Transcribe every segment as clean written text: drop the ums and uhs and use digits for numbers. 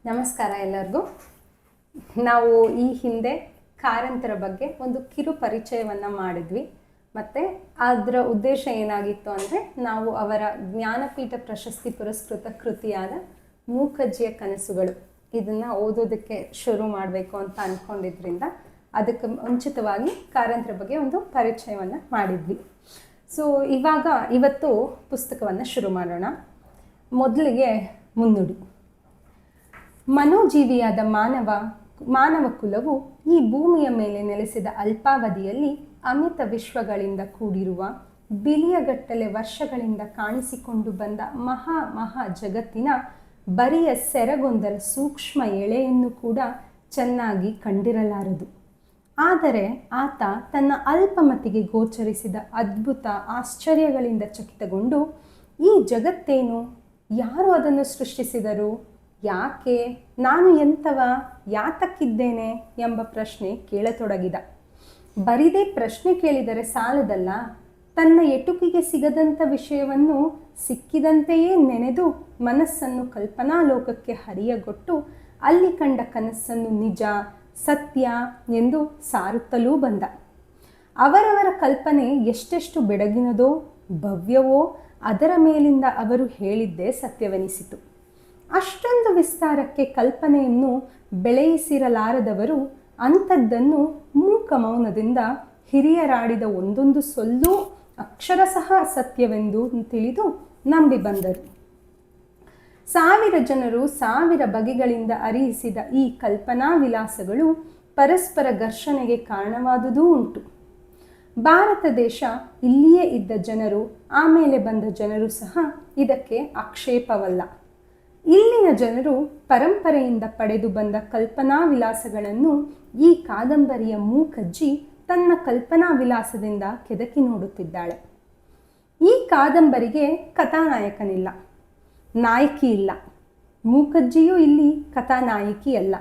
ನಮಸ್ಕಾರ ಎಲ್ಲರಿಗೂ. ನಾವು ಈ ಹಿಂದೆ ಕಾರಂತರ ಬಗ್ಗೆ ಒಂದು ಕಿರು ಪರಿಚಯವನ್ನು ಮಾಡಿದ್ವಿ. ಮತ್ತು ಅದರ ಉದ್ದೇಶ ಏನಾಗಿತ್ತು ಅಂದರೆ, ನಾವು ಅವರ ಜ್ಞಾನಪೀಠ ಪ್ರಶಸ್ತಿ ಪುರಸ್ಕೃತ ಕೃತಿಯಾದ ಮೂಕಜ್ಜಿಯ ಕನಸುಗಳು ಇದನ್ನು ಓದೋದಕ್ಕೆ ಶುರು ಮಾಡಬೇಕು ಅಂತ ಅಂದ್ಕೊಂಡಿದ್ರಿಂದ ಅದಕ್ಕೆ ಮುಂಚಿತವಾಗಿ ಕಾರಂತರ ಬಗ್ಗೆ ಒಂದು ಪರಿಚಯವನ್ನು ಮಾಡಿದ್ವಿ. ಸೊ ಇವತ್ತು ಪುಸ್ತಕವನ್ನು ಶುರು ಮಾಡೋಣ. ಮೊದಲಿಗೆ ಮುನ್ನುಡಿ. ಮನೋಜೀವಿಯಾದ ಮಾನವ ಕುಲವು ಈ ಭೂಮಿಯ ಮೇಲೆ ನೆಲೆಸಿದ ಅಲ್ಪಾವಧಿಯಲ್ಲಿ ಅಮಿತ ವಿಶ್ವಗಳಿಂದ ಕೂಡಿರುವ ಬಿಲಿಯಗಟ್ಟಲೆ ವರ್ಷಗಳಿಂದ ಕಾಣಿಸಿಕೊಂಡು ಬಂದ ಮಹಾ ಜಗತ್ತಿನ ಬರಿಯ ಸೆರಗೊಂದರ ಸೂಕ್ಷ್ಮ ಎಳೆಯನ್ನು ಕೂಡ ಚೆನ್ನಾಗಿ ಕಂಡಿರಲಾರದು. ಆದರೆ ಆತ ತನ್ನ ಅಲ್ಪಮತಿಗೆ ಗೋಚರಿಸಿದ ಅದ್ಭುತ ಆಶ್ಚರ್ಯಗಳಿಂದ ಚಕಿತಗೊಂಡು, ಈ ಜಗತ್ತೇನು, ಯಾರು ಅದನ್ನು ಸೃಷ್ಟಿಸಿದರು, ಯಾಕೆ, ನಾನು ಎಂಥವ, ಯಾತಕ್ಕಿದ್ದೇನೆ ಎಂಬ ಪ್ರಶ್ನೆ ಕೇಳತೊಡಗಿದ. ಬರಿದೇ ಪ್ರಶ್ನೆ ಕೇಳಿದರೆ ಸಾಲದಲ್ಲ, ತನ್ನ ಎಟುಕಿಗೆ ಸಿಗದಂಥ ವಿಷಯವನ್ನು ಸಿಕ್ಕಿದಂತೆಯೇ ನೆನೆದು ಮನಸ್ಸನ್ನು ಕಲ್ಪನಾ ಲೋಕಕ್ಕೆ ಹರಿಯಗೊಟ್ಟು ಅಲ್ಲಿ ಕಂಡ ಕನಸನ್ನು ನಿಜ, ಸತ್ಯ ಎಂದು ಸಾರುತ್ತಲೂ ಬಂದ. ಅವರವರ ಕಲ್ಪನೆ ಎಷ್ಟೆಷ್ಟು ಬೆಡಗಿನದೋ ಭವ್ಯವೋ ಅದರ ಮೇಲಿಂದ ಅವರು ಹೇಳಿದ್ದೇ ಸತ್ಯವೆನಿಸಿತು. ಅಷ್ಟೊಂದು ವಿಸ್ತಾರಕ್ಕೆ ಕಲ್ಪನೆಯನ್ನು ಬೆಳೆಯಿಸಿರಲಾರದವರು ಅಂಥದ್ದನ್ನು ಮೂಕ ಮೌನದಿಂದ ಹಿರಿಯರಾಡಿದ ಒಂದೊಂದು ಸೊಲ್ಲೂ ಅಕ್ಷರಶಃ ಸತ್ಯವೆಂದು ತಿಳಿದು ನಂಬಿ ಬಂದರು. 1000 ಜನರು 1000 ಬಗೆಗಳಿಂದ ಅರಿಯಿಸಿದ ಈ ಕಲ್ಪನಾ ವಿಲಾಸಗಳು ಪರಸ್ಪರ ಘರ್ಷಣೆಗೆ ಕಾರಣವಾದುದೂ ಉಂಟು. ಭಾರತ ದೇಶ, ಇಲ್ಲಿಯೇ ಇದ್ದ ಜನರು, ಆಮೇಲೆ ಬಂದ ಜನರು ಸಹ ಇದಕ್ಕೆ ಆಕ್ಷೇಪವಲ್ಲ. ಇಲ್ಲಿನ ಜನರು ಪರಂಪರೆಯಿಂದ ಪಡೆದು ಬಂದ ಕಲ್ಪನಾ ವಿಲಾಸಗಳನ್ನು ಈ ಕಾದಂಬರಿಯ ಮೂಕಜ್ಜಿ ತನ್ನ ಕಲ್ಪನಾ ವಿಲಾಸದಿಂದ ಕೆದಕಿ ನೋಡುತ್ತಿದ್ದಾಳೆ. ಈ ಕಾದಂಬರಿಗೆ ಕಥಾನಾಯಕನಿಲ್ಲ, ನಾಯಕಿ ಇಲ್ಲ. ಮೂಕಜ್ಜಿಯೂ ಇಲ್ಲಿ ಕಥಾನಾಯಕಿಯಲ್ಲ.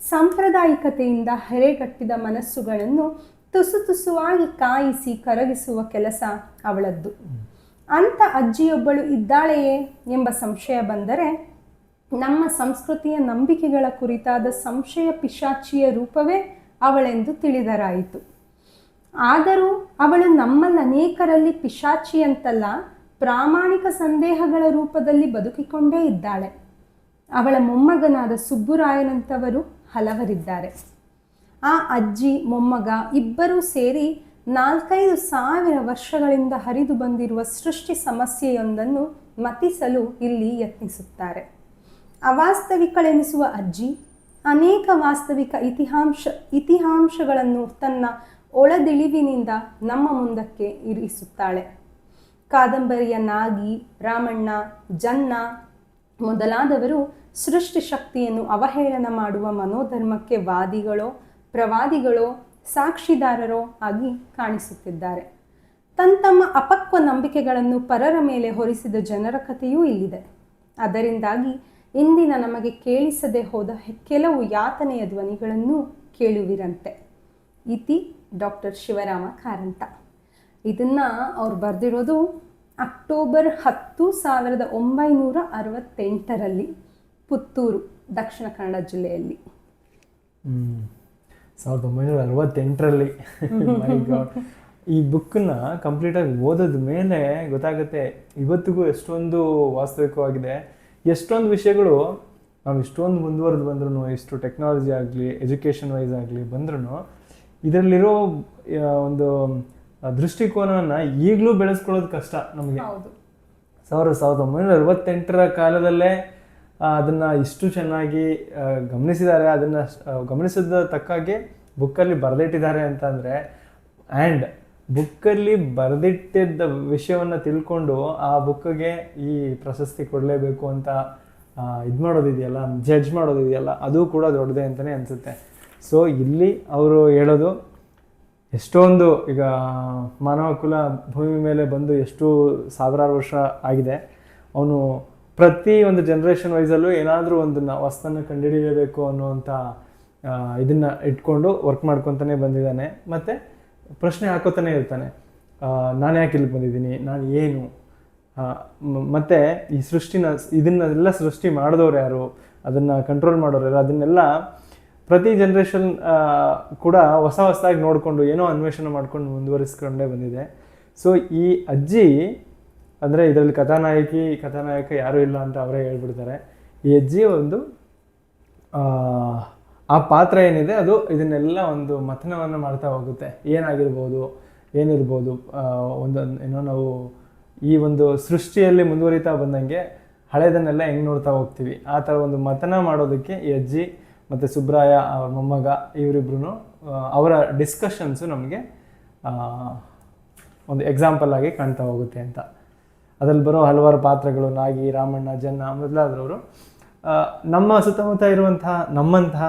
ಸಾಂಪ್ರದಾಯಿಕತೆಯಿಂದ ಹೆರೆಗಟ್ಟಿದ ಮನಸ್ಸುಗಳನ್ನು ತುಸುವಾಗಿ ಕಾಯಿಸಿ ಕರಗಿಸುವ ಕೆಲಸ ಅವಳದ್ದು. ಅಂಥ ಅಜ್ಜಿಯೊಬ್ಬಳು ಇದ್ದಾಳೆಯೇ ಎಂಬ ಸಂಶಯ ಬಂದರೆ, ನಮ್ಮ ಸಂಸ್ಕೃತಿಯ ನಂಬಿಕೆಗಳ ಕುರಿತಾದ ಸಂಶಯ ಪಿಶಾಚಿಯ ರೂಪವೇ ಅವಳೆಂದು ತಿಳಿದರಾಯಿತು. ಆದರೂ ಅವಳು ನಮ್ಮಲ್ಲಿ ಅನೇಕರಲ್ಲಿ ಪಿಶಾಚಿಯಂತಲ್ಲ, ಪ್ರಾಮಾಣಿಕ ಸಂದೇಹಗಳ ರೂಪದಲ್ಲಿ ಬದುಕಿಕೊಂಡೇ ಇದ್ದಾಳೆ. ಅವಳ ಮೊಮ್ಮಗನಾದ ಸುಬ್ಬುರಾಯನಂಥವರು ಹಲವರಿದ್ದಾರೆ. ಆ ಅಜ್ಜಿ ಮೊಮ್ಮಗ ಇಬ್ಬರೂ ಸೇರಿ 4-5 ಸಾವಿರ ವರ್ಷಗಳಿಂದ ಹರಿದು ಬಂದಿರುವ ಸೃಷ್ಟಿ ಸಮಸ್ಯೆಯೊಂದನ್ನು ಮತಿಸಲು ಇಲ್ಲಿ ಯತ್ನಿಸುತ್ತಾರೆ. ಅವಾಸ್ತವಿಕಳೆನಿಸುವ ಅಜ್ಜಿ ಅನೇಕ ವಾಸ್ತವಿಕ ಇತಿಹಾಂಶಗಳನ್ನು ತನ್ನ ಒಳದಿಳಿವಿನಿಂದ ನಮ್ಮ ಮುಂದಕ್ಕೆ ಇರಿಸುತ್ತಾಳೆ. ಕಾದಂಬರಿಯ ನಾಗಿ, ರಾಮಣ್ಣ, ಜನ್ನ ಮೊದಲಾದವರು ಸೃಷ್ಟಿ ಶಕ್ತಿಯನ್ನು ಅವಹೇಳನ ಮಾಡುವ ಮನೋಧರ್ಮಕ್ಕೆ ವಾದಿಗಳೋ ಪ್ರವಾದಿಗಳೋ ಸಾಕ್ಷಿದಾರರೋ ಆಗಿ ಕಾಣಿಸುತ್ತಿದ್ದಾರೆ. ತಮ್ಮ ಅಪಕ್ವ ನಂಬಿಕೆಗಳನ್ನು ಪರರ ಮೇಲೆ ಹೊರಿಸಿದ ಜನರ ಕಥೆಯೂ ಇಲ್ಲಿದೆ. ಅದರಿಂದಾಗಿ ಇಂದಿನ ನಮಗೆ ಕೇಳಿಸದೆ ಹೋದ ಕೆಲವು ಯಾತನೆಯ ಧ್ವನಿಗಳನ್ನು ಕೇಳುವಿರಂತೆ. ಇತಿ ಡಾಕ್ಟರ್ ಶಿವರಾಮ ಕಾರಂತ. ಇದನ್ನು ಅವ್ರು ಬರೆದಿರೋದು ಅಕ್ಟೋಬರ್ 10, 1968 ಪುತ್ತೂರು, ದಕ್ಷಿಣ ಕನ್ನಡ ಜಿಲ್ಲೆಯಲ್ಲಿ. 1968 ಮೈ ಗಾಡ್. ಈ ಬುಕ್ಕನ್ನ ಕಂಪ್ಲೀಟಾಗಿ ಓದೋದ ಮೇಲೆ ಗೊತ್ತಾಗುತ್ತೆ ಇವತ್ತಿಗೂ ಎಷ್ಟೊಂದು ವಾಸ್ತವಿಕವಾಗಿದೆ. ಎಷ್ಟೊಂದು ವಿಷಯಗಳು ನಾವು ಇಷ್ಟೊಂದು ಮುಂದುವರೆದು ಬಂದ್ರೂ, ಇಷ್ಟು ಟೆಕ್ನಾಲಜಿ ಆಗಲಿ ಎಜುಕೇಷನ್ ವೈಸ್ ಆಗಲಿ ಬಂದ್ರೂ, ಇದರಲ್ಲಿರೋ ಒಂದು ದೃಷ್ಟಿಕೋನವನ್ನು ಈಗಲೂ ಬೆಳೆಸ್ಕೊಳ್ಳೋದು ಕಷ್ಟ ನಮಗೆ. 1968 ಕಾಲದಲ್ಲೇ ಅದನ್ನು ಇಷ್ಟು ಚೆನ್ನಾಗಿ ಗಮನಿಸಿದ್ದಾರೆ, ಅದನ್ನು ಗಮನಿಸಿದ ತಕ್ಕಾಗೆ ಬುಕ್ಕಲ್ಲಿ ಬರೆದಿಟ್ಟಿದ್ದಾರೆ ಅಂತಂದರೆ, ಆ್ಯಂಡ್ ಬುಕ್ಕಲ್ಲಿ ಬರೆದಿಟ್ಟಿದ್ದ ವಿಷಯವನ್ನು ತಿಳ್ಕೊಂಡು ಆ ಬುಕ್ಕಿಗೆ ಈ ಪ್ರಶಸ್ತಿ ಕೊಡಲೇಬೇಕು ಅಂತ ಇದು ಮಾಡೋದಿದೆಯಲ್ಲ, ಜಡ್ಜ್ ಮಾಡೋದಿದೆಯಲ್ಲ, ಅದು ಕೂಡ ದೊಡ್ಡದೇ ಅಂತಲೇ ಅನಿಸುತ್ತೆ. ಸೊ ಇಲ್ಲಿ ಅವರು ಹೇಳೋದು, ಎಷ್ಟೊಂದು ಈಗ ಮಾನವ ಕುಲ ಭೂಮಿ ಮೇಲೆ ಬಂದು ಎಷ್ಟು ಸಾವಿರಾರು ವರ್ಷ ಆಗಿದೆ, ಅವನು ಪ್ರತಿ ಒಂದು ಜನ್ರೇಷನ್ ವೈಸಲ್ಲೂ ಏನಾದರೂ ಒಂದು ಹೊಸತನ್ನು ಕಂಡುಹಿಡಿಯಬೇಕು ಅನ್ನುವಂಥ ಇದನ್ನು ಇಟ್ಕೊಂಡು ವರ್ಕ್ ಮಾಡ್ಕೊತಾನೆ ಬಂದಿದ್ದಾನೆ. ಮತ್ತು ಪ್ರಶ್ನೆ ಹಾಕೋತಾನೆ ಇರ್ತಾನೆ, ನಾನು ಯಾಕೆ ಇಲ್ಲಿ ಬಂದಿದ್ದೀನಿ, ನಾನು ಏನು, ಮತ್ತು ಈ ಇದನ್ನೆಲ್ಲ ಸೃಷ್ಟಿ ಮಾಡಿದವ್ರು ಯಾರು, ಅದನ್ನು ಕಂಟ್ರೋಲ್ ಮಾಡೋರು ಅದನ್ನೆಲ್ಲ ಪ್ರತಿ ಜನ್ರೇಷನ್ ಕೂಡ ಹೊಸದಾಗಿ ನೋಡಿಕೊಂಡು ಏನೋ ಅನ್ವೇಷಣೆ ಮಾಡ್ಕೊಂಡು ಮುಂದುವರಿಸ್ಕೊಂಡೇ ಬಂದಿದೆ. ಸೊ ಈ ಅಜ್ಜಿ ಅಂದರೆ ಇದರಲ್ಲಿ ಕಥಾನಾಯಕ ಯಾರೂ ಇಲ್ಲ ಅಂತ ಅವರೇ ಹೇಳ್ಬಿಡ್ತಾರೆ. ಈ ಅಜ್ಜಿ ಒಂದು ಆ ಪಾತ್ರ ಏನಿದೆ ಅದು ಇದನ್ನೆಲ್ಲ ಒಂದು ಮಥನವನ್ನು ಮಾಡ್ತಾ ಹೋಗುತ್ತೆ. ಏನಿರ್ಬೋದು ಏನೋ ನಾವು ಈ ಒಂದು ಸೃಷ್ಟಿಯಲ್ಲಿ ಮುಂದುವರಿತಾ ಬಂದಂಗೆ ಹಳೆದನ್ನೆಲ್ಲ ಹೆಂಗೆ ನೋಡ್ತಾ ಹೋಗ್ತೀವಿ, ಆ ಥರ ಒಂದು ಮಥನ ಮಾಡೋದಕ್ಕೆ ಈ ಅಜ್ಜಿ ಮತ್ತು ಸುಬ್ರಾಯ ಅವ್ರ ಮೊಮ್ಮಗ ಇವರಿಬ್ರು ಅವರ ಡಿಸ್ಕಷನ್ಸು ನಮಗೆ ಒಂದು ಎಕ್ಸಾಂಪಲ್ ಆಗಿ ಕಾಣ್ತಾ ಹೋಗುತ್ತೆ ಅಂತ. ಅದರಲ್ಲಿ ಬರೋ ಹಲವಾರು ಪಾತ್ರಗಳು ನಾಗಿ, ರಾಮಣ್ಣ, ಜನ್ನ ಮೊದಲಾದವರು ನಮ್ಮ ಸುತ್ತಮುತ್ತ ಇರುವಂತಹ ನಮ್ಮಂತಹ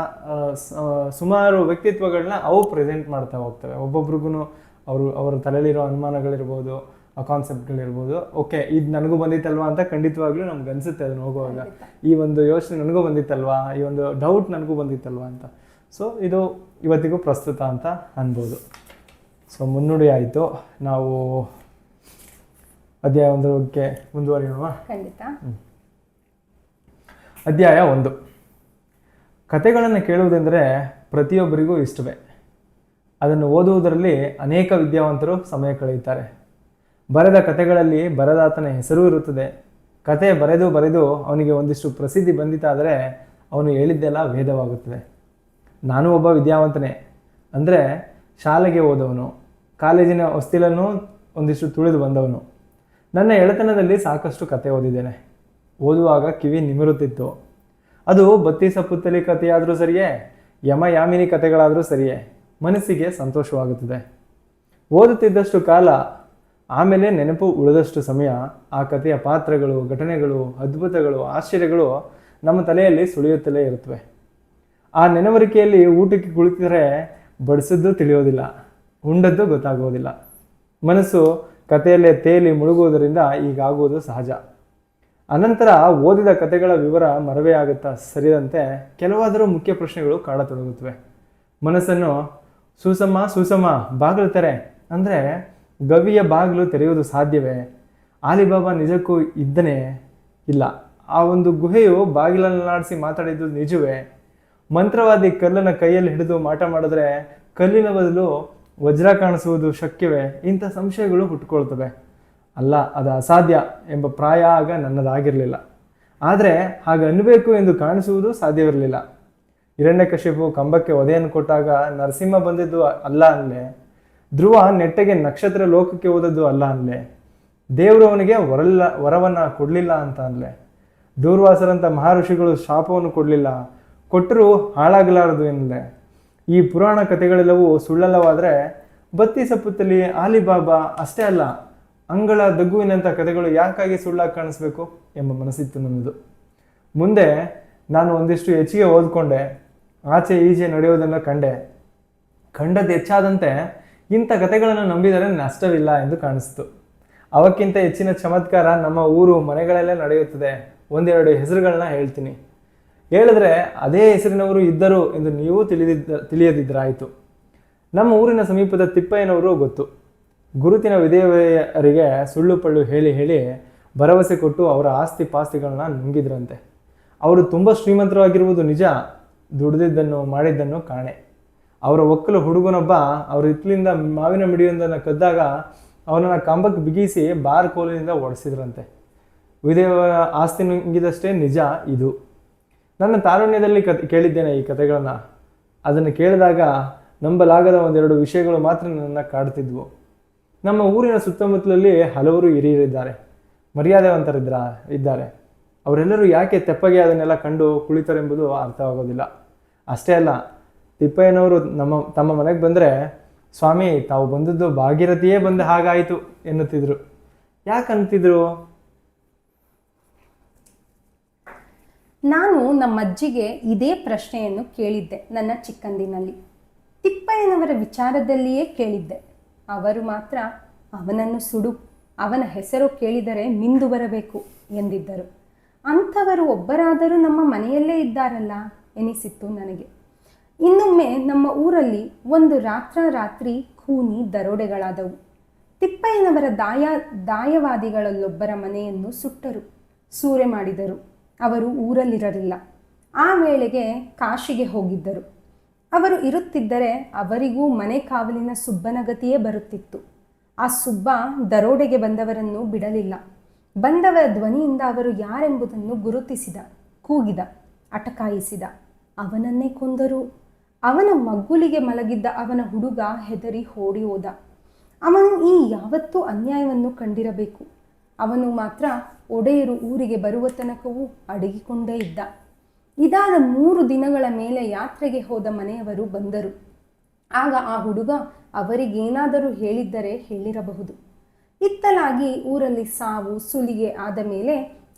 ಸುಮಾರು ವ್ಯಕ್ತಿತ್ವಗಳನ್ನ ಅವು ಪ್ರೆಸೆಂಟ್ ಮಾಡ್ತಾ ಹೋಗ್ತವೆ. ಒಬ್ಬೊಬ್ರಿಗೂ ಅವರ ತಲೆಯಲ್ಲಿರೋ ಅನುಮಾನಗಳಿರ್ಬೋದು, ಆ ಕಾನ್ಸೆಪ್ಟ್ಗಳಿರ್ಬೋದು. ಓಕೆ, ಇದು ನನಗೂ ಬಂದಿತ್ತಲ್ವಾ ಅಂತ ಖಂಡಿತವಾಗ್ಲೂ ನಮ್ಗೆ ಅನಿಸುತ್ತೆ ಅದನ್ನು ಹೋಗುವಾಗ. ಈ ಒಂದು ಯೋಚನೆ ನನಗೂ ಬಂದಿತ್ತಲ್ವಾ, ಈ ಒಂದು ಡೌಟ್ ನನಗೂ ಬಂದಿತ್ತಲ್ವಾ ಅಂತ. ಸೊ ಇದು ಇವತ್ತಿಗೂ ಪ್ರಸ್ತುತ ಅಂತ ಅನ್ಬೋದು. ಸೊ ಮುನ್ನುಡಿ ಆಯಿತು. ನಾವು ಅಧ್ಯಾಯ 1ಕ್ಕೆ ಮುಂದುವರಿಯೋಣ. ಖಂಡಿತ. ಅಧ್ಯಾಯ 1. ಕಥೆಗಳನ್ನು ಕೇಳುವುದೆಂದರೆ ಪ್ರತಿಯೊಬ್ಬರಿಗೂ ಇಷ್ಟವೇ. ಅದನ್ನು ಓದುವುದರಲ್ಲಿ ಅನೇಕ ವಿದ್ಯಾವಂತರು ಸಮಯ ಕಳೆಯುತ್ತಾರೆ. ಬರೆದ ಕಥೆಗಳಲ್ಲಿ ಬರೆದಾತನ ಹೆಸರೂ ಇರುತ್ತದೆ. ಕತೆ ಬರೆದು ಅವನಿಗೆ ಒಂದಿಷ್ಟು ಪ್ರಸಿದ್ಧಿ ಬಂದಿತಾದರೆ ಅವನು ಹೇಳಿದ್ದೆಲ್ಲ ವೇದವಾಗುತ್ತದೆ. ನಾನು ಒಬ್ಬ ವಿದ್ಯಾವಂತನೇ, ಅಂದರೆ ಶಾಲೆಗೆ ಹೋದವನು, ಕಾಲೇಜಿನ ಹೊಸ್ತಿಲನ್ನು ಒಂದಿಷ್ಟು ತುಳಿದು ಬಂದವನು. ನನ್ನ ಎಳೆತನದಲ್ಲಿ ಸಾಕಷ್ಟು ಕತೆ ಓದಿದ್ದೇನೆ. ಓದುವಾಗ ಕಿವಿ ನಿಮಿರುತ್ತಿತ್ತು. ಅದು ಬತ್ತೀಸ ಪುತ್ತಲಿ ಕಥೆಯಾದರೂ ಸರಿಯೇ, ಯಮಯಾಮಿನಿ ಕಥೆಗಳಾದರೂ ಸರಿಯೇ, ಮನಸ್ಸಿಗೆ ಸಂತೋಷವಾಗುತ್ತದೆ. ಓದುತ್ತಿದ್ದಷ್ಟು ಕಾಲ, ಆಮೇಲೆ ನೆನಪು ಉಳಿದಷ್ಟು ಸಮಯ ಆ ಕಥೆಯ ಪಾತ್ರಗಳು, ಘಟನೆಗಳು, ಅದ್ಭುತಗಳು, ಆಶ್ಚರ್ಯಗಳು ನಮ್ಮ ತಲೆಯಲ್ಲಿ ಸುಳಿಯುತ್ತಲೇ ಇರುತ್ತವೆ. ಆ ನೆನವರಿಕೆಯಲ್ಲಿ ಊಟಕ್ಕೆ ಕುಳಿತಿದರೆ ಬಡಿಸಿದ್ದು ತಿಳಿಯೋದಿಲ್ಲ, ಉಂಡದ್ದು ಗೊತ್ತಾಗುವುದಿಲ್ಲ. ಮನಸ್ಸು ಕಥೆಯಲ್ಲೇ ತೇಲಿ ಮುಳುಗುವುದರಿಂದ ಹೀಗಾಗುವುದು ಸಹಜ. ಅನಂತರ ಓದಿದ ಕಥೆಗಳ ವಿವರ ಮರವೇ ಆಗುತ್ತಾ ಸರಿದಂತೆ ಕೆಲವಾದರೂ ಮುಖ್ಯ ಪ್ರಶ್ನೆಗಳು ಕಾಡತೊಡಗುತ್ತವೆ. ಮನಸ್ಸನ್ನು ಸೂಸಮ್ಮ ಬಾಗಿಲು ತೆರೆ ಅಂದರೆ ಗವಿಯ ಬಾಗಿಲು ತೆರೆಯುವುದು ಸಾಧ್ಯವೇ? ಆಲಿಬಾಬಾ ನಿಜಕ್ಕೂ ಇದ್ದನೇ? ಇಲ್ಲ. ಆ ಒಂದು ಗುಹೆಯು ಬಾಗಿಲನ್ನಾಡಿಸಿ ಮಾತಾಡಿದ್ದು ನಿಜವೇ? ಮಂತ್ರವಾದಿ ಕಲ್ಲನ್ನು ಕೈಯಲ್ಲಿ ಹಿಡಿದು ಮಾಟ ಮಾಡಿದ್ರೆ ಕಲ್ಲಿನ ಬದಲು ವಜ್ರ ಕಾಣಿಸುವುದು ಶಕ್ಯವೇ? ಇಂಥ ಸಂಶಯಗಳು ಹುಟ್ಟುಕೊಳ್ತವೆ. ಅಲ್ಲ, ಅದು ಅಸಾಧ್ಯ ಎಂಬ ಪ್ರಾಯ ಆಗ ನನ್ನದಾಗಿರಲಿಲ್ಲ. ಆದರೆ ಹಾಗೆ ಅನ್ನಬೇಕು ಎಂದು ಕಾಣಿಸುವುದು ಸಾಧ್ಯವಿರಲಿಲ್ಲ. ಹಿರಣ್ಯಕಶಿಪು ಕಂಬಕ್ಕೆ ಒದೆಯನ್ನು ಕೊಟ್ಟಾಗ ನರಸಿಂಹ ಬಂದಿದ್ದು ಅಲ್ಲ ಅನ್ಲೆ. ಧ್ರುವ ನೆಟ್ಟಗೆ ನಕ್ಷತ್ರ ಲೋಕಕ್ಕೆ ಹೋದದ್ದು ಅಲ್ಲ ಅನ್ಲೆ. ದೇವರು ಅವನಿಗೆ ವರವನ್ನು ಕೊಡಲಿಲ್ಲ ಅಂತ ಅನ್ಲೆ. ದೂರ್ವಾಸರಂಥ ಮಹರ್ಷಿಗಳು ಶಾಪವನ್ನು ಕೊಡಲಿಲ್ಲ, ಕೊಟ್ಟರೂ ಹಾಳಾಗಲಾರದು ಎನ್ನಲೆ. ಈ ಪುರಾಣ ಕಥೆಗಳೆಲ್ಲವೂ ಸುಳ್ಳಲ್ಲವಾದರೆ ಬತ್ತೀಸ ಪುತ್ತಲಿ, ಆಲಿಬಾಬಾ ಅಷ್ಟೇ ಅಲ್ಲ, ಅಂಗಳ ದಗ್ಗುವಿನಂಥ ಕಥೆಗಳು ಯಾಕಾಗಿ ಸುಳ್ಳಾಗಿ ಕಾಣಿಸ್ಬೇಕು ಎಂಬ ಮನಸ್ಸಿತ್ತು ನನ್ನದು. ಮುಂದೆ ನಾನು ಒಂದಿಷ್ಟು ಹೆಚ್ಚಿಗೆ ಓದ್ಕೊಂಡೆ. ಆಚೆ ಈಚೆ ನಡೆಯುವುದನ್ನು ಕಂಡದ್ದು ಹೆಚ್ಚಾದಂತೆ ಇಂಥ ಕಥೆಗಳನ್ನು ನಂಬಿದರೆ ನಷ್ಟವಿಲ್ಲ ಎಂದು ಕಾಣಿಸ್ತು. ಅವಕ್ಕಿಂತ ಹೆಚ್ಚಿನ ಚಮತ್ಕಾರ ನಮ್ಮ ಊರು ಮನೆಗಳಲ್ಲೇ ನಡೆಯುತ್ತದೆ. ಒಂದೆರಡು ಹೆಸರುಗಳನ್ನ ಹೇಳ್ತೀನಿ. ಹೇಳಿದ್ರೆ ಅದೇ ಹೆಸರಿನವರು ಇದ್ದರು ಎಂದು ನೀವು ತಿಳಿಯದಿದ್ದರಾಯಿತು. ನಮ್ಮ ಊರಿನ ಸಮೀಪದ ತಿಪ್ಪಯ್ಯನವರು ಗೊತ್ತು. ಗುರುತಿನ ವಿಧವೆಯರಿಗೆ ಸುಳ್ಳು ಪಳ್ಳು ಹೇಳಿ ಭರವಸೆ ಕೊಟ್ಟು ಅವರ ಆಸ್ತಿ ಪಾಸ್ತಿಗಳನ್ನ ನುಂಗಿದ್ರಂತೆ. ಅವರು ತುಂಬ ಶ್ರೀಮಂತರಾಗಿರುವುದು ನಿಜ, ದುಡಿದಿದ್ದನ್ನು ಮಾಡಿದ್ದನ್ನು ಕಾಣೆ. ಅವರ ಒಕ್ಕಲು ಹುಡುಗನೊಬ್ಬ ಅವ್ರ ಹಿತ್ತಲಿಂದ ಮಾವಿನ ಮಿಡಿಯೊಂದನ್ನು ಕದ್ದಾಗ ಅವನನ್ನು ಕಂಬಕ್ಕೆ ಬಿಗಿಸಿ ಬಾರ್ ಕೋಲಿನಿಂದ ಒಡಿಸಿದ್ರಂತೆ. ವಿಧವೆಯ ಆಸ್ತಿ ನುಂಗಿದಷ್ಟೇ ನಿಜ ಇದು. ನನ್ನ ತಾರುಣ್ಯದಲ್ಲಿ ಕೇಳಿದ್ದೇನೆ ಈ ಕಥೆಗಳನ್ನು. ಅದನ್ನು ಕೇಳಿದಾಗ ನಂಬಲಾಗದ ಒಂದೆರಡು ವಿಷಯಗಳು ಮಾತ್ರ ನನ್ನ ಕಾಡ್ತಿದ್ವು. ನಮ್ಮ ಊರಿನ ಸುತ್ತಮುತ್ತಲಲ್ಲಿ ಹಲವರು ಹಿರಿಯರಿದ್ದಾರೆ, ಮರ್ಯಾದೆವಂತರಿದ್ದಾರೆ. ಅವರೆಲ್ಲರೂ ಯಾಕೆ ತೆಪ್ಪಗೆ ಅದನ್ನೆಲ್ಲ ಕಂಡು ಕುಳಿತರೆಂಬುದು ಅರ್ಥವಾಗೋದಿಲ್ಲ. ಅಷ್ಟೇ ಅಲ್ಲ, ತಿಪ್ಪಯ್ಯನವರು ತಮ್ಮ ಮನೆಗೆ ಬಂದರೆ, ಸ್ವಾಮಿ ತಾವು ಬಂದದ್ದು ಭಾಗೀರಥಿಯೇ ಬಂದ ಹಾಗಾಯಿತು ಎನ್ನುತ್ತಿದ್ರು. ಯಾಕಂತಿದ್ರು? ನಾನು ನಮ್ಮ ಅಜ್ಜಿಗೆ ಇದೇ ಪ್ರಶ್ನೆಯನ್ನು ಕೇಳಿದ್ದೆ ನನ್ನ ಚಿಕ್ಕಂದಿನಲ್ಲಿ. ತಿಪ್ಪಯ್ಯನವರ ವಿಚಾರದಲ್ಲಿಯೇ ಕೇಳಿದ್ದೆ. ಅವರು ಮಾತ್ರ ಅವನನ್ನು ಸುಡು, ಅವನ ಹೆಸರು ಕೇಳಿದರೆ ಮಿಂದು ಬರಬೇಕು ಎಂದಿದ್ದರು. ಅಂಥವರು ಒಬ್ಬರಾದರೂ ನಮ್ಮ ಮನೆಯಲ್ಲೇ ಇದ್ದಾರಲ್ಲ ಎನಿಸಿತ್ತು ನನಗೆ. ಇನ್ನೊಮ್ಮೆ ನಮ್ಮ ಊರಲ್ಲಿ ಒಂದು ರಾತ್ರಿ ಖೂನಿ ದರೋಡೆಗಳಾದವು. ತಿಪ್ಪಯ್ಯನವರ ದಾಯವಾದಿಗಳಲ್ಲೊಬ್ಬರ ಮನೆಯನ್ನು ಸುಟ್ಟರು, ಸೂರೆ ಮಾಡಿದರು. ಅವರು ಊರಲ್ಲಿರಲಿಲ್ಲ. ಆ ವೇಳೆಗೆ ಕಾಶಿಗೆ ಹೋಗಿದ್ದರು. ಅವರು ಇರುತ್ತಿದ್ದರೆ ಅವರಿಗೂ ಮನೆ ಕಾವಲಿನ ಸುಬ್ಬನ ಗತಿಯೇ ಬರುತ್ತಿತ್ತು. ಆ ಸುಬ್ಬ ದರೋಡೆಗೆ ಬಂದವರನ್ನು ಬಿಡಲಿಲ್ಲ. ಬಂದವರ ಧ್ವನಿಯಿಂದ ಅವರು ಯಾರೆಂಬುದನ್ನು ಗುರುತಿಸಿದ, ಕೂಗಿದ, ಅಟಕಾಯಿಸಿದ. ಅವನನ್ನೇ ಕೊಂದರು. ಅವನ ಮಗ್ಗುಲಿಗೆ ಮಲಗಿದ್ದ ಅವನ ಹುಡುಗ ಹೆದರಿ ಓಡಿ ಹೋದ. ಅವನು ಈ ಯಾವತ್ತೂ ಅನ್ಯಾಯವನ್ನು ಕಂಡಿರಬೇಕು. ಅವನು ಮಾತ್ರ ಒಡೆಯರು ಊರಿಗೆ ಬರುವ ತನಕವೂ ಅಡಗಿಕೊಂಡೇ ಇದ್ದ. ಇದಾದ 3 ದಿನಗಳ ಮೇಲೆ ಯಾತ್ರೆಗೆ ಹೋದ ಮನೆಯವರು ಬಂದರು. ಆಗ ಆ ಹುಡುಗ ಅವರಿಗೇನಾದರೂ ಹೇಳಿದ್ದರೆ ಹೇಳಿರಬಹುದು. ಇತ್ತಲಾಗಿ ಊರಲ್ಲಿ ಸಾವು ಸುಲಿಗೆ ಆದ ಮೇಲೆ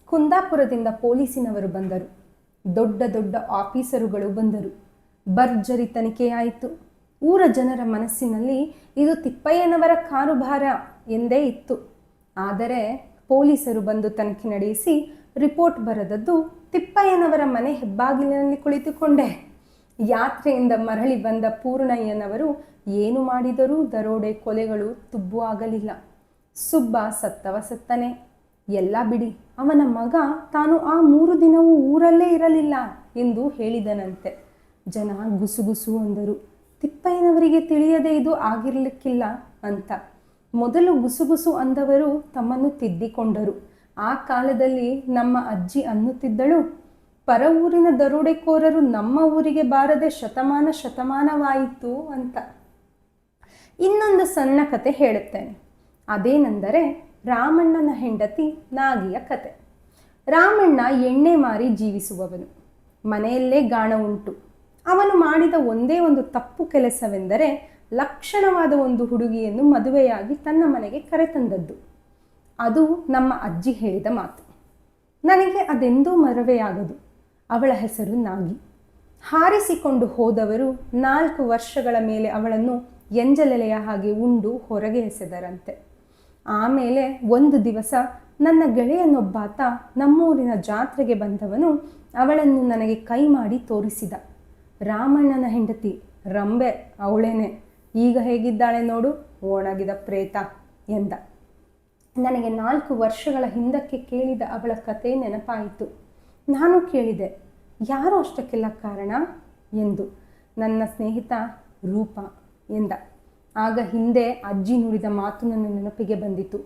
ಕುಂದಾಪುರದಿಂದ ಪೊಲೀಸಿನವರು ಬಂದರು. ದೊಡ್ಡ ದೊಡ್ಡ ಆಫೀಸರುಗಳು ಬಂದರು. ಭರ್ಜರಿ ತನಿಖೆಯಾಯಿತು. ಊರ ಜನರ ಮನಸ್ಸಿನಲ್ಲಿ ಇದು ತಿಪ್ಪಯ್ಯನವರ ಕಾರುಭಾರ ಎಂದೇ ಇತ್ತು. ಆದರೆ ಪೊಲೀಸರು ಬಂದು ತನಿಖೆ ನಡೆಸಿ ರಿಪೋರ್ಟ್ ಬರೆದದ್ದು ತಿಪ್ಪಯ್ಯನವರ ಮನೆ ಹೆಬ್ಬಾಗಿಲಿನಲ್ಲಿ ಕುಳಿತುಕೊಂಡೆ. ಯಾತ್ರೆಯಿಂದ ಮರಳಿ ಬಂದ ಪೂರ್ಣಯ್ಯನವರು ಏನು ಮಾಡಿದರೂ ದರೋಡೆ ಕೊಲೆಗಳು ತುಬ್ಬು ಆಗಲಿಲ್ಲ. ಸುಬ್ಬ ಸತ್ತವ ಸತ್ತನೆ. ಎಲ್ಲ ಬಿಡಿ, ಅವನ ಮಗ ತಾನು ಆ 3 ದಿನವೂ ಊರಲ್ಲೇ ಇರಲಿಲ್ಲ ಎಂದು ಹೇಳಿದನಂತೆ. ಜನ ಗುಸುಗುಸು ಅಂದರು. ತಿಪ್ಪಯ್ಯನವರಿಗೆ ತಿಳಿಯದೆ ಇದು ಆಗಿರಲಿಕ್ಕಿಲ್ಲ ಅಂತ. ಮೊದಲು ಗುಸುಗುಸು ಅಂದವರು ತಮ್ಮನ್ನು ತಿದ್ದಿಕೊಂಡರು. ಆ ಕಾಲದಲ್ಲಿ ನಮ್ಮ ಅಜ್ಜಿ ಅನ್ನುತ್ತಿದ್ದಳು, ಪರ ಊರಿನ ದರೋಡೆಕೋರರು ನಮ್ಮ ಊರಿಗೆ ಬಾರದೆ ಶತಮಾನವಾಯಿತು ಅಂತ. ಇನ್ನೊಂದು ಸಣ್ಣ ಕತೆ ಹೇಳುತ್ತೇನೆ. ಅದೇನೆಂದರೆ ರಾಮಣ್ಣನ ಹೆಂಡತಿ ನಾಗಿಯ ಕತೆ. ರಾಮಣ್ಣ ಎಣ್ಣೆ ಮಾರಿ ಜೀವಿಸುವವನು. ಮನೆಯಲ್ಲೇ ಗಾಣ ಉಂಟು. ಅವನು ಮಾಡಿದ ಒಂದೇ ಒಂದು ತಪ್ಪು ಕೆಲಸವೆಂದರೆ ಲಕ್ಷಣವಾದ ಒಂದು ಹುಡುಗಿಯನ್ನು ಮದುವೆಯಾಗಿ ತನ್ನ ಮನೆಗೆ ಕರೆತಂದದ್ದು. ಅದು ನಮ್ಮ ಅಜ್ಜಿ ಹೇಳಿದ ಮಾತು. ನನಗೆ ಅದೆಂದೂ ಮರವೆಯಾಗದು. ಅವಳ ಹೆಸರು ನಾಗಿ. ಹಾರಿಸಿಕೊಂಡು ಹೋದವರು 4 ವರ್ಷಗಳ ಮೇಲೆ ಅವಳನ್ನು ಎಂಜಲೆಲೆಯ ಹಾಗೆ ಉಂಡು ಹೊರಗೆ ಎಸೆದರಂತೆ. ಆಮೇಲೆ ಒಂದು ದಿವಸ ನನ್ನ ಗೆಳೆಯನೊಬ್ಬಾತ ನಮ್ಮೂರಿನ ಜಾತ್ರೆಗೆ ಬಂದವನು ಅವಳನ್ನು ನನಗೆ ಕೈ ಮಾಡಿ ತೋರಿಸಿದ. ರಾಮಣ್ಣನ ಹೆಂಡತಿ ರಂಬೆ, ಅವಳೇನೆ, ಈಗ ಹೇಗಿದ್ದಾಳೆ ನೋಡು, ಒಣಗಿದ ಪ್ರೇತ ಎಂದ. ನನಗೆ 4 ವರ್ಷಗಳ ಹಿಂದಕ್ಕೆ ಕೇಳಿದ ಅವಳ ಕತೆ ನೆನಪಾಯಿತು. ನಾನು ಕೇಳಿದೆ, ಯಾರು ಅಷ್ಟಕ್ಕೆಲ್ಲ ಕಾರಣ ಎಂದು. ನನ್ನ ಸ್ನೇಹಿತ ರೂಪ ಎಂದ. ಆಗ ಹಿಂದೆ ಅಜ್ಜಿ ನುಡಿದ ಮಾತು ನನ್ನ ನೆನಪಿಗೆ ಬಂದಿತು.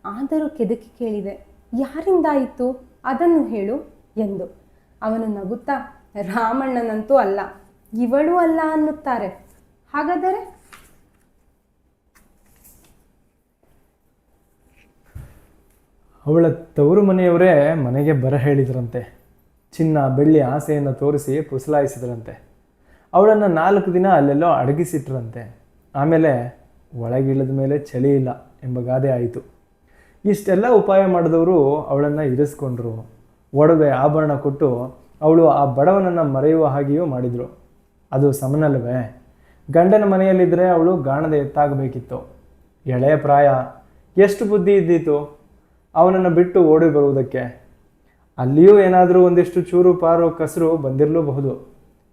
ಆದರೂ ಕೆದಕಿ ಕೇಳಿದೆ, ಯಾರಿಂದಾಯಿತು ಅದನ್ನು ಹೇಳು ಎಂದು. ಅವನು ನಗುತ್ತಾ, ರಾಮಣ್ಣನಂತೂ ಅಲ್ಲ, ಇವಳೂ ಅಲ್ಲ ಅನ್ನುತ್ತಾರೆ. ಹಾಗಾದರೆ ಅವಳ ತವರು ಮನೆಯವರೇ ಮನೆಗೆ ಬರ ಹೇಳಿದ್ರಂತೆ. ಚಿನ್ನ ಬೆಳ್ಳಿ ಆಸೆಯನ್ನು ತೋರಿಸಿ ಪುಸಲಾಯಿಸಿದ್ರಂತೆ. ಅವಳನ್ನು 4 ದಿನ ಅಲ್ಲೆಲ್ಲೋ ಅಡಗಿಸಿಟ್ರಂತೆ. ಆಮೇಲೆ ಒಳಗಿಳಿದ ಮೇಲೆ ಚಳಿ ಇಲ್ಲ ಎಂಬ ಗಾದೆ ಆಯಿತು. ಇಷ್ಟೆಲ್ಲ ಉಪಾಯ ಮಾಡಿದವರು ಅವಳನ್ನು ಇರಿಸ್ಕೊಂಡ್ರು. ಒಡವೆ ಆಭರಣ ಕೊಟ್ಟು ಅವಳು ಆ ಬಡವನನ್ನು ಮರೆಯುವ ಹಾಗೆಯೂ ಮಾಡಿದರು. ಅದು ಸಮನಲ್ವೇ? ಗಂಡನ ಮನೆಯಲ್ಲಿದ್ದರೆ ಅವಳು ಗಾಣದ ಎತ್ತಾಗಬೇಕಿತ್ತು. ಎಳೆಯ ಪ್ರಾಯ, ಎಷ್ಟು ಬುದ್ಧಿ ಇದ್ದೀತು ಅವನನ್ನು ಬಿಟ್ಟು ಓಡಿ ಬರುವುದಕ್ಕೆ. ಅಲ್ಲಿಯೂ ಏನಾದರೂ ಒಂದಿಷ್ಟು ಚೂರು ಪಾರು ಕಸರು ಬಂದಿರಲೂಬಹುದು.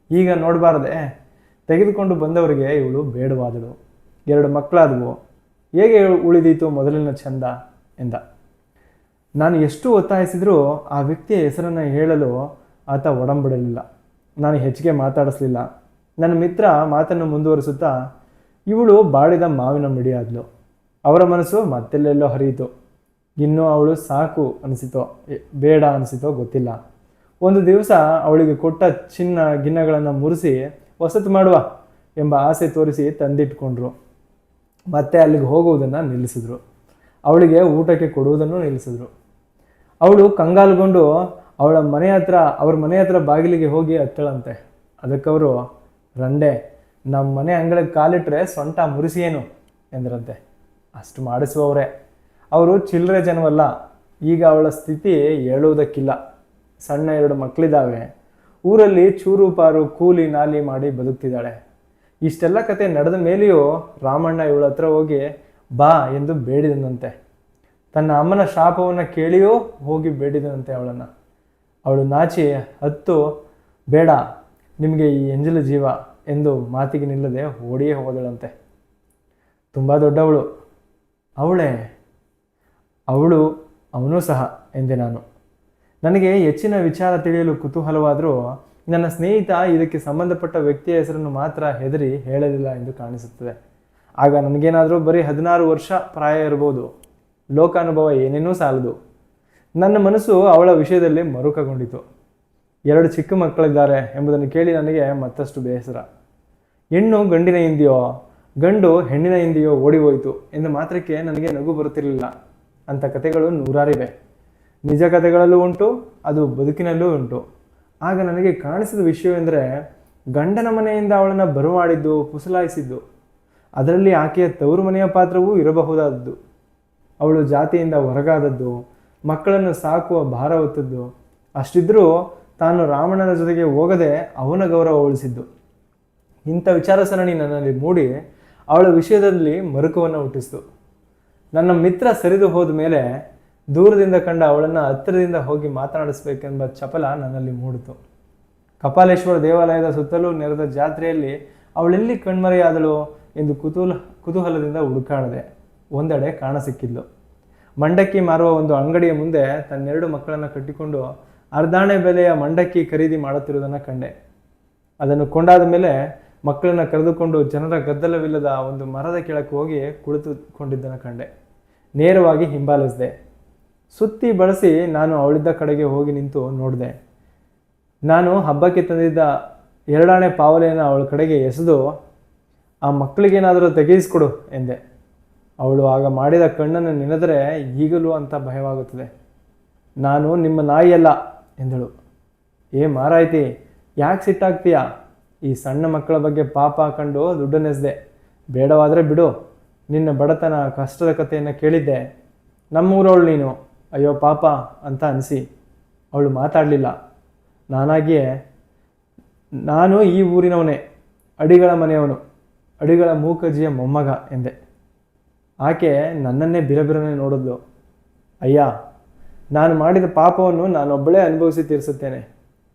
ಈಗ ನೋಡಬಾರದೆ, ತೆಗೆದುಕೊಂಡು ಬಂದವರಿಗೆ ಇವಳು ಬೇಡವಾದಳು. 2 ಮಕ್ಕಳಾದವು. ಹೇಗೆ ಉಳಿದೀತು ಮೊದಲಿನ ಚಂದ ಎಂದ. ನಾನು ಎಷ್ಟು ಒತ್ತಾಯಿಸಿದರೂ ಆ ವ್ಯಕ್ತಿಯ ಹೆಸರನ್ನು ಹೇಳಲು ಆತ ಒಡಂಬಡಲಿಲ್ಲ. ನಾನು ಹೆಚ್ಚಿಗೆ ಮಾತಾಡಿಸಲಿಲ್ಲ. ನನ್ನ ಮಿತ್ರ ಮಾತನ್ನು ಮುಂದುವರಿಸುತ್ತಾ, ಇವಳು ಬಾಳಿದ ಮಾವಿನ ಮಿಡಿಯಾದ್ಲು. ಅವರ ಮನಸ್ಸು ಮತ್ತೆಲ್ಲೆಲ್ಲೋ ಹರಿಯಿತು. ಇನ್ನೂ ಅವಳು ಸಾಕು ಅನಿಸಿತೋ ಬೇಡ ಅನಿಸಿತೋ ಗೊತ್ತಿಲ್ಲ. ಒಂದು ದಿವಸ ಅವಳಿಗೆ ಕೊಟ್ಟ ಚಿನ್ನ ಗಿನ್ನಗಳನ್ನು ಮುರಿಸಿ ಹೊಸತು ಮಾಡುವ ಎಂಬ ಆಸೆ ತೋರಿಸಿ ತಂದಿಟ್ಕೊಂಡ್ರು. ಮತ್ತೆ ಅಲ್ಲಿಗೆ ಹೋಗುವುದನ್ನು ನಿಲ್ಲಿಸಿದ್ರು. ಅವಳಿಗೆ ಊಟಕ್ಕೆ ಕೊಡುವುದನ್ನು ನಿಲ್ಲಿಸಿದ್ರು. ಅವಳು ಕಂಗಾಲುಗೊಂಡು ಅವ್ರ ಮನೆ ಹತ್ರ ಬಾಗಿಲಿಗೆ ಹೋಗಿ ಹತ್ತಳಂತೆ. ಅದಕ್ಕವರು, ರಂಡೆ, ನಮ್ಮ ಮನೆ ಅಂಗಳಕ್ಕೆ ಕಾಲಿಟ್ರೆ ಸೊಂಟ ಮುರಿಸಿಯೇನು ಎಂದ್ರಂತೆ. ಅಷ್ಟು ಮಾಡಿಸುವವರೇ. ಅವರು ಚಿಲ್ಲರೆ ಜನವಲ್ಲ. ಈಗ ಅವಳ ಸ್ಥಿತಿ ಹೇಳುವುದಕ್ಕಿಲ್ಲ. ಸಣ್ಣ 2 ಮಕ್ಕಳಿದ್ದಾವೆ. ಊರಲ್ಲಿ ಚೂರು ಪಾರು ಕೂಲಿ ನಾಲಿ ಮಾಡಿ ಬದುಕ್ತಿದ್ದಾಳೆ. ಇಷ್ಟೆಲ್ಲ ಕತೆ ನಡೆದ ಮೇಲೆಯೂ ರಾಮಣ್ಣ ಇವಳ ಹತ್ರ ಹೋಗಿ ಬಾ ಎಂದು ಬೇಡಿದನಂತೆ. ತನ್ನ ಅಮ್ಮನ ಶಾಪವನ್ನು ಕೇಳಿಯೂ ಹೋಗಿ ಬೇಡಿದನಂತೆ ಅವಳನ್ನು. ಅವಳು ನಾಚಿ ಹತ್ತು, ಬೇಡ, ನಿಮಗೆ ಈ ಎಂಜಲ ಜೀವ ಎಂದು ಮಾತಿಗೆ ನಿಲ್ಲದೆ ಓಡಿಯೇ ಹೋದಳಂತೆ. ತುಂಬ ದೊಡ್ಡವಳು ಅವಳೇ. ಅವಳು ಅವನೂ ಸಹ ಎಂದೆ ನಾನು. ನನಗೆ ಹೆಚ್ಚಿನ ವಿಚಾರ ತಿಳಿಯಲು ಕುತೂಹಲವಾದರೂ ನನ್ನ ಸ್ನೇಹಿತ ಇದಕ್ಕೆ ಸಂಬಂಧಪಟ್ಟ ವ್ಯಕ್ತಿಯ ಹೆಸರನ್ನು ಮಾತ್ರ ಹೆದರಿ ಹೇಳಲಿಲ್ಲ ಎಂದು ಕಾಣಿಸುತ್ತದೆ. ಆಗ ನನಗೇನಾದರೂ ಬರೀ 16 ವರ್ಷ ಪ್ರಾಯ ಇರ್ಬೋದು. ಲೋಕಾನುಭವ ಏನೇನೂ ಸಾಲದು. ನನ್ನ ಮನಸ್ಸು ಅವಳ ವಿಷಯದಲ್ಲಿ ಮರುಕಗೊಂಡಿತು. 2 ಚಿಕ್ಕ ಮಕ್ಕಳಿದ್ದಾರೆ ಎಂಬುದನ್ನು ಕೇಳಿ ನನಗೆ ಮತ್ತಷ್ಟು ಬೇಸರ. ಹೆಣ್ಣು ಗಂಡಿನ ಹಿಂದೆಯೋ ಗಂಡು ಹೆಣ್ಣಿನ ಹಿಂದೆಯೋ ಓಡಿ ಹೋಯಿತು ಎಂದ ಮಾತ್ರಕ್ಕೆ ನನಗೆ ನಗು ಬರುತ್ತಿರಲಿಲ್ಲ. ಅಂಥ ಕಥೆಗಳು ನೂರಾರಿವೆ. ನಿಜ ಕಥೆಗಳಲ್ಲೂ ಉಂಟು, ಅದು ಬದುಕಿನಲ್ಲೂ ಉಂಟು. ಆಗ ನನಗೆ ಕಾಣಿಸಿದ ವಿಷಯವೆಂದರೆ ಗಂಡನ ಮನೆಯಿಂದ ಅವಳನ್ನು ಬರಮಾಡಿದ್ದು, ಪುಸಲಾಯಿಸಿದ್ದು. ಅದರಲ್ಲಿ ಆಕೆಯ ತವರು ಮನೆಯ ಪಾತ್ರವೂ ಇರಬಹುದಾದದ್ದು. ಅವಳು ಜಾತಿಯಿಂದ ಹೊರಗಾದದ್ದು, ಮಕ್ಕಳನ್ನು ಸಾಕುವ ಭಾರ ಹೊತ್ತದ್ದು. ಅಷ್ಟಿದ್ರೂ ತಾನು ರಾವಣನ ಜೊತೆಗೆ ಹೋಗದೆ ಅವನ ಗೌರವ ಉಳಿಸಿದ್ದು. ಇಂಥ ವಿಚಾರ ಸರಣಿ ನನ್ನಲ್ಲಿ ಮೂಡಿ ಅವಳ ವಿಷಯದಲ್ಲಿ ಮರುಕವನ್ನು ಹುಟ್ಟಿಸಿತು. ನನ್ನ ಮಿತ್ರ ಸರಿದು ಹೋದ ಮೇಲೆ ದೂರದಿಂದ ಕಂಡ ಅವಳನ್ನು ಹತ್ತಿರದಿಂದ ಹೋಗಿ ಮಾತನಾಡಿಸಬೇಕೆಂಬ ಚಪಲ ನನ್ನಲ್ಲಿ ಮೂಡಿತು. ಕಪಾಲೇಶ್ವರ ದೇವಾಲಯದ ಸುತ್ತಲೂ ನೆರೆದ ಜಾತ್ರೆಯಲ್ಲಿ ಅವಳೆಲ್ಲಿ ಕಣ್ಮರೆಯಾದಳು ಎಂದು ಕುತೂಹಲದಿಂದ ಹುಡುಕಾಡಿದೆ. ಒಂದೆಡೆ ಕಾಣಸಿಕ್ಕಿದ್ಲು. ಮಂಡಕ್ಕಿ ಮಾರುವ ಒಂದು ಅಂಗಡಿಯ ಮುಂದೆ ತನ್ನೆರಡು ಮಕ್ಕಳನ್ನು ಕಟ್ಟಿಕೊಂಡು ಅರ್ಧಾಣೆ ಬೆಲೆಯ ಮಂಡಕ್ಕಿ ಖರೀದಿ ಮಾಡುತ್ತಿರುವುದನ್ನು ಕಂಡೆ. ಅದನ್ನು ಕೊಂಡಾದ ಮೇಲೆ ಮಕ್ಕಳನ್ನು ಕರೆದುಕೊಂಡು ಜನರ ಗದ್ದಲವಿಲ್ಲದ ಒಂದು ಮರದ ಕೆಳಕ್ಕೆ ಹೋಗಿ ಕುಳಿತುಕೊಂಡಿದ್ದನ್ನು ಕಂಡೆ. ನೇರವಾಗಿ ಹಿಂಬಾಲಿಸಿದೆ. ಸುತ್ತಿ ಬಳಸಿ ನಾನು ಅವಳಿದ್ದ ಕಡೆಗೆ ಹೋಗಿ ನಿಂತು ನೋಡಿದೆ. ನಾನು ಹಬ್ಬಕ್ಕೆ ತಂದಿದ್ದ 2 ಆಣೆ ಪಾವಲೆಯನ್ನು ಅವಳ ಕಡೆಗೆ ಎಸೆದು, ಆ ಮಕ್ಕಳಿಗೇನಾದರೂ ತೆಗೆಯಿಸ್ಕೊಡು ಎಂದೆ. ಅವಳು ಆಗ ಮಾಡಿದ ಕಣ್ಣನ್ನು ನೆನೆದರೆ ಈಗಲೂ ಅಂತ ಭಯವಾಗುತ್ತದೆ. ನಾನು ನಿಮ್ಮ ನಾಯಿಯಲ್ಲ ಎಂದಳು. ಏ ಮಾರಾಯ್ತಿ, ಯಾಕೆ ಸಿಟ್ಟಾಗ್ತೀಯಾ? ಈ ಸಣ್ಣ ಮಕ್ಕಳ ಬಗ್ಗೆ ಪಾಪ ಕಂಡು ದುಡ್ಡನ್ನೆಸ್ದೆ. ಬೇಡವಾದರೆ ಬಿಡು. ನಿನ್ನ ಬಡತನ ಕಷ್ಟದ ಕಥೆಯನ್ನು ಕೇಳಿದ್ದೆ. ನಮ್ಮೂರವಳು ನೀನು, ಅಯ್ಯೋ ಪಾಪ ಅಂತ ಅನಿಸಿ. ಅವಳು ಮಾತಾಡಲಿಲ್ಲ. ನಾನಾಗಿಯೇ, ನಾನು ಈ ಊರಿನವನೇ, ಅಡಿಗಳ ಮನೆಯವನು, ಅಡಿಗಳ ಮೂಕಜ್ಜಿಯ ಮೊಮ್ಮಗ ಎಂದೆ. ಆಕೆ ನನ್ನನ್ನೇ ಬಿರಬಿರನೆ ನೋಡಿದ್ಲು. ಅಯ್ಯ, ನಾನು ಮಾಡಿದ ಪಾಪವನ್ನು ನಾನೊಬ್ಬಳೇ ಅನುಭವಿಸಿ ತೀರಿಸುತ್ತೇನೆ.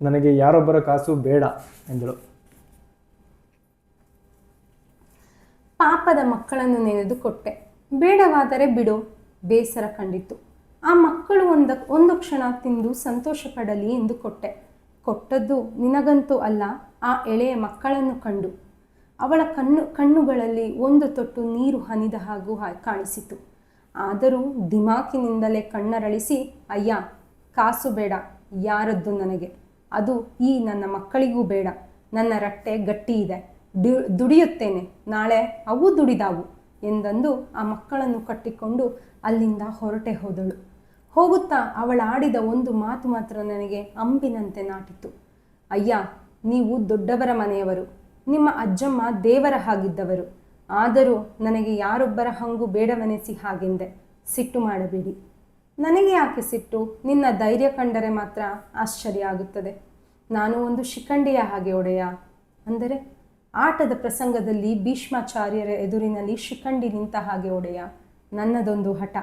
ನನಗೆ ಯಾರೊಬ್ಬರ ಕಾಸು ಬೇಡ ಎಂದಳು. ಪಾಪದ ಮಕ್ಕಳನ್ನು ನೆನೆದು ಕೊಟ್ಟೆ. ಬೇಡವಾದರೆ ಬಿಡು. ಬೇಸರ ಕಂಡಿತು. ಆ ಮಕ್ಕಳು ಒಂದು ಕ್ಷಣ ತಿಂದು ಸಂತೋಷ ಪಡಲಿ ಎಂದು ಕೊಟ್ಟೆ. ಕೊಟ್ಟದ್ದು ನಿನಗಂತೂ ಅಲ್ಲ, ಆ ಎಳೆಯ ಮಕ್ಕಳನ್ನು ಕಂಡು. ಅವಳ ಕಣ್ಣುಗಳಲ್ಲಿ ಒಂದು ತೊಟ್ಟು ನೀರು ಹನಿದ ಹಾಗೂ ಕಾಣಿಸಿತು. ಆದರೂ ದಿಮಾಕಿನಿಂದಲೇ ಕಣ್ಣರಳಿಸಿ, ಅಯ್ಯ, ಕಾಸು ಬೇಡ, ಯಾರದ್ದು ನನಗೆ, ಅದು ಈ ನನ್ನ ಮಕ್ಕಳಿಗೂ ಬೇಡ. ನನ್ನ ರಟ್ಟೆ ಗಟ್ಟಿ ಇದೆ, ದುಡಿಯುತ್ತೇನೆ, ನಾಳೆ ಅವು ದುಡಿದಾವು ಎಂದಂದು ಆ ಮಕ್ಕಳನ್ನು ಕಟ್ಟಿಕೊಂಡು ಅಲ್ಲಿಂದ ಹೊರಟೆ ಹೋದಳು. ಹೋಗುತ್ತಾ ಅವಳಾಡಿದ ಒಂದು ಮಾತು ಮಾತ್ರ ನನಗೆ ಅಂಬಿನಂತೆ ನಾಟಿತು. ಅಯ್ಯ, ನೀವು ದೊಡ್ಡವರ ಮನೆಯವರು, ನಿಮ್ಮ ಅಜ್ಜಮ್ಮ ದೇವರ ಹಾಗಿದ್ದವರು. ಆದರೂ ನನಗೆ ಯಾರೊಬ್ಬರ ಹಂಗು ಬೇಡವೆನಿಸಿ ಹಾಗೆಂದೆ. ಸಿಟ್ಟು ಮಾಡಬೇಡಿ. ನನಗೆ ಯಾಕೆ ಸಿಟ್ಟು? ನಿನ್ನ ಧೈರ್ಯ ಕಂಡರೆ ಮಾತ್ರ ಆಶ್ಚರ್ಯ ಆಗುತ್ತದೆ. ನಾನು ಒಂದು ಶಿಖಂಡಿಯ ಹಾಗೆ ಒಡೆಯ. ಅಂದರೆ ಆಟದ ಪ್ರಸಂಗದಲ್ಲಿ ಭೀಷ್ಮಾಚಾರ್ಯರ ಎದುರಿನಲ್ಲಿ ಶಿಖಂಡಿ ನಿಂತ ಹಾಗೆ ಒಡೆಯ. ನನ್ನದೊಂದು ಹಠ,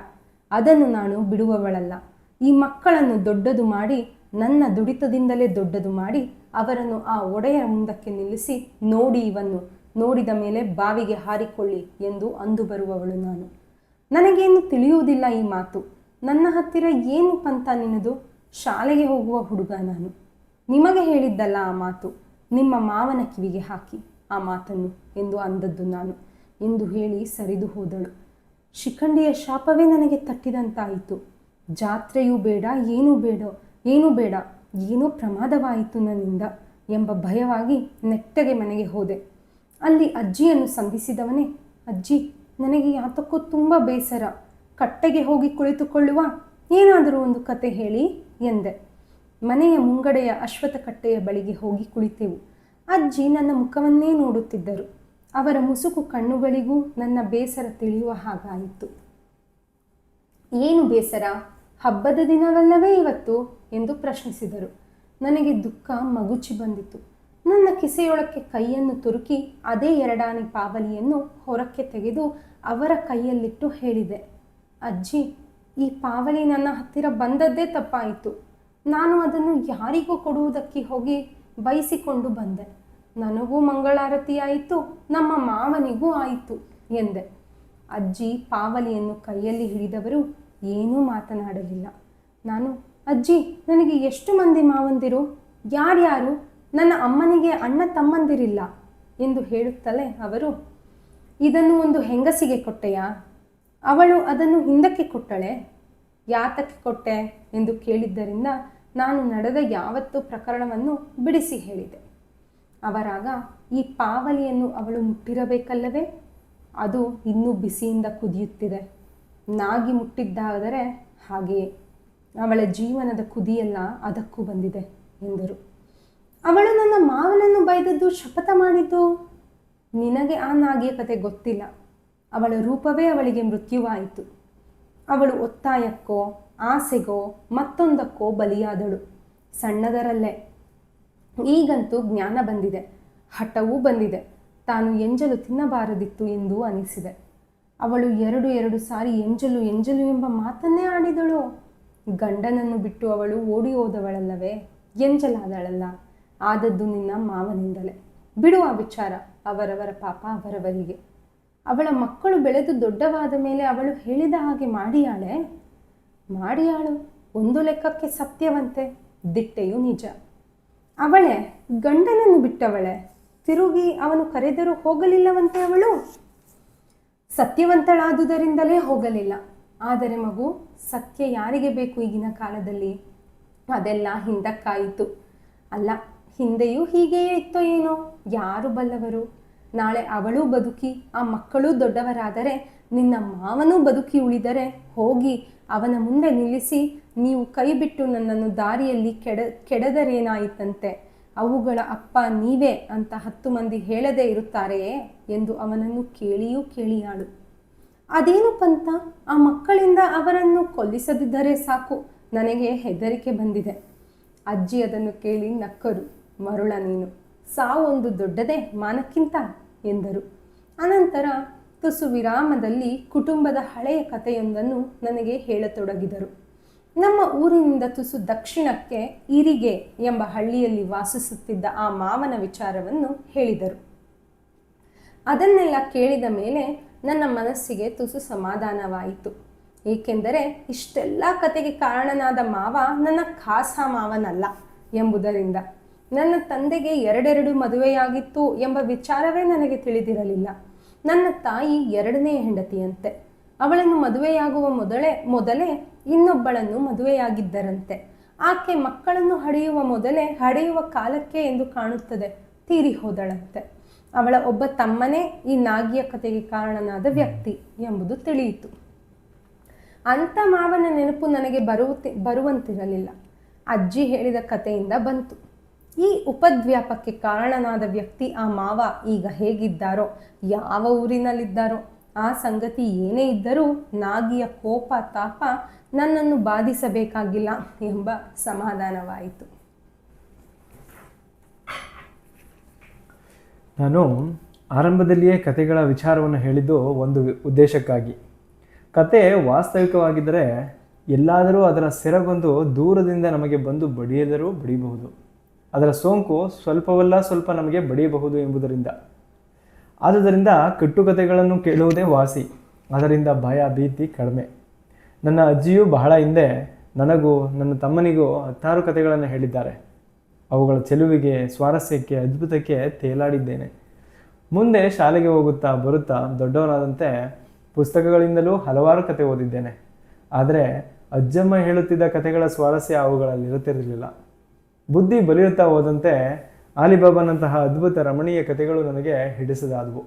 ಅದನ್ನು ನಾನು ಬಿಡುವವಳಲ್ಲ. ಈ ಮಕ್ಕಳನ್ನು ದೊಡ್ಡದು ಮಾಡಿ, ನನ್ನ ದುಡಿತದಿಂದಲೇ ದೊಡ್ಡದು ಮಾಡಿ, ಅವರನ್ನು ಆ ಒಡೆಯ ಮುಂದಕ್ಕೆ ನಿಲ್ಲಿಸಿ, ನೋಡಿ ಇವನ್ನು, ನೋಡಿದ ಮೇಲೆ ಬಾವಿಗೆ ಹಾರಿಕೊಳ್ಳಿ ಎಂದು ಅಂದು ಬರುವವಳು ನಾನು. ನನಗೇನು ತಿಳಿಯುವುದಿಲ್ಲ ಈ ಮಾತು. ನನ್ನ ಹತ್ತಿರ ಏನು ಪಂಥ ನಿನ್ನದು? ಶಾಲೆಗೆ ಹೋಗುವ ಹುಡುಗ ನಾನು. ನಿಮಗೆ ಹೇಳಿದ್ದಲ್ಲ ಆ ಮಾತು. ನಿಮ್ಮ ಮಾವನ ಕಿವಿಗೆ ಹಾಕಿ ಆ ಮಾತನ್ನು ಎಂದು ಅಂದದ್ದು ನಾನು ಎಂದು ಹೇಳಿ ಸರಿದು ಹೋದಳು. ಶಿಖಂಡಿಯ ಶಾಪವೇ ನನಗೆ ತಟ್ಟಿದಂತಾಯಿತು. ಜಾತ್ರೆಯೂ ಬೇಡ, ಏನೂ ಬೇಡ, ಏನೋ ಪ್ರಮಾದವಾಯಿತು ನನ್ನಿಂದ ಎಂಬ ಭಯವಾಗಿ ನೆಟ್ಟಗೆ ಮನೆಗೆ ಹೋದೆ. ಅಲ್ಲಿ ಅಜ್ಜಿಯನ್ನು ಸಂಧಿಸಿದವನೇ, ಅಜ್ಜಿ, ನನಗೆ ಯಾತಕ್ಕೂ ತುಂಬ ಬೇಸರ. ಕಟ್ಟೆಗೆ ಹೋಗಿ ಕುಳಿತುಕೊಳ್ಳುವ, ಏನಾದರೂ ಒಂದು ಕತೆ ಹೇಳಿ ಎಂದೆ. ಮನೆಯ ಮುಂಗಡೆಯ ಅಶ್ವಥ ಕಟ್ಟೆಯ ಬಳಿಗೆ ಹೋಗಿ ಕುಳಿತೆವು. ಅಜ್ಜಿ ನನ್ನ ಮುಖವನ್ನೇ ನೋಡುತ್ತಿದ್ದರು. ಅವರ ಮುಸುಕು ಕಣ್ಣುಗಳಿಗೂ ನನ್ನ ಬೇಸರ ತಿಳಿಯುವ ಹಾಗಾಯಿತು. ಏನು ಬೇಸರ? ಹಬ್ಬದ ದಿನವಲ್ಲವೇ ಇವತ್ತು ಎಂದು ಪ್ರಶ್ನಿಸಿದರು. ನನಗೆ ದುಃಖ ಮಗುಚಿ ಬಂದಿತು. ನನ್ನ ಕಿಸೆಯೊಳಕ್ಕೆ ಕೈಯನ್ನು ತುರುಕಿ ಅದೇ 2 ಆಣೆ ಪಾವಲಿಯನ್ನು ಹೊರಕ್ಕೆ ತೆಗೆದು ಅವರ ಕೈಯಲ್ಲಿಟ್ಟು ಹೇಳಿದೆ, ಅಜ್ಜಿ, ಈ ಪಾವಲಿ ನನ್ನ ಹತ್ತಿರ ಬಂದದ್ದೇ ತಪ್ಪಾಯಿತು. ನಾನು ಅದನ್ನು ಯಾರಿಗೂ ಕೊಡುವುದಕ್ಕೆ ಹೋಗಿ ಬಯಸಿಕೊಂಡು ಬಂದೆ. ನನಗೂ ಮಂಗಳಾರತಿಯಾಯಿತು, ನಮ್ಮ ಮಾವನಿಗೂ ಆಯಿತು ಎಂದೆ. ಅಜ್ಜಿ ಪಾವಲಿಯನ್ನು ಕೈಯಲ್ಲಿ ಹಿಡಿದವರು ಏನೂ ಮಾತನಾಡಲಿಲ್ಲ. ನಾನು, ಅಜ್ಜಿ, ನನಗೆ ಎಷ್ಟು ಮಂದಿ ಮಾವಂದಿರು? ಯಾರ್ಯಾರು? ನನ್ನ ಅಮ್ಮನಿಗೆ ಅಣ್ಣ ತಮ್ಮಂದಿರಿಲ್ಲ ಎಂದು ಹೇಳುತ್ತಲೇ ಅವರು, ಇದನ್ನು ಒಂದು ಹೆಂಗಸಿಗೆ ಕೊಟ್ಟೆಯಾ? ಅವಳು ಅದನ್ನು ಹಿಂದಕ್ಕೆ ಕೊಟ್ಟಳೆ. ಯಾತಕ್ಕೆ ಕೊಟ್ಟೆ ಎಂದು ಕೇಳಿದ್ದರಿಂದ ನಾನು ನಡೆದ ಯಾವತ್ತೂ ಪ್ರಕರಣವನ್ನು ಬಿಡಿಸಿ ಹೇಳಿದೆ. ಅವರಾಗ, ಈ ಪಾವಲಿಯನ್ನು ಅವಳು ಮುಟ್ಟಿರಬೇಕಲ್ಲವೇ? ಅದು ಇನ್ನೂ ಬಿಸಿಯಿಂದ ಕುದಿಯುತ್ತಿದೆ. ನಾಗಿ ಮುಟ್ಟಿದ್ದಾದರೆ ಹಾಗೆಯೇ ಅವಳ ಜೀವನದ ಕುದಿಯೆಲ್ಲ ಅದಕ್ಕೂ ಬಂದಿದೆ ಎಂದರು. ಅವಳು ನನ್ನ ಮಾವನನ್ನು ಬೈದದ್ದು, ಶಪಥ ಮಾಡಿದ್ದು. ನಿನಗೆ ಆ ನಾಗಿಯ ಕತೆ ಗೊತ್ತಿಲ್ಲ. ಅವಳ ರೂಪವೇ ಅವಳಿಗೆ ಮೃತ್ಯುವಾಯಿತು. ಅವಳು ಒತ್ತಾಯಕ್ಕೋ ಆಸೆಗೋ ಮತ್ತೊಂದಕ್ಕೋ ಬಲಿಯಾದಳು, ಸಣ್ಣದರಲ್ಲೇ. ಈಗಂತೂ ಜ್ಞಾನ ಬಂದಿದೆ, ಹಠವೂ ಬಂದಿದೆ. ತಾನು ಎಂಜಲು ತಿನ್ನಬಾರದಿತ್ತು ಎಂದು ಅನಿಸಿದೆ. ಅವಳು ಎರಡು ಸಾರಿ ಎಂಜಲು ಎಂಜಲು ಎಂಬ ಮಾತನ್ನೇ ಆಡಿದಳು. ಗಂಡನನ್ನು ಬಿಟ್ಟು ಅವಳು ಓಡಿ ಹೋದವಳಲ್ಲವೇ, ಎಂಜಲಾದಳಲ್ಲ. ಆದದ್ದು ನಿನ್ನ ಮಾವನಿಂದಲೇ. ಬಿಡುವ ವಿಚಾರ, ಅವರವರ ಪಾಪ ಅವರವರಿಗೆ. ಅವಳ ಮಕ್ಕಳು ಬೆಳೆದು ದೊಡ್ಡವಾದ ಮೇಲೆ ಅವಳು ಹೇಳಿದ ಹಾಗೆ ಮಾಡಿಯಾಳು. ಒಂದು ಲೆಕ್ಕಕ್ಕೆ ಸತ್ಯವಂತೆ, ದಿಟ್ಟೆಯೂ ನಿಜ. ಅವಳೇ ಗಂಡನನ್ನು ಬಿಟ್ಟವಳೆ. ತಿರುಗಿ ಅವನು ಕರೆದರೂ ಹೋಗಲಿಲ್ಲವಂತೆ. ಅವಳು ಸತ್ಯವಂತಳಾದುದರಿಂದಲೇ ಹೋಗಲಿಲ್ಲ. ಆದರೆ ಮಗು, ಸತ್ಯ ಯಾರಿಗೆ ಬೇಕು ಈಗಿನ ಕಾಲದಲ್ಲಿ? ಅದೆಲ್ಲ ಹಿಂದಕ್ಕಾಯಿತು. ಅಲ್ಲ, ಹಿಂದೆಯೂ ಹೀಗೆಯೇ ಇತ್ತೋ ಏನೋ, ಯಾರು ಬಲ್ಲವರು? ನಾಳೆ ಅವಳೂ ಬದುಕಿ ಆ ಮಕ್ಕಳೂ ದೊಡ್ಡವರಾದರೆ, ನಿನ್ನ ಮಾವನೂ ಬದುಕಿ ಉಳಿದರೆ ಹೋಗಿ ಅವನ ಮುಂದೆ ನಿಲ್ಲಿಸಿ, ನೀವು ಕೈ ಬಿಟ್ಟು ನನ್ನನ್ನು ದಾರಿಯಲ್ಲಿ ಕೆಡದರೇನಾಯಿತಂತೆ? ಅವುಗಳ ಅಪ್ಪ ನೀವೇ ಅಂತ 10 ಮಂದಿ ಹೇಳದೇ ಇರುತ್ತಾರೆಯೇ ಎಂದು ಅವನನ್ನು ಕೇಳಿಯಾಳು. ಅದೇನು ಪಂತ, ಆ ಮಕ್ಕಳಿಂದ ಅವರನ್ನು ಕೊಲ್ಲಿಸದಿದ್ದರೆ ಸಾಕು, ನನಗೆ ಹೆದರಿಕೆ ಬಂದಿದೆ. ಅಜ್ಜಿ ಅದನ್ನು ಕೇಳಿ ನಕ್ಕರು. ಮರುಳ ನೀನು, ಸಾವೊಂದು ದೊಡ್ಡದೇ ಮಾನಕ್ಕಿಂತ ಎಂದರು. ಅನಂತರ ತುಸು ವಿರಾಮದಲ್ಲಿ ಕುಟುಂಬದ ಹಳೆಯ ಕಥೆಯೊಂದನ್ನು ನನಗೆ ಹೇಳತೊಡಗಿದರು. ನಮ್ಮ ಊರಿನಿಂದ ತುಸು ದಕ್ಷಿಣಕ್ಕೆ ಇರಿಗೆ ಎಂಬ ಹಳ್ಳಿಯಲ್ಲಿ ವಾಸಿಸುತ್ತಿದ್ದ ಆ ಮಾವನ ವಿಚಾರವನ್ನು ಹೇಳಿದರು. ಅದನ್ನೆಲ್ಲ ಕೇಳಿದ ಮೇಲೆ ನನ್ನ ಮನಸ್ಸಿಗೆ ತುಸು ಸಮಾಧಾನವಾಯಿತು. ಏಕೆಂದರೆ ಇಷ್ಟೆಲ್ಲ ಕತೆಗೆ ಕಾರಣನಾದ ಮಾವ ನನ್ನ ಖಾಸ ಮಾವನಲ್ಲ ಎಂಬುದರಿಂದ. ನನ್ನ ತಂದೆಗೆ 2 ಮದುವೆಯಾಗಿತ್ತು ಎಂಬ ವಿಚಾರವೇ ನನಗೆ ತಿಳಿದಿರಲಿಲ್ಲ. ನನ್ನ ತಾಯಿ 2ನೇ ಹೆಂಡತಿಯಂತೆ. ಅವಳನ್ನು ಮದುವೆಯಾಗುವ ಮೊದಲೇ ಇನ್ನೊಬ್ಬಳನ್ನು ಮದುವೆಯಾಗಿದ್ದರಂತೆ. ಆಕೆ ಮಕ್ಕಳನ್ನು ಹಡೆಯುವ ಕಾಲಕ್ಕೆ ಎಂದು ಕಾಣುತ್ತದೆ ತೀರಿ ಹೋದಳಂತೆ. ಅವಳ ಒಬ್ಬ ತಮ್ಮನೇ ಈ ನಾಗಿಯ ಕತೆಗೆ ಕಾರಣನಾದ ವ್ಯಕ್ತಿ ಎಂಬುದು ತಿಳಿಯಿತು. ಅಂಥ ಮಾವನ ನೆನಪು ನನಗೆ ಬರುವಂತಿರಲಿಲ್ಲ. ಅಜ್ಜಿ ಹೇಳಿದ ಕಥೆಯಿಂದ ಬಂತು. ಈ ಉಪದ್ವ್ಯಾಪಕ್ಕೆ ಕಾರಣನಾದ ವ್ಯಕ್ತಿ ಆ ಮಾವ ಈಗ ಹೇಗಿದ್ದಾರೋ, ಯಾವ ಊರಿನಲ್ಲಿದ್ದಾರೋ, ಆ ಸಂಗತಿ ಏನೇ ಇದ್ದರೂ ನಾಗಿಯ ಕೋಪ ತಾಪ ನನ್ನನ್ನು ಬಾಧಿಸಬೇಕಾಗಿಲ್ಲ ಎಂಬ ಸಮಾಧಾನವಾಯಿತು. ನಾನು ಆರಂಭದಲ್ಲಿಯೇ ಕತೆಗಳ ವಿಚಾರವನ್ನು ಹೇಳಿದ್ದು ಒಂದು ಉದ್ದೇಶಕ್ಕಾಗಿ. ಕತೆ ವಾಸ್ತವಿಕವಾಗಿದ್ದರೆ ಎಲ್ಲಾದರೂ ಅದರ ಸೆರಗೊಂದು ದೂರದಿಂದ ನಮಗೆ ಬಂದು ಬಡಿಯಬಹುದು. ಅದರ ಸೋಂಕು ಸ್ವಲ್ಪ ನಮಗೆ ಬಡಿಯಬಹುದು ಎಂಬುದರಿಂದ. ಆದುದರಿಂದ ಕಟ್ಟುಕತೆಗಳನ್ನು ಕೇಳುವುದೇ ವಾಸಿ. ಅದರಿಂದ ಭಯ ಭೀತಿ ಕಡಿಮೆ. ನನ್ನ ಅಜ್ಜಿಯೂ ಬಹಳ ಹಿಂದೆ ನನಗೂ ನನ್ನ ತಮ್ಮನಿಗೂ 10 ಕತೆಗಳನ್ನು ಹೇಳಿದ್ದಾರೆ. ಅವುಗಳ ಚೆಲುವಿಗೆ, ಸ್ವಾರಸ್ಯಕ್ಕೆ, ಅದ್ಭುತಕ್ಕೆ ತೇಲಾಡಿದ್ದೇನೆ. ಮುಂದೆ ಶಾಲೆಗೆ ಹೋಗುತ್ತಾ ಬರುತ್ತಾ ದೊಡ್ಡವನಾದಂತೆ ಪುಸ್ತಕಗಳಿಂದಲೂ ಹಲವಾರು ಕತೆ ಓದಿದ್ದೇನೆ. ಆದರೆ ಅಜ್ಜಮ್ಮ ಹೇಳುತ್ತಿದ್ದ ಕತೆಗಳ ಸ್ವಾರಸ್ಯ ಅವುಗಳಲ್ಲಿರುತ್ತಿರಲಿಲ್ಲ. ಬುದ್ಧಿ ಬಲಿಯುತ್ತಾ ಹೋದಂತೆ ಆಲಿಬಾಬಾನಂತಹ ಅದ್ಭುತ ರಮಣೀಯ ಕಥೆಗಳು ನನಗೆ ಹಿಡಿಸದಾದವು.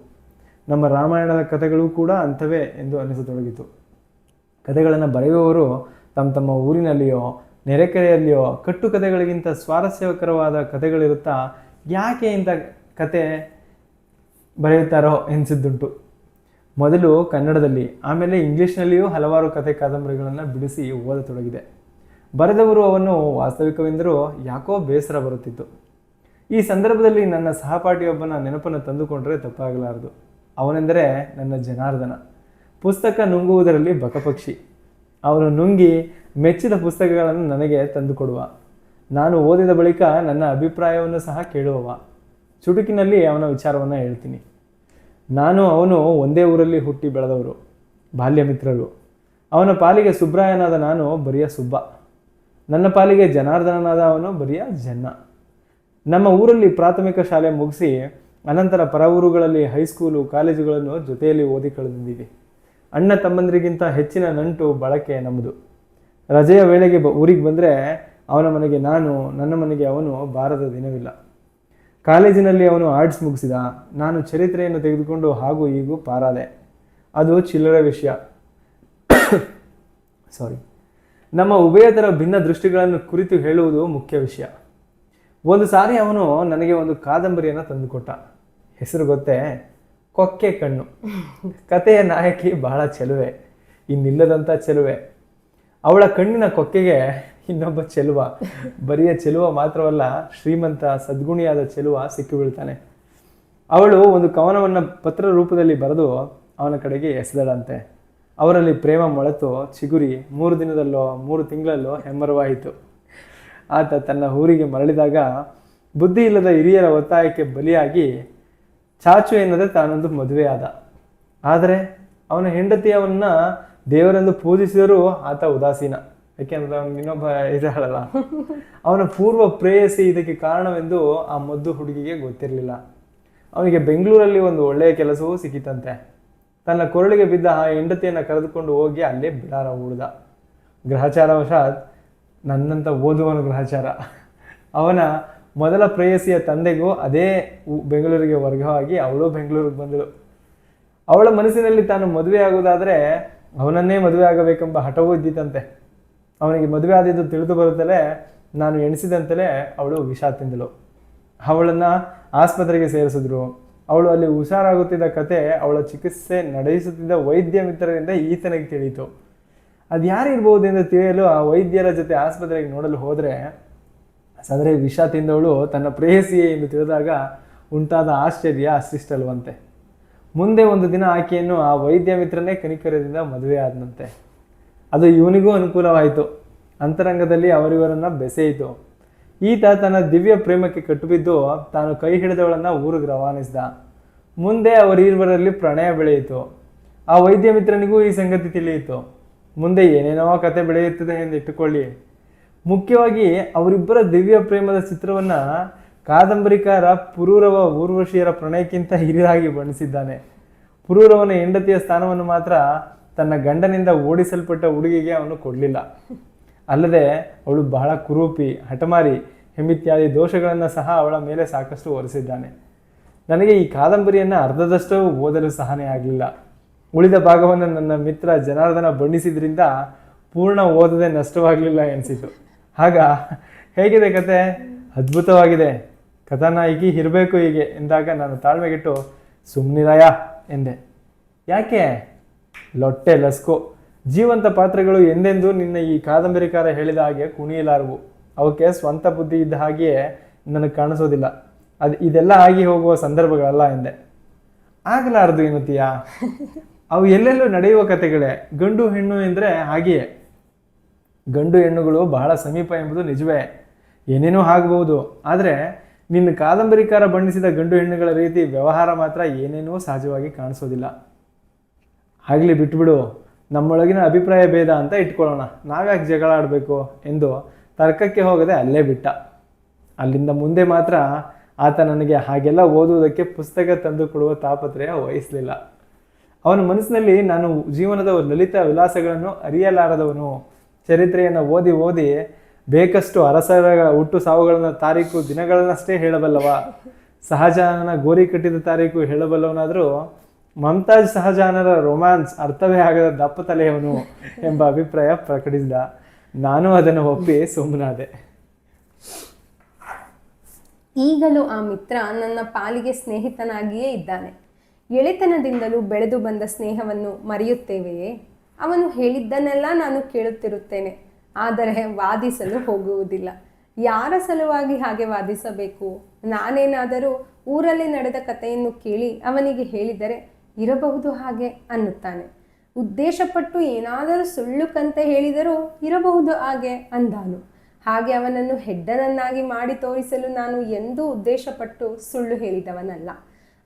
ನಮ್ಮ ರಾಮಾಯಣದ ಕಥೆಗಳು ಕೂಡ ಅಂಥವೇ ಎಂದು ಅನಿಸತೊಡಗಿತು. ಕಥೆಗಳನ್ನು ಬರೆಯುವವರು ತಮ್ಮ ಊರಿನಲ್ಲಿಯೋ ನೆರೆಕೆರೆಯಲ್ಲಿಯೋ ಕಟ್ಟುಕತೆಗಳಿಗಿಂತ ಸ್ವಾರಸ್ಯಕರವಾದ ಕಥೆಗಳಿರುತ್ತಾ ಯಾಕೆ ಇಂಥ ಕತೆ ಬರೆಯುತ್ತಾರೋ ಎನಿಸಿದ್ದುಂಟು. ಮೊದಲು ಕನ್ನಡದಲ್ಲಿ, ಆಮೇಲೆ ಇಂಗ್ಲೀಷ್ನಲ್ಲಿಯೂ ಹಲವಾರು ಕತೆ ಕಾದಂಬರಿಗಳನ್ನು ಬಿಡಿಸಿ ಓದತೊಡಗಿದೆ. ಬರೆದವರು ಅವನ್ನು ವಾಸ್ತವಿಕವೆಂದರೂ ಯಾಕೋ ಬೇಸರ ಬರುತ್ತಿತ್ತು. ಈ ಸಂದರ್ಭದಲ್ಲಿ ನನ್ನ ಸಹಪಾಠಿಯೊಬ್ಬನ ನೆನಪನ್ನು ತಂದುಕೊಂಡರೆ ತಪ್ಪಾಗಲಾರದು. ಅವನೆಂದರೆ ನನ್ನ ಜನಾರ್ದನ. ಪುಸ್ತಕ ನುಂಗುವುದರಲ್ಲಿ ಬಕಪಕ್ಷಿ. ಅವನು ನುಂಗಿ ಮೆಚ್ಚಿದ ಪುಸ್ತಕಗಳನ್ನು ನನಗೆ ತಂದುಕೊಡುವ. ನಾನು ಓದಿದ ಬಳಿಕ ನನ್ನ ಅಭಿಪ್ರಾಯವನ್ನು ಸಹ ಕೇಳುವವ. ಚುಟುಕಿನಲ್ಲಿ ಅವನ ವಿಚಾರವನ್ನು ಹೇಳ್ತೀನಿ. ನಾನು ಅವನು ಒಂದೇ ಊರಲ್ಲಿ ಹುಟ್ಟಿ ಬೆಳೆದವರು, ಬಾಲ್ಯ ಮಿತ್ರರು. ಅವನ ಪಾಲಿಗೆ ಸುಬ್ರಾಯನಾದ ನಾನು ಬರಿಯ ಸುಬ್ಬ. ನನ್ನ ಪಾಲಿಗೆ ಜನಾರ್ದನನಾದ ಅವನು ಬರಿಯ ಜನ್ನ. ನಮ್ಮ ಊರಲ್ಲಿ ಪ್ರಾಥಮಿಕ ಶಾಲೆ ಮುಗಿಸಿ ಅನಂತರ ಪರ ಊರುಗಳಲ್ಲಿ ಹೈಸ್ಕೂಲು ಕಾಲೇಜುಗಳನ್ನು ಜೊತೆಯಲ್ಲಿ ಓದಿ ಕಳೆದಿದ್ದೀವಿ. ಅಣ್ಣ ತಮ್ಮಂದರಿಗಿಂತ ಹೆಚ್ಚಿನ ನಂಟು ಬಳಕೆ ನಮ್ಮದು. ರಜೆಯ ವೇಳೆಗೆ ಊರಿಗೆ ಬಂದರೆ ಅವನ ಮನೆಗೆ ನಾನು, ನನ್ನ ಮನೆಗೆ ಅವನು ಬಾರದ ದಿನವಿಲ್ಲ. ಕಾಲೇಜಿನಲ್ಲಿ ಅವನು ಆರ್ಟ್ಸ್ ಮುಗಿಸಿದ, ನಾನು ಚರಿತ್ರೆಯನ್ನು ತೆಗೆದುಕೊಂಡು ಹಾಗೂ ಹೀಗೂ ಪಾರಾದೆ. ಅದು ಚಿಲ್ಲರೆ ವಿಷಯ. ನಮ್ಮ ಉಭಯತರ ಭಿನ್ನ ದೃಷ್ಟಿಗಳನ್ನು ಕುರಿತು ಹೇಳುವುದು ಮುಖ್ಯ ವಿಷಯ. ಒಂದು ಸಾರಿ ಅವನು ನನಗೆ ಒಂದು ಕಾದಂಬರಿಯನ್ನು ತಂದುಕೊಟ್ಟ. ಹೆಸರು ಗೊತ್ತೇ? ಕೊಕ್ಕೆ ಕಣ್ಣು. ಕಥೆಯ ನಾಯಕಿ ಬಹಳ ಚೆಲುವೆ, ಇನ್ನಿಲ್ಲದಂಥ ಚೆಲುವೆ. ಅವಳ ಕಣ್ಣಿನ ಕೊಕ್ಕೆಗೆ ಇನ್ನೊಬ್ಬ ಚೆಲುವ, ಬರಿಯ ಚೆಲುವ ಮಾತ್ರವಲ್ಲ, ಶ್ರೀಮಂತ ಸದ್ಗುಣಿಯಾದ ಚೆಲುವ ಸಿಕ್ಕಿಬೀಳ್ತಾನೆ. ಅವಳು ಒಂದು ಕವನವನ್ನು ಪತ್ರ ರೂಪದಲ್ಲಿ ಬರೆದು ಅವನ ಕಡೆಗೆ ಎಸೆದಳಂತೆ. ಅವರಲ್ಲಿ ಪ್ರೇಮ ಮೊಳೆತು ಚಿಗುರಿ 3 ದಿನದಲ್ಲೋ 3 ತಿಂಗಳಲ್ಲೋ ಹೆಮ್ಮರವಾಯಿತು. ಆತ ತನ್ನ ಊರಿಗೆ ಮರಳಿದಾಗ ಬುದ್ಧಿ ಇಲ್ಲದ ಹಿರಿಯರ ಒತ್ತಾಯಕ್ಕೆ ಬಲಿಯಾಗಿ ಚಾಚು ಎನ್ನದೆ ತಾನೊಂದು ಮದುವೆಯಾದ. ಆದರೆ ಅವನ ಹೆಂಡತಿಯವನ್ನ ದೇವರೆಂದು ಪೂಜಿಸಿದರೂ ಆತ ಉದಾಸೀನ. ಯಾಕೆಂದ್ರೆ ಅವನು ಇನ್ನೊಬ್ಬ ಇದ್ದಾಳಲ್ಲ, ಅವನ ಪೂರ್ವ ಪ್ರೇಯಸಿ ಇದಕ್ಕೆ ಕಾರಣವೆಂದು ಆ ಮದ್ದು ಹುಡುಗಿಗೆ ಗೊತ್ತಿರಲಿಲ್ಲ. ಅವನಿಗೆ ಬೆಂಗಳೂರಲ್ಲಿ ಒಂದು ಒಳ್ಳೆಯ ಕೆಲಸವೂ ಸಿಕ್ಕಿತಂತೆ. ತನ್ನ ಕೊರಳಿಗೆ ಬಿದ್ದ ಆ ಹೆಂಡತಿಯನ್ನು ಕರೆದುಕೊಂಡು ಹೋಗಿ ಅಲ್ಲೇ ಬಿಡಾರ ಹೂಡಿದ. ಗ್ರಹಚಾರವಶಾತ್, ನನ್ನಂತ ಓದುವನು ಗ್ರಹಚಾರ, ಅವನ ಮೊದಲ ಪ್ರೇಯಸಿಯ ತಂದೆಗೂ ಅದೇ ಬೆಂಗಳೂರಿಗೆ ವರ್ಗವಾಗಿ ಅವಳು ಬೆಂಗಳೂರಿಗೆ ಬಂದಳು. ಅವಳ ಮನಸ್ಸಿನಲ್ಲಿ ತಾನು ಮದುವೆ ಆಗುವುದಾದರೆ ಅವನನ್ನೇ ಮದುವೆ ಆಗಬೇಕೆಂಬ ಹಠವೂ ಇದ್ದಿತಂತೆ. ಅವನಿಗೆ ಮದುವೆ ಆದಿದ್ದು ತಿಳಿದು ಬರುತ್ತಲೇ ನಾನು ಎಣಿಸಿದಂತಲೇ ಅವಳು ವಿಷ ತಿಂದಳು. ಅವಳನ್ನು ಆಸ್ಪತ್ರೆಗೆ ಸೇರಿಸಿದ್ರು. ಅವಳು ಅಲ್ಲಿ ಹುಷಾರಾಗುತ್ತಿದ್ದ ಕತೆ ಅವಳ ಚಿಕಿತ್ಸೆ ನಡೆಸುತ್ತಿದ್ದ ವೈದ್ಯ ಮಿತ್ರರಿಂದ ಈತನಿಗೆ ತಿಳಿಯಿತು. ಅದು ಯಾರಿರ್ಬೋದೆಂದು ತಿಳಿಯಲು ಆ ವೈದ್ಯರ ಜೊತೆ ಆಸ್ಪತ್ರೆಗೆ ನೋಡಲು ಹೋದರೆ ಸದರಿ ವಿಷ ತಿಂದವಳು ತನ್ನ ಪ್ರೇಯಸಿಯೇ ಎಂದು ತಿಳಿದಾಗ ಉಂಟಾದ ಆಶ್ಚರ್ಯ ಅಷ್ಟಿಷ್ಟಲ್ವಂತೆ. ಮುಂದೆ ಒಂದು ದಿನ ಆಕೆಯನ್ನು ಆ ವೈದ್ಯ ಮಿತ್ರನೇ ಕನಿಕರದಿಂದ ಮದುವೆ ಆದನಂತೆ. ಅದು ಇವನಿಗೂ ಅನುಕೂಲವಾಯಿತು. ಅಂತರಂಗದಲ್ಲಿ ಅವರಿವರನ್ನು ಬೆಸೆಯಿತು. ಈತ ತನ್ನ ದಿವ್ಯ ಪ್ರೇಮಕ್ಕೆ ಕಟ್ಟುಬಿದ್ದು ತಾನು ಕೈ ಹಿಡಿದವಳನ್ನು ಊರಿಗೆ ರವಾನಿಸಿದ. ಮುಂದೆ ಅವರಿಬ್ಬರಲ್ಲಿ ಪ್ರಣಯ ಬೆಳೆಯಿತು. ಆ ವೈದ್ಯ ಮಿತ್ರನಿಗೂ ಈ ಸಂಗತಿ ತಿಳಿಯಿತು. ಮುಂದೆ ಏನೇನೋ ಕತೆ ಬೆಳೆಯುತ್ತದೆ ಎಂದು ಇಟ್ಟುಕೊಳ್ಳಿ. ಮುಖ್ಯವಾಗಿ ಅವರಿಬ್ಬರ ದಿವ್ಯ ಪ್ರೇಮದ ಚಿತ್ರವನ್ನು ಕಾದಂಬರಿಕಾರ ಪುರೂರವ ಊರ್ವಶಿಯರ ಪ್ರಣಯಕ್ಕಿಂತ ಹಿರಿದಾಗಿ ಬಣ್ಣಿಸಿದ್ದಾನೆ. ಪುರೂರವನ ಹೆಂಡತಿಯ ಸ್ಥಾನವನ್ನು ಮಾತ್ರ ತನ್ನ ಗಂಡನಿಂದ ಓಡಿಸಲ್ಪಟ್ಟ ಹುಡುಗಿಗೆ ಅವನು ಕೊಡಲಿಲ್ಲ. ಅಲ್ಲದೆ ಅವಳು ಬಹಳ ಕುರೂಪಿ, ಹಠಮಾರಿ ಎಂಬಿತ್ಯಾದಿ ದೋಷಗಳನ್ನು ಸಹ ಅವಳ ಮೇಲೆ ಸಾಕಷ್ಟು ಹೊರಿಸಿದ್ದಾನೆ. ನನಗೆ ಈ ಕಾದಂಬರಿಯನ್ನು ಅರ್ಧದಷ್ಟು ಓದಲು ಸಹನೆ ಆಗಲಿಲ್ಲ. ಉಳಿದ ಭಾಗವನ್ನು ನನ್ನ ಮಿತ್ರ ಜನಾರ್ದನ ಬಣ್ಣಿಸಿದ್ರಿಂದ ಪೂರ್ಣ ಓದದೆ ನಷ್ಟವಾಗಲಿಲ್ಲ ಎನಿಸಿತು. ಆಗ ಹೇಗಿದೆ ಕತೆ? ಅದ್ಭುತವಾಗಿದೆ, ಕಥಾನಾಯಕಿ ಇರಬೇಕು ಹೀಗೆ ಎಂದಾಗ ನಾನು ತಾಳ್ಮೆಗೆಟ್ಟು ಸುಮ್ಮನಿರಾಯ ಎಂದೆ. ಯಾಕೆ? ಲೊಟ್ಟೆ ಲಸ್ಕೋ, ಜೀವಂತ ಪಾತ್ರಗಳು ಎಂದೆಂದೂ ನಿನ್ನ ಈ ಕಾದಂಬರಿಕಾರ ಹೇಳಿದ ಹಾಗೆ ಕುಣಿಯಲಾರವು. ಅವಕ್ಕೆ ಸ್ವಂತ ಬುದ್ಧಿ ಇದ್ದ ಹಾಗೆಯೇ ನನಗೆ ಕಾಣಿಸೋದಿಲ್ಲ. ಇದೆಲ್ಲ ಆಗಿ ಹೋಗುವ ಸಂದರ್ಭಗಳಲ್ಲ ಎಂದೆ. ಆಗಲಾರದು ಎನ್ನುತ್ತೀಯಾ? ಅವು ಎಲ್ಲೆಲ್ಲೂ ನಡೆಯುವ ಕಥೆಗಳೇ. ಗಂಡು ಹೆಣ್ಣು ಎಂದರೆ ಹಾಗೆಯೇ. ಗಂಡು ಹೆಣ್ಣುಗಳು ಬಹಳ ಸಮೀಪ ಎಂಬುದು ನಿಜವೇ, ಏನೇನೋ ಆಗಬಹುದು. ಆದರೆ ನಿನ್ನ ಕಾದಂಬರಿಕಾರ ಬಣ್ಣಿಸಿದ ಗಂಡು ಹೆಣ್ಣುಗಳ ರೀತಿ ವ್ಯವಹಾರ ಮಾತ್ರ ಏನೇನೋ ಸಹಜವಾಗಿ ಕಾಣಿಸೋದಿಲ್ಲ. ಆಗಲಿ ಬಿಟ್ಬಿಡು, ನಮ್ಮೊಳಗಿನ ಅಭಿಪ್ರಾಯ ಭೇದ ಅಂತ ಇಟ್ಕೊಳ್ಳೋಣ, ನಾವ್ಯಾಕೆ ಜಗಳ ಆಡಬೇಕು ಎಂದು ತರ್ಕಕ್ಕೆ ಹೋಗದೆ ಅಲ್ಲೇ ಬಿಟ್ಟ. ಅಲ್ಲಿಂದ ಮುಂದೆ ಮಾತ್ರ ಆತ ನನಗೆ ಹಾಗೆಲ್ಲ ಓದುವುದಕ್ಕೆ ಪುಸ್ತಕ ತಂದು ಕೊಡುವ ತಾಪತ್ರಯ ವಹಿಸಲಿಲ್ಲ. ಅವನ ಮನಸ್ಸಿನಲ್ಲಿ ನಾನು ಜೀವನದ ಲಲಿತ ವಿಲಾಸಗಳನ್ನು ಅರಿಯಲಾರದವನು, ಚರಿತ್ರೆಯನ್ನು ಓದಿ ಓದಿ ಬೇಕಷ್ಟು ಅರಸರ ಹುಟ್ಟು ಸಾವುಗಳನ್ನು ತಾರೀಕು ದಿನಗಳನ್ನಷ್ಟೇ ಹೇಳಬಲ್ಲವ, ಶಹಜಹಾನನ ಗೋರಿ ಕಟ್ಟಿದ ತಾರೀಕು ಹೇಳಬಲ್ಲವನಾದರೂ ಮಮತಾಜ್ ಶಹಜಹಾನರ ರೊಮ್ಯಾನ್ಸ್ ಅರ್ಥವೇ ಆಗದ ದಪ್ಪ ತಲೆಯವನು ಎಂಬ ಅಭಿಪ್ರಾಯ ಪ್ರಕಟಿಸಿದ. ನಾನು ಅದನ್ನು ಒಪ್ಪಿ ಸುಮ್ಮನಾದೆ. ಈಗಲೂ ಆ ಮಿತ್ರ ನನ್ನ ಪಾಲಿಗೆ ಸ್ನೇಹಿತನಾಗಿಯೇ ಇದ್ದಾನೆ. ಎಳೆತನದಿಂದಲೂ ಬೆಳೆದು ಬಂದ ಸ್ನೇಹವನ್ನು ಮರೆಯುತ್ತೇವೆಯೇ? ಅವನು ಹೇಳಿದ್ದನ್ನೆಲ್ಲ ನಾನು ಕೇಳುತ್ತಿರುತ್ತೇನೆ, ಆದರೆ ವಾದಿಸಲು ಹೋಗುವುದಿಲ್ಲ. ಯಾರ ಸಲುವಾಗಿ ಹಾಗೆ ವಾದಿಸಬೇಕು? ನಾನೇನಾದರೂ ಊರಲ್ಲಿ ನಡೆದ ಕಥೆಯನ್ನು ಕೇಳಿ ಅವನಿಗೆ ಹೇಳಿದರೆ ಇರಬಹುದು ಹಾಗೆ ಅನ್ನುತ್ತಾನೆ. ಉದ್ದೇಶಪಟ್ಟು ಏನಾದರೂ ಸುಳ್ಳು ಕಂತೆ ಹೇಳಿದರೂ ಇರಬಹುದು ಹಾಗೆ ಅಂದಾನು. ಹಾಗೆ ಅವನನ್ನು ಹೆಡ್ಡನನ್ನಾಗಿ ಮಾಡಿ ತೋರಿಸಲು ನಾನು ಎಂದೂ ಉದ್ದೇಶಪಟ್ಟು ಸುಳ್ಳು ಹೇಳಿದವನಲ್ಲ.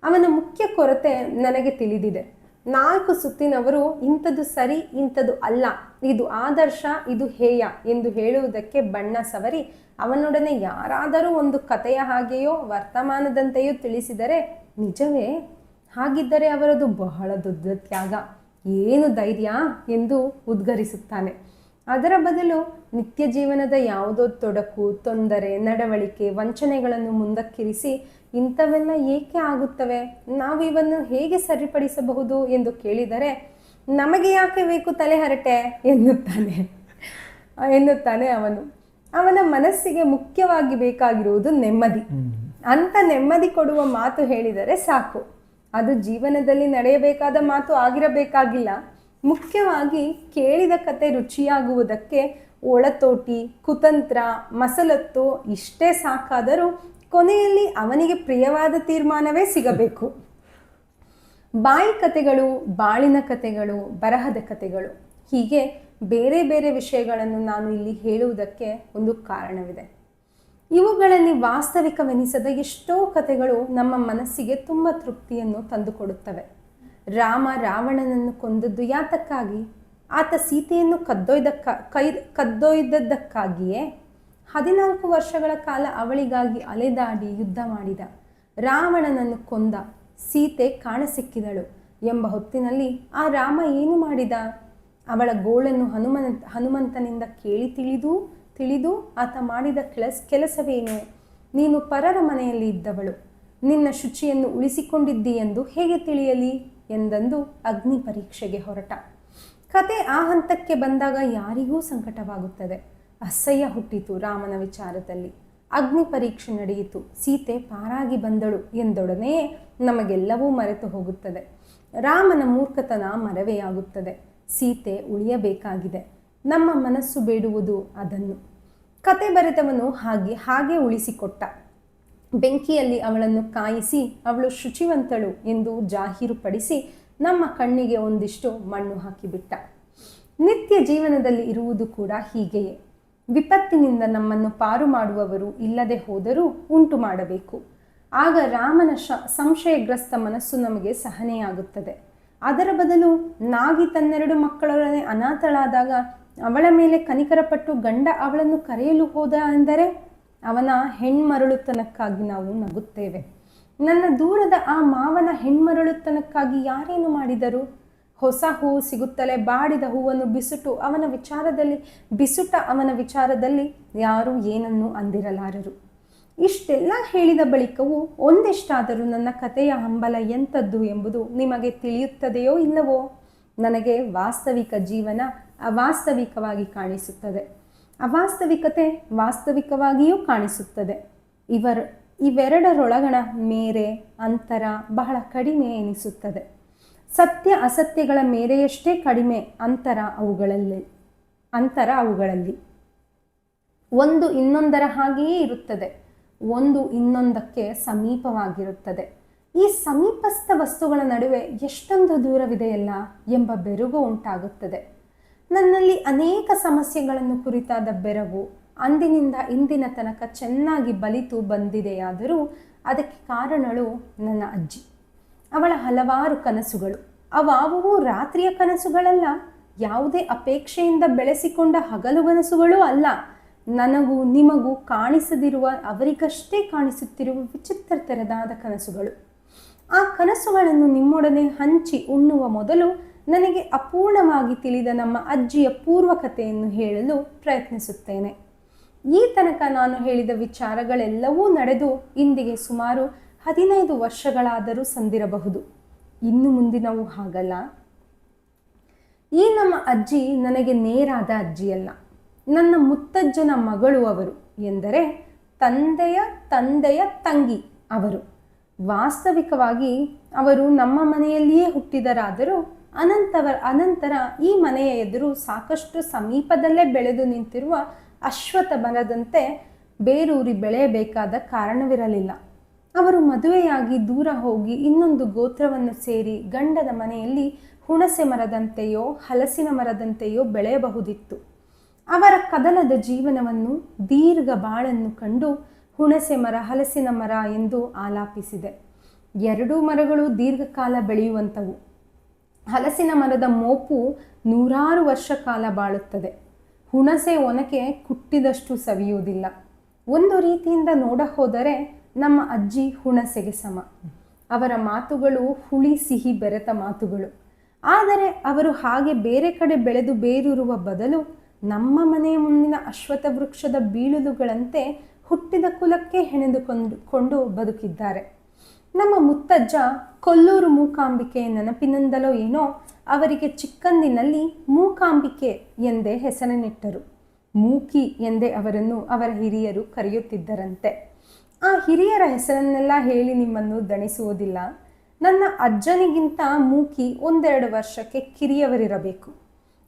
ಅವನ ಮುಖ್ಯ ಕೊರತೆ ನನಗೆ ತಿಳಿದಿದೆ. 4 ಸುತ್ತಿನವರು ಇಂಥದ್ದು ಸರಿ, ಇಂಥದ್ದು ಅಲ್ಲ, ಇದು ಆದರ್ಶ, ಇದು ಹೇಯ ಎಂದು ಹೇಳುವುದಕ್ಕೆ ಬಣ್ಣ ಸವರಿ ಅವನೊಡನೆ ಯಾರಾದರೂ ಒಂದು ಕಥೆಯ ಹಾಗೆಯೋ ವರ್ತಮಾನದಂತೆಯೋ ತಿಳಿಸಿದರೆ, ನಿಜವೇ? ಹಾಗಿದ್ದರೆ ಅವರದು ಬಹಳ ದೊಡ್ಡ ತ್ಯಾಗ, ಏನು ಧೈರ್ಯ ಎಂದು ಉದ್ಗರಿಸುತ್ತಾನೆ. ಅದರ ಬದಲು ನಿತ್ಯ ಜೀವನದ ಯಾವುದೋ ತೊಡಕು, ತೊಂದರೆ, ನಡವಳಿಕೆ, ವಂಚನೆಗಳನ್ನು ಮುಂದಕ್ಕಿರಿಸಿ ಇಂಥವೆಲ್ಲ ಏಕೆ ಆಗುತ್ತವೆ, ನಾವು ಇವನ್ನು ಹೇಗೆ ಸರಿಪಡಿಸಬಹುದು ಎಂದು ಕೇಳಿದರೆ, ನಮಗೆ ಯಾಕೆ ಬೇಕು ತಲೆಹರಟೆ ಎನ್ನುತ್ತಾನೆ ಅವನು. ಅವನ ಮನಸ್ಸಿಗೆ ಮುಖ್ಯವಾಗಿ ಬೇಕಾಗಿರುವುದು ನೆಮ್ಮದಿ. ಅಂತ ನೆಮ್ಮದಿ ಕೊಡುವ ಮಾತು ಹೇಳಿದರೆ ಸಾಕು. ಅದು ಜೀವನದಲ್ಲಿ ನಡೆಯಬೇಕಾದ ಮಾತು ಆಗಿರಬೇಕಾಗಿಲ್ಲ. ಮುಖ್ಯವಾಗಿ ಕೇಳಿದ ಕತೆ ರುಚಿಯಾಗುವುದಕ್ಕೆ ಒಳತೋಟಿ, ಕುತಂತ್ರ, ಮಸಲತ್ತು ಇಷ್ಟೇ ಸಾಕಾದರೂ ಕೊನೆಯಲ್ಲಿ ಅವನಿಗೆ ಪ್ರಿಯವಾದ ತೀರ್ಮಾನವೇ ಸಿಗಬೇಕು. ಬಾಯಿ ಕತೆಗಳು, ಬಾಳಿನ ಕತೆಗಳು, ಬರಹದ ಕತೆಗಳು, ಹೀಗೆ ಬೇರೆ ಬೇರೆ ವಿಷಯಗಳನ್ನು ನಾನು ಇಲ್ಲಿ ಹೇಳುವುದಕ್ಕೆ ಒಂದು ಕಾರಣವಿದೆ. ಇವುಗಳಲ್ಲಿ ವಾಸ್ತವಿಕವೆನಿಸದ ಎಷ್ಟೋ ಕಥೆಗಳು ನಮ್ಮ ಮನಸ್ಸಿಗೆ ತುಂಬ ತೃಪ್ತಿಯನ್ನು ತಂದುಕೊಡುತ್ತವೆ. ರಾಮ ರಾವಣನನ್ನು ಕೊಂದದ್ದು ಯಾತಕ್ಕಾಗಿ? ಆತ ಸೀತೆಯನ್ನು ಕದ್ದೊಯ್ದದ್ದಕ್ಕಾಗಿಯೇ? 14 ವರ್ಷಗಳ ಕಾಲ ಅವಳಿಗಾಗಿ ಅಲೆದಾಡಿ ಯುದ್ಧ ಮಾಡಿದ. ರಾವಣನನ್ನು ಕೊಂದ, ಸೀತೆ ಕಾಣಸಿಕ್ಕಿದಳು ಎಂಬ ಹೊತ್ತಿನಲ್ಲಿ ಆ ರಾಮ ಏನು ಮಾಡಿದ? ಅವಳ ಗೋಳನ್ನು ಹನುಮಂತನಿಂದ ಕೇಳಿ ತಿಳಿದು ಆತ ಮಾಡಿದ ಕೆಲಸವೇನು? ನೀನು ಪರರ ಮನೆಯಲ್ಲಿ ಇದ್ದವಳು, ನಿನ್ನ ಶುಚಿಯನ್ನು ಉಳಿಸಿಕೊಂಡಿದ್ದಿ ಎಂದು ಹೇಗೆ ತಿಳಿಯಲಿ ಎಂದಂದು ಅಗ್ನಿ ಪರೀಕ್ಷೆಗೆ ಹೊರಟ. ಕತೆ ಆ ಹಂತಕ್ಕೆ ಬಂದಾಗ ಯಾರಿಗೂ ಸಂಕಟವಾಗುತ್ತದೆ. ಅಸಹ್ಯ ಹುಟ್ಟಿತು ರಾಮನ ವಿಚಾರದಲ್ಲಿ. ಅಗ್ನಿ ಪರೀಕ್ಷೆ ನಡೆಯಿತು, ಸೀತೆ ಪಾರಾಗಿ ಬಂದಳು ಎಂದೊಡನೆಯೇ ನಮಗೆಲ್ಲವೂ ಮರೆತು ಹೋಗುತ್ತದೆ. ರಾಮನ ಮೂರ್ಖತನ ಮರವೆಯಾಗುತ್ತದೆ. ಸೀತೆ ಉಳಿಯಬೇಕಾಗಿದೆ. ನಮ್ಮ ಮನಸ್ಸು ಬೇಡುವುದು ಅದನ್ನು. ಕತೆ ಬರೆದವನು ಹಾಗೆ ಉಳಿಸಿಕೊಟ್ಟ. ಬೆಂಕಿಯಲ್ಲಿ ಅವಳನ್ನು ಕಾಯಿಸಿ ಅವಳು ಶುಚಿವಂತಳು ಎಂದು ಜಾಹೀರುಪಡಿಸಿ ನಮ್ಮ ಕಣ್ಣಿಗೆ ಒಂದಿಷ್ಟು ಮಣ್ಣು ಹಾಕಿಬಿಟ್ಟ. ನಿತ್ಯ ಜೀವನದಲ್ಲಿ ಇರುವುದು ಕೂಡ ಹೀಗೆಯೇ. ವಿಪತ್ತಿನಿಂದ ನಮ್ಮನ್ನು ಪಾರು ಮಾಡುವವರು ಇಲ್ಲದೆ ಹೋದರೂ ಉಂಟು ಮಾಡಬೇಕು. ಆಗ ರಾಮನ ಸಂಶಯಗ್ರಸ್ತ ಮನಸ್ಸು ನಮಗೆ ಸಹನೆಯಾಗುತ್ತದೆ. ಅದರ ಬದಲು ನಾಗಿ ತನ್ನೆರಡು ಮಕ್ಕಳೊಡನೆ ಅನಾಥಳಾದಾಗ ಅವಳ ಮೇಲೆ ಕನಿಕರಪಟ್ಟು ಗಂಡ ಅವಳನ್ನು ಕರೆಯಲು ಹೋದ ಎಂದರೆ ಅವನ ಹೆಣ್ಮರಳುತನಕ್ಕಾಗಿ ನಾವು ನಗುತ್ತೇವೆ. ನನ್ನ ದೂರದ ಆ ಮಾವನ ಹೆಣ್ಮರಳುತನಕ್ಕಾಗಿ ಯಾರೇನು ಮಾಡಿದರು? ಹೊಸ ಹೂವು ಸಿಗುತ್ತಲೇ ಬಾಡಿದ ಹೂವನ್ನು ಬಿಸುಟ ಅವನ ವಿಚಾರದಲ್ಲಿ ಯಾರೂ ಏನನ್ನೂ ಅಂದಿರಲಾರರು. ಇಷ್ಟೆಲ್ಲ ಹೇಳಿದ ಬಳಿಕವೂ ಒಂದಿಷ್ಟಾದರೂ ನನ್ನ ಕಥೆಯ ಹಂಬಲ ಎಂಥದ್ದು ಎಂಬುದು ನಿಮಗೆ ತಿಳಿಯುತ್ತದೆಯೋ ಇಲ್ಲವೋ? ನನಗೆ ವಾಸ್ತವಿಕ ಜೀವನ ಅವಾಸ್ತವಿಕವಾಗಿ ಕಾಣಿಸುತ್ತದೆ, ಅವಾಸ್ತವಿಕತೆ ವಾಸ್ತವಿಕವಾಗಿಯೂ ಕಾಣಿಸುತ್ತದೆ. ಇವೆರಡರೊಳಗಣ ಮೇರೆ ಅಂತರ ಬಹಳ ಕಡಿಮೆ ಎನಿಸುತ್ತದೆ. ಸತ್ಯ ಅಸತ್ಯಗಳ ಮೇರೆಯಷ್ಟೇ ಕಡಿಮೆ ಅಂತರ ಅವುಗಳಲ್ಲಿ. ಒಂದು ಇನ್ನೊಂದರ ಹಾಗೆಯೇ ಇರುತ್ತದೆ, ಒಂದು ಇನ್ನೊಂದಕ್ಕೆ ಸಮೀಪವಾಗಿರುತ್ತದೆ. ಈ ಸಮೀಪಸ್ಥ ವಸ್ತುಗಳ ನಡುವೆ ಎಷ್ಟೊಂದು ದೂರವಿದೆಯಲ್ಲ ಎಂಬ ಬೆರುಗು ಉಂಟಾಗುತ್ತದೆ. ನನ್ನಲ್ಲಿ ಅನೇಕ ಸಮಸ್ಯೆಗಳನ್ನು ಕುರಿತಾದ ಬೆರವು ಅಂದಿನಿಂದ ಇಂದಿನ ತನಕ ಚೆನ್ನಾಗಿ ಬಲಿತು ಬಂದಿದೆಯಾದರೂ ಅದಕ್ಕೆ ಕಾರಣಳು ನನ್ನ ಅಜ್ಜಿ. ಅವಳ ಹಲವಾರು ಕನಸುಗಳು. ಅವಾವುವೂ ರಾತ್ರಿಯ ಕನಸುಗಳಲ್ಲ, ಯಾವುದೇ ಅಪೇಕ್ಷೆಯಿಂದ ಬೆಳೆಸಿಕೊಂಡ ಹಗಲುಗನಸುಗಳೂ ಅಲ್ಲ. ನನಗೂ ನಿಮಗೂ ಕಾಣಿಸದಿರುವ, ಅವರಿಗಷ್ಟೇ ಕಾಣಿಸುತ್ತಿರುವ ವಿಚಿತ್ರ ತೆರೆದಾದ ಕನಸುಗಳು. ಆ ಕನಸುಗಳನ್ನು ನಿಮ್ಮೊಡನೆ ಹಂಚಿ ಉಣ್ಣುವ ಮೊದಲು ನನಗೆ ಅಪೂರ್ಣವಾಗಿ ತಿಳಿದ ನಮ್ಮ ಅಜ್ಜಿಯ ಪೂರ್ವಕತೆಯನ್ನು ಹೇಳಲು ಪ್ರಯತ್ನಿಸುತ್ತೇನೆ. ಈ ತನಕ ನಾನು ಹೇಳಿದ ವಿಚಾರಗಳೆಲ್ಲವೂ ನಡೆದು ಇಂದಿಗೆ ಸುಮಾರು 15 ವರ್ಷಗಳಾದರೂ ಸಂದಿರಬಹುದು. ಇನ್ನು ಮುಂದಿನವು ಹಾಗಲ್ಲ. ಈ ನಮ್ಮ ಅಜ್ಜಿ ನನಗೆ ನೇರಾದ ಅಜ್ಜಿಯಲ್ಲ, ನನ್ನ ಮುತ್ತಜ್ಜನ ಮಗಳು ಅವರು, ಎಂದರೆ ತಂದೆಯ ತಂಗಿ ಅವರು. ವಾಸ್ತವಿಕವಾಗಿ ಅವರು ನಮ್ಮ ಮನೆಯಲ್ಲಿಯೇ ಹುಟ್ಟಿದರಾದರೂ ಅನಂತರ ಈ ಮನೆಯ ಎದುರು ಸಾಕಷ್ಟು ಸಮೀಪದಲ್ಲೇ ಬೆಳೆದು ನಿಂತಿರುವ ಅಶ್ವತ್ಥ ಮರದಂತೆ ಬೇರೂರಿ ಬೆಳೆಯಬೇಕಾದ ಕಾರಣವಿರಲಿಲ್ಲ. ಅವರು ಮದುವೆಯಾಗಿ ದೂರ ಹೋಗಿ ಇನ್ನೊಂದು ಗೋತ್ರವನ್ನು ಸೇರಿ ಗಂಡನ ಮನೆಯಲ್ಲಿ ಹುಣಸೆ ಮರದಂತೆಯೋ ಹಲಸಿನ ಮರದಂತೆಯೋ ಬೆಳೆಯಬಹುದಿತ್ತು. ಅವರ ಕದಲದ ಜೀವನವನ್ನು, ದೀರ್ಘ ಬಾಳನ್ನು ಕಂಡು ಹುಣಸೆ ಮರ, ಹಲಸಿನ ಮರ ಎಂದು ಆಲಾಪಿಸಿದೆ. ಎರಡೂ ಮರಗಳು ದೀರ್ಘಕಾಲ ಬೆಳೆಯುವಂಥವು. ಹಲಸಿನ ಮರದ ಮೋಪು 100 ವರ್ಷ ಕಾಲ ಬಾಳುತ್ತದೆ. ಹುಣಸೆ ಒನಕೆ ಕುಟ್ಟಿದಷ್ಟು ಸವಿಯುವುದಿಲ್ಲ. ಒಂದು ರೀತಿಯಿಂದ ನೋಡ ಹೋದರೆ ನಮ್ಮ ಅಜ್ಜಿ ಹುಣಸೆಗೆ ಸಮ. ಅವರ ಮಾತುಗಳು ಹುಳಿ ಸಿಹಿ ಬೆರೆತ ಮಾತುಗಳು. ಆದರೆ ಅವರು ಹಾಗೆ ಬೇರೆ ಕಡೆ ಬೆಳೆದು ಬೇರೂರುವ ಬದಲು ನಮ್ಮ ಮನೆಯ ಮುಂದಿನ ಅಶ್ವತ್ಥ ವೃಕ್ಷದ ಬೀಳುಲುಗಳಂತೆ ಹುಟ್ಟಿದ ಕುಲಕ್ಕೆ ಹೆಣೆದುಕೊಂಡು ಬದುಕಿದ್ದಾರೆ. ನಮ್ಮ ಮುತ್ತಜ್ಜ ಕೊಲ್ಲೂರು ಮೂಕಾಂಬಿಕೆಯ ನೆನಪಿನಿಂದಲೋ ಏನೋ ಅವರಿಗೆ ಚಿಕ್ಕಂದಿನಲ್ಲಿ ಮೂಕಾಂಬಿಕೆ ಎಂದೇ ಹೆಸರನ್ನಿಟ್ಟರು. ಮೂಕಿ ಎಂದೇ ಅವರನ್ನು ಅವರ ಹಿರಿಯರು ಕರೆಯುತ್ತಿದ್ದರಂತೆ. ಆ ಹಿರಿಯರ ಹೆಸರನ್ನೆಲ್ಲ ಹೇಳಿ ನಿಮ್ಮನ್ನು ದಣಿಸುವುದಿಲ್ಲ. ನನ್ನ ಅಜ್ಜನಿಗಿಂತ ಮೂಕಿ 1-2 ವರ್ಷಕ್ಕೆ ಕಿರಿಯವರಿರಬೇಕು.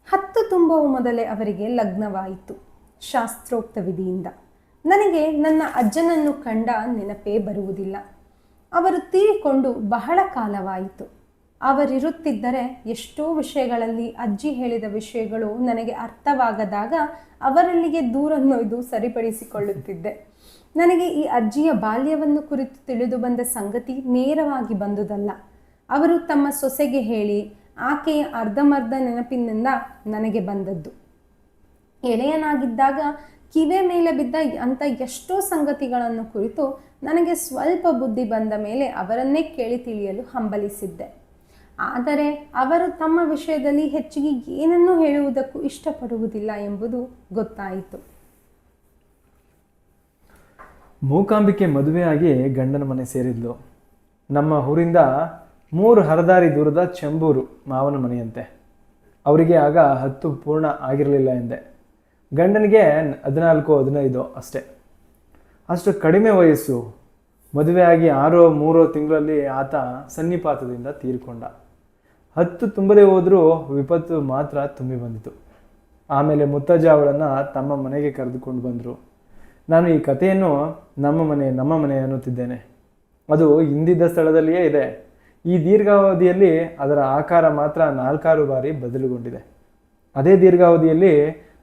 10 ತುಂಬುವ ಮೊದಲೇ ಅವರಿಗೆ ಲಗ್ನವಾಯಿತು, ಶಾಸ್ತ್ರೋಕ್ತ ವಿಧಿಯಿಂದ. ನನಗೆ ನನ್ನ ಅಜ್ಜನನ್ನು ಕಂಡ ನೆನಪೇ ಬರುವುದಿಲ್ಲ. ಅವರು ತೀರಿಕೊಂಡು ಬಹಳ ಕಾಲವಾಯಿತು. ಅವರಿರುತ್ತಿದ್ದರೆ ಎಷ್ಟೋ ವಿಷಯಗಳಲ್ಲಿ ಅಜ್ಜಿ ಹೇಳಿದ ವಿಷಯಗಳು ನನಗೆ ಅರ್ಥವಾಗದಾಗ ಅವರಲ್ಲಿಗೆ ದೂರನ್ನೊಯ್ದು ಸರಿಪಡಿಸಿಕೊಳ್ಳುತ್ತಿದ್ದೆ. ನನಗೆ ಈ ಅಜ್ಜಿಯ ಬಾಲ್ಯವನ್ನು ಕುರಿತು ತಿಳಿದು ಬಂದ ಸಂಗತಿ ನೇರವಾಗಿ ಬಂದುದಲ್ಲ. ಅವರು ತಮ್ಮ ಸೊಸೆಗೆ ಹೇಳಿ ಆಕೆಯ ಅರ್ಧಮರ್ಧ ನೆನಪಿನಿಂದ ನನಗೆ ಬಂದದ್ದು. ಎಳೆಯನಾಗಿದ್ದಾಗ ಕಿವೆ ಮೇಲೆ ಬಿದ್ದ ಅಂಥ ಎಷ್ಟೋ ಸಂಗತಿಗಳನ್ನು ಕುರಿತು ನನಗೆ ಸ್ವಲ್ಪ ಬುದ್ಧಿ ಬಂದ ಮೇಲೆ ಅವರನ್ನೇ ಕೇಳಿ ತಿಳಿಯಲು ಹಂಬಲಿಸಿದ್ದೆ. ಆದರೆ ಅವರು ತಮ್ಮ ವಿಷಯದಲ್ಲಿ ಹೆಚ್ಚಿಗೆ ಏನನ್ನೂ ಹೇಳುವುದಕ್ಕೂ ಇಷ್ಟಪಡುವುದಿಲ್ಲ ಎಂಬುದು ಗೊತ್ತಾಯಿತು. ಮೂಕಾಂಬಿಕೆ ಮದುವೆಯಾಗಿ ಗಂಡನ ಮನೆ ಸೇರಿದ್ಲು. ನಮ್ಮ ಊರಿಂದ 3 ಹರದಾರಿ ದೂರದ ಚೆಂಬೂರು ಮಾವನ ಮನೆಯಂತೆ. ಅವರಿಗೆ ಆಗ 10 ಪೂರ್ಣ ಆಗಿರಲಿಲ್ಲ ಎಂದೆ. ಗಂಡನಿಗೆ 14-15 ಅಷ್ಟೇ. ಅಷ್ಟು ಕಡಿಮೆ ವಯಸ್ಸು. ಮದುವೆಯಾಗಿ 6-3 ತಿಂಗಳಲ್ಲಿ ಆತ ಸನ್ನಿಪಾತದಿಂದ ತೀರಿಕೊಂಡ. 10 ತುಂಬದೇ ಹೋದರೂ ವಿಪತ್ತು ಮಾತ್ರ ತುಂಬಿ ಬಂದಿತು. ಆಮೇಲೆ ಮುತ್ತಜ್ಜ ಅವಳನ್ನು ತಮ್ಮ ಮನೆಗೆ ಕರೆದುಕೊಂಡು ಬಂದರು. ನಾನು ಈ ಕಥೆಯನ್ನು ನಮ್ಮ ಮನೆ ಅನ್ನುತ್ತಿದ್ದೇನೆ. ಅದು ಹಿಂದಿದ್ದ ಸ್ಥಳದಲ್ಲಿಯೇ ಇದೆ. ಈ ದೀರ್ಘಾವಧಿಯಲ್ಲಿ ಅದರ ಆಕಾರ ಮಾತ್ರ 4-6 ಬಾರಿ ಬದಲುಗೊಂಡಿದೆ. ಅದೇ ದೀರ್ಘಾವಧಿಯಲ್ಲಿ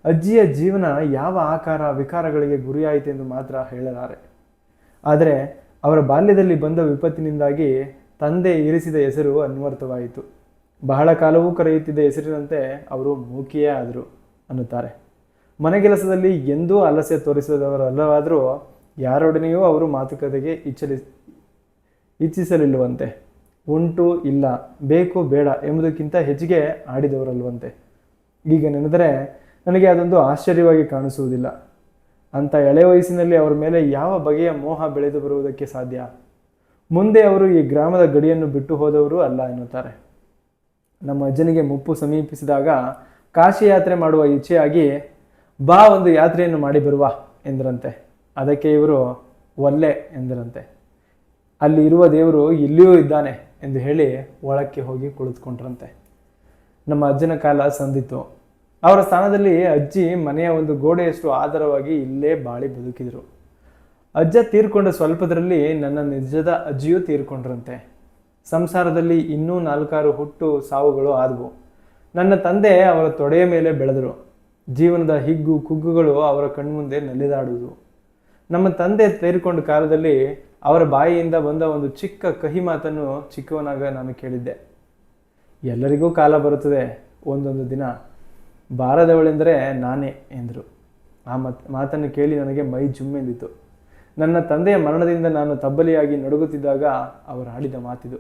ಅಜ್ಜಿಯ ಜೀವನ ಯಾವ ಆಕಾರ ವಿಕಾರಗಳಿಗೆ ಗುರಿಯಾಯಿತೆಂದು ಮಾತ್ರ ಹೇಳಲಾರೆ. ಆದರೆ ಅವರ ಬಾಲ್ಯದಲ್ಲಿ ಬಂದ ವಿಪತ್ತಿನಿಂದಾಗಿ ತಂದೆ ಇರಿಸಿದ ಹೆಸರು ಅನ್ವರ್ಥವಾಯಿತು. ಬಹಳ ಕಾಲವೂ ಕರೆಯುತ್ತಿದ್ದ ಹೆಸರಿನಂತೆ ಅವರು ಮೂಕಿಯೇ ಆದರು ಅನ್ನುತ್ತಾರೆ. ಮನೆಗೆಲಸದಲ್ಲಿ ಎಂದೂ ಆಲಸ್ಯ ತೋರಿಸದವರಲ್ಲವಾದರೂ ಯಾರೊಡನೆಯೂ ಅವರು ಮಾತುಕತೆಗೆ ಇಚ್ಛಿಸಲಿಲ್ಲವಂತೆ. ಉಂಟು ಇಲ್ಲ, ಬೇಕು ಬೇಡ ಎಂಬುದಕ್ಕಿಂತ ಹೆಚ್ಚಿಗೆ ಆಡಿದವರಲ್ವಂತೆ. ಈಗ ನೆನೆದರೆ ನನಗೆ ಅದೊಂದು ಆಶ್ಚರ್ಯವಾಗಿ ಕಾಣಿಸುವುದಿಲ್ಲ. ಅಂಥ ಎಳೆ ವಯಸ್ಸಿನಲ್ಲಿ ಅವರ ಮೇಲೆ ಯಾವ ಬಗೆಯ ಮೋಹ ಬೆಳೆದು ಬರುವುದಕ್ಕೆ ಸಾಧ್ಯ? ಮುಂದೆ ಅವರು ಈ ಗ್ರಾಮದ ಗಡಿಯನ್ನು ಬಿಟ್ಟು ಹೋದವರು ಅಲ್ಲ ಎನ್ನುತ್ತಾರೆ. ನಮ್ಮ ಅಜ್ಜನಿಗೆ ಮುಪ್ಪು ಸಮೀಪಿಸಿದಾಗ ಕಾಶಿ ಯಾತ್ರೆ ಮಾಡುವ ಇಚ್ಛೆಯಾಗಿ ಬಾ ಒಂದು ಯಾತ್ರೆಯನ್ನು ಮಾಡಿ ಬರುವ ಎಂದರಂತೆ. ಅದಕ್ಕೆ ಇವರು ಒಲ್ಲೆ ಎಂದರಂತೆ. ಅಲ್ಲಿ ಇರುವ ದೇವರು ಇಲ್ಲಿಯೂ ಇದ್ದಾನೆ ಎಂದು ಹೇಳಿ ಒಳಕ್ಕೆ ಹೋಗಿ ಕುಳಿತುಕೊಂಡ್ರಂತೆ. ನಮ್ಮ ಅಜ್ಜನ ಕಾಲ ಸಂದಿತ್ತು. ಅವರ ಸ್ಥಾನದಲ್ಲಿ ಅಜ್ಜಿ ಮನೆಯ ಒಂದು ಗೋಡೆಯಷ್ಟು ಆಧಾರವಾಗಿ ಇಲ್ಲೇ ಬಾಳಿ ಬದುಕಿದರು. ಅಜ್ಜ ತೀರ್ಕೊಂಡ ಸ್ವಲ್ಪದರಲ್ಲಿ ನನ್ನ ನಿಜದ ಅಜ್ಜಿಯೂ ತೀರ್ಕೊಂಡ್ರಂತೆ. ಸಂಸಾರದಲ್ಲಿ ಇನ್ನೂ 4-6 ಹುಟ್ಟು ಸಾವುಗಳು ಆದವು. ನನ್ನ ತಂದೆ ಅವರ ತೊಡೆಯ ಮೇಲೆ ಬೆಳೆದರು. ಜೀವನದ ಹಿಗ್ಗು ಕುಗ್ಗುಗಳು ಅವರ ಕಣ್ಮುಂದೆ ನಲಿದಾಡುವುದು. ನಮ್ಮ ತಂದೆ ತೀರಿಕೊಂಡ ಕಾಲದಲ್ಲಿ ಅವರ ಬಾಯಿಯಿಂದ ಬಂದ ಒಂದು ಚಿಕ್ಕ ಕಹಿ ಮಾತನ್ನು ಚಿಕ್ಕವನಾಗ ನಾನು ಕೇಳಿದ್ದೆ. ಎಲ್ಲರಿಗೂ ಕಾಲ ಬರುತ್ತದೆ, ಒಂದೊಂದು ದಿನ ಬಾರದವಳೆಂದರೆ ನಾನೇ ಎಂದರು. ಆ ಮಾತನ್ನು ಕೇಳಿ ನನಗೆ ಮೈ ಜುಮ್ಮೆಂದಿತು. ನನ್ನ ತಂದೆಯ ಮರಣದಿಂದ ನಾನು ತಬ್ಬಲಿಯಾಗಿ ನಡುಗುತ್ತಿದ್ದಾಗ ಅವರು ಆಡಿದ ಮಾತಿದು.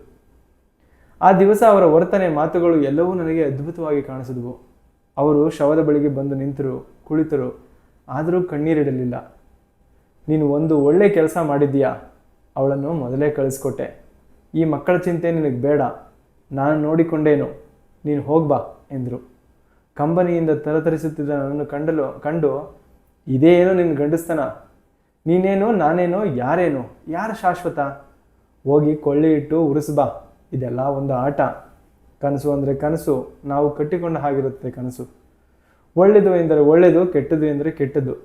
ಆ ದಿವಸ ಅವರ ವರ್ತನೆ ಮಾತುಗಳು ಎಲ್ಲವೂ ನನಗೆ ಅದ್ಭುತವಾಗಿ ಕಾಣಿಸಿದವು. ಅವರು ಶವದ ಬಳಿಗೆ ಬಂದು ನಿಂತರು, ಕುಳಿತರು, ಆದರೂ ಕಣ್ಣೀರಿಡಲಿಲ್ಲ. ನೀನು ಒಂದು ಒಳ್ಳೆ ಕೆಲಸ ಮಾಡಿದ್ದೀಯಾ, ಅವಳನ್ನು ಮೊದಲೇ ಕಳಿಸ್ಕೊಟ್ಟೆ. ಈ ಮಕ್ಕಳ ಚಿಂತೆ ನಿನಗೆ ಬೇಡ, ನಾನು ನೋಡಿಕೊಂಡೇನು, ನೀನು ಹೋಗ್ಬಾ ಎಂದರು. ಕಂಬನಿಯಿಂದ ತರತರಿಸುತ್ತಿದ್ದ ನನ್ನನ್ನು ಕಂಡು ಇದೇನೋ ನಿನ್ನ ಗಂಡಸ್ತನ, ನೀನೇನೋ ನಾನೇನೋ ಯಾರೇನೋ, ಯಾರು ಶಾಶ್ವತ, ಹೋಗಿ ಕೊಳ್ಳಿ ಇಟ್ಟು ಉರಿಸ್ಬಾ, ಇದೆಲ್ಲ ಒಂದು ಆಟ. ಕನಸು ಅಂದರೆ ಕನಸು, ನಾವು ಕಟ್ಟಿಕೊಂಡ ಹಾಗಿರುತ್ತೆ ಕನಸು. ಒಳ್ಳೆಯದು ಎಂದರೆ ಒಳ್ಳೆಯದು, ಕೆಟ್ಟದು ಎಂದರೆ ಕೆಟ್ಟದ್ದು.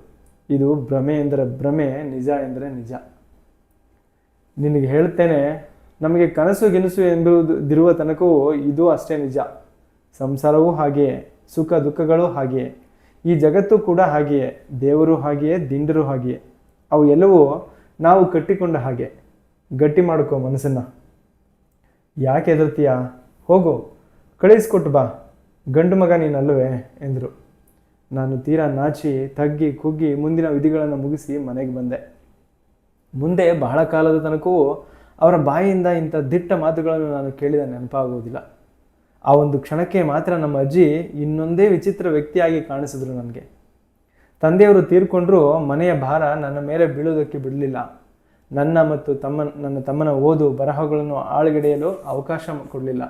ಇದು ಭ್ರಮೆ ಎಂದರೆ ಭ್ರಮೆ, ನಿಜ ಎಂದರೆ ನಿಜ. ನಿನಗೆ ಹೇಳ್ತೇನೆ, ನಮಗೆ ಕನಸು ಗಿನಸು ಎಂಬುದಿರುವ ತನಕವೂ ಇದು ಅಷ್ಟೇ ನಿಜ. ಸಂಸಾರವೂ ಹಾಗೆಯೇ, ಸುಖ ದುಃಖಗಳು ಹಾಗೆಯೇ, ಈ ಜಗತ್ತು ಕೂಡ ಹಾಗೆಯೇ, ದೇವರು ಹಾಗೆಯೇ, ದಿಂಡರು ಹಾಗೆಯೇ. ಅವು ಎಲ್ಲವೂ ನಾವು ಕಟ್ಟಿಕೊಂಡ ಹಾಗೆ. ಗಟ್ಟಿ ಮಾಡ್ಕೋ ಮನಸ್ಸನ್ನು. ಯಾಕೆ ಹೆದರ್ತೀಯಾ? ಹೋಗು, ಕಳಿಸ್ಕೊಟ್ಟು ಬಾ, ಗಂಡು ಮಗ ನೀನಲ್ಲವೇ ಎಂದರು. ನಾನು ತೀರಾ ನಾಚಿ ತಗ್ಗಿ ಕುಗ್ಗಿ ಮುಂದಿನ ವಿಧಿಗಳನ್ನು ಮುಗಿಸಿ ಮನೆಗೆ ಬಂದೆ. ಮುಂದೆ ಬಹಳ ಕಾಲದ ತನಕವೂ ಅವರ ಬಾಯಿಯಿಂದ ಇಂಥ ದಿಟ್ಟ ಮಾತುಗಳನ್ನು ನಾನು ಕೇಳಿದ ನೆನಪಾಗುವುದಿಲ್ಲ. ಆ ಒಂದು ಕ್ಷಣಕ್ಕೆ ಮಾತ್ರ ನಮ್ಮ ಅಜ್ಜಿ ಇನ್ನೊಂದೇ ವಿಚಿತ್ರ ವ್ಯಕ್ತಿಯಾಗಿ ಕಾಣಿಸಿದ್ರು ನನಗೆ. ತಂದೆಯವರು ತೀರ್ಕೊಂಡ್ರೂ ಮನೆಯ ಭಾರ ನನ್ನ ಮೇಲೆ ಬೀಳುವುದಕ್ಕೆ ಬಿಡಲಿಲ್ಲ. ನನ್ನ ತಮ್ಮನ ಓದು ಬರಹಗಳನ್ನು ಆಳುಗೆಡೆಯಲು ಅವಕಾಶ ಕೊಡಲಿಲ್ಲ.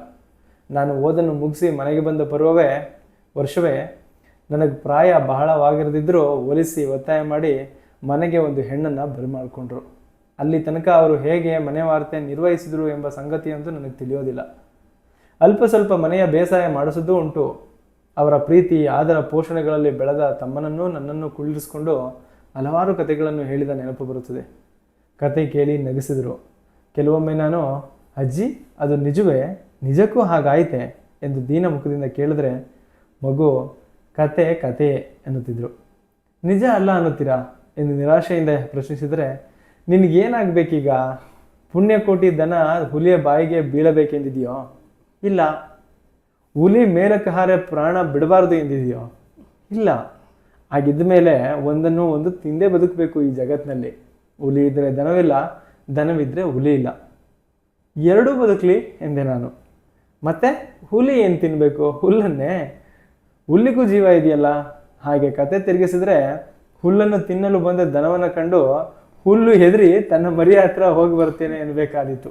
ನಾನು ಓದನ್ನು ಮುಗಿಸಿ ಮನೆಗೆ ಬಂದ ವರ್ಷವೇ ನನಗೆ ಪ್ರಾಯ ಬಹಳವಾಗಿರದಿದ್ದರೂ ಒಲಿಸಿ ಒತ್ತಾಯ ಮಾಡಿ ಮನೆಗೆ ಒಂದು ಹೆಣ್ಣನ್ನು ಬರಮಾಡಿಕೊಂಡ್ರು. ಅಲ್ಲಿ ತನಕ ಅವರು ಹೇಗೆ ಮನೆ ವಾರ್ತೆ ನಿರ್ವಹಿಸಿದರು ಎಂಬ ಸಂಗತಿಯಂತೂ ನನಗೆ ತಿಳಿಯೋದಿಲ್ಲ. ಅಲ್ಪ ಸ್ವಲ್ಪ ಮನೆಯ ಬೇಸಾಯ ಮಾಡಿಸೋದು ಉಂಟು. ಅವರ ಪ್ರೀತಿ ಆದರ ಪೋಷಣೆಗಳಲ್ಲಿ ಬೆಳೆದ ತಮ್ಮನನ್ನು ನನ್ನನ್ನು ಕುಳ್ಳಿರಿಸಿಕೊಂಡು ಹಲವಾರು ಕಥೆಗಳನ್ನು ಹೇಳಿದ ನೆನಪು ಬರುತ್ತದೆ. ಕತೆ ಕೇಳಿ ನಗಿಸಿದರು. ಕೆಲವೊಮ್ಮೆ ನಾನು, ಅಜ್ಜಿ ಅದು ನಿಜವೇ, ನಿಜಕ್ಕೂ ಹಾಗಾಯಿತೆ ಎಂದು ದೀನ ಮುಖದಿಂದ ಕೇಳಿದ್ರೆ, ಮಗು ಕತೆ ಎನ್ನುತ್ತಿದ್ರು. ನಿಜ ಅಲ್ಲ ಅನ್ನುತ್ತೀರಾ ಎಂದು ನಿರಾಶೆಯಿಂದ ಪ್ರಶ್ನಿಸಿದರೆ, ನಿನಗೇನಾಗಬೇಕೀಗ? ಪುಣ್ಯಕೋಟಿ ದನ ಹುಲಿಯ ಬಾಯಿಗೆ ಬೀಳಬೇಕೆಂದಿದೆಯೋ? ಇಲ್ಲ. ಹುಲಿ ಮೇಲಕ್ಕೆ ಹಾರೆ ಪ್ರಾಣ ಬಿಡಬಾರ್ದು ಎಂದಿದೆಯೋ? ಇಲ್ಲ. ಹಾಗಿದ್ದ ಮೇಲೆ ಒಂದನ್ನು ಒಂದು ತಿಂದೇ ಬದುಕಬೇಕು ಈ ಜಗತ್ತಿನಲ್ಲಿ. ಹುಲಿ ಇದ್ದರೆ ದನವಿಲ್ಲ, ದನವಿದ್ದರೆ ಹುಲಿ ಇಲ್ಲ, ಎರಡೂ ಬದುಕಲಿ ಎಂದೆ ನಾನು. ಮತ್ತೆ ಹುಲಿ ಏನು ತಿನ್ನಬೇಕು? ಹುಲ್ಲನ್ನೇ. ಹುಲ್ಲಿಗೂ ಜೀವ ಇದೆಯಲ್ಲ. ಹಾಗೆ ಕತೆ ತಿರುಗಿಸಿದ್ರೆ, ಹುಲ್ಲನ್ನು ತಿನ್ನಲು ಬಂದ ದನವನ್ನು ಕಂಡು ಹುಲ್ಲು ಹೆದರಿ ತನ್ನ ಮರಿಯ ಹತ್ರ ಹೋಗಿ ಬರ್ತೇನೆ ಎನ್ನಬೇಕಾದೀತು.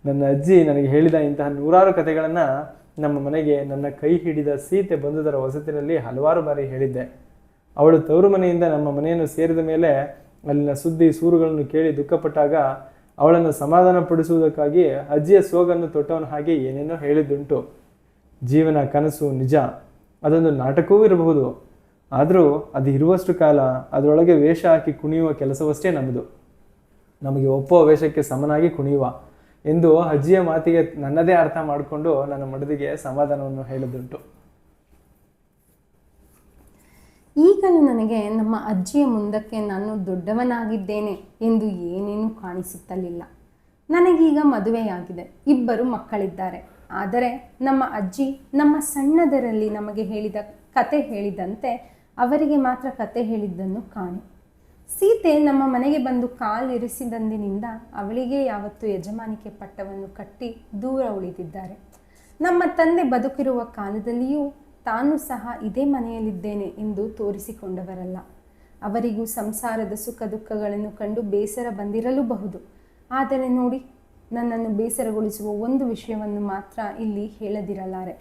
ನನ್ನ ಅಜ್ಜಿ ನನಗೆ ಹೇಳಿದ ಇಂತಹ ನೂರಾರು ಕಥೆಗಳನ್ನು ನಮ್ಮ ಮನೆಗೆ ನನ್ನ ಕೈ ಹಿಡಿದ ಸೀತೆ ಬಂಧುದರ ವಸತಿನಲ್ಲಿ ಹಲವಾರು ಬಾರಿ ಹೇಳಿದ್ದೆ. ಅವಳು ತವರು ಮನೆಯಿಂದ ನಮ್ಮ ಮನೆಯನ್ನು ಸೇರಿದ ಮೇಲೆ ಅಲ್ಲಿನ ಸುದ್ದಿ ಸೂರುಗಳನ್ನು ಕೇಳಿ ದುಃಖಪಟ್ಟಾಗ ಅವಳನ್ನು ಸಮಾಧಾನಪಡಿಸುವುದಕ್ಕಾಗಿ ಅಜ್ಜಿಯ ಸೋಗನ್ನು ತೊಟ್ಟವನ ಹಾಗೆ ಏನೇನೋ ಹೇಳಿದ್ದುಂಟು. ಜೀವನ ಕನಸು ನಿಜ, ಅದೊಂದು ನಾಟಕವೂ ಇರಬಹುದು. ಆದರೂ ಅದು ಇರುವಷ್ಟು ಕಾಲ ಅದರೊಳಗೆ ವೇಷ ಹಾಕಿ ಕುಣಿಯುವ ಕೆಲಸವಷ್ಟೇ ನಮ್ಮದು. ನಮಗೆ ಒಪ್ಪುವ ವೇಷಕ್ಕೆ ಸಮನಾಗಿ ಕುಣಿಯುವ ಎಂದು ಅಜ್ಜಿಯ ಮಾತಿಗೆ ನನ್ನದೇ ಅರ್ಥ ಮಾಡಿಕೊಂಡು ನನ್ನ ಮಡದಿಗೆ ಸಮಾಧಾನವನ್ನು ಹೇಳಿದ್ದುಂಟು. ಈಗಲೂ ನನಗೆ ನಮ್ಮ ಅಜ್ಜಿಯ ಮುಂದಕ್ಕೆ ನಾನು ದೊಡ್ಡವನಾಗಿದ್ದೇನೆ ಎಂದು ಏನೇನೂ ಕಾಣಿಸುತ್ತಲಿಲ್ಲ. ನನಗೀಗ ಮದುವೆಯಾಗಿದೆ, 2 ಮಕ್ಕಳಿದ್ದಾರೆ. ಆದರೆ ನಮ್ಮ ಅಜ್ಜಿ ನಮ್ಮ ಸಣ್ಣದರಲ್ಲಿ ನಮಗೆ ಹೇಳಿದ ಕತೆ ಹೇಳಿದಂತೆ ಅವರಿಗೆ ಮಾತ್ರ ಕತೆ ಹೇಳಿದ್ದನ್ನು ಕಾಣೆ. ಸೀತೆ ನಮ್ಮ ಮನೆಗೆ ಬಂದು ಕಾಲಿರಿಸಿದಂದಿನಿಂದ ಅವಳಿಗೆ ಯಾವತ್ತೂ ಯಜಮಾನಿಕೆ ಪಟ್ಟವನ್ನು ಕಟ್ಟಿ ದೂರ ಉಳಿದಿದ್ದಾರೆ. ನಮ್ಮ ತಂದೆ ಬದುಕಿರುವ ಕಾಲದಲ್ಲಿಯೂ ತಾನು ಸಹ ಇದೇ ಮನೆಯಲ್ಲಿದ್ದೇನೆ ಎಂದು ತೋರಿಸಿಕೊಂಡವರಲ್ಲ. ಅವರಿಗೂ ಸಂಸಾರದ ಸುಖ ದುಃಖಗಳನ್ನು ಕಂಡು ಬೇಸರ ಬಂದಿರಲೂಬಹುದು. ಆದರೆ ನೋಡಿ, ನನ್ನನ್ನು ಬೇಸರಗೊಳಿಸುವ ಒಂದು ವಿಷಯವನ್ನು ಮಾತ್ರ ಇಲ್ಲಿ ಹೇಳದಿರಲಾರೆ.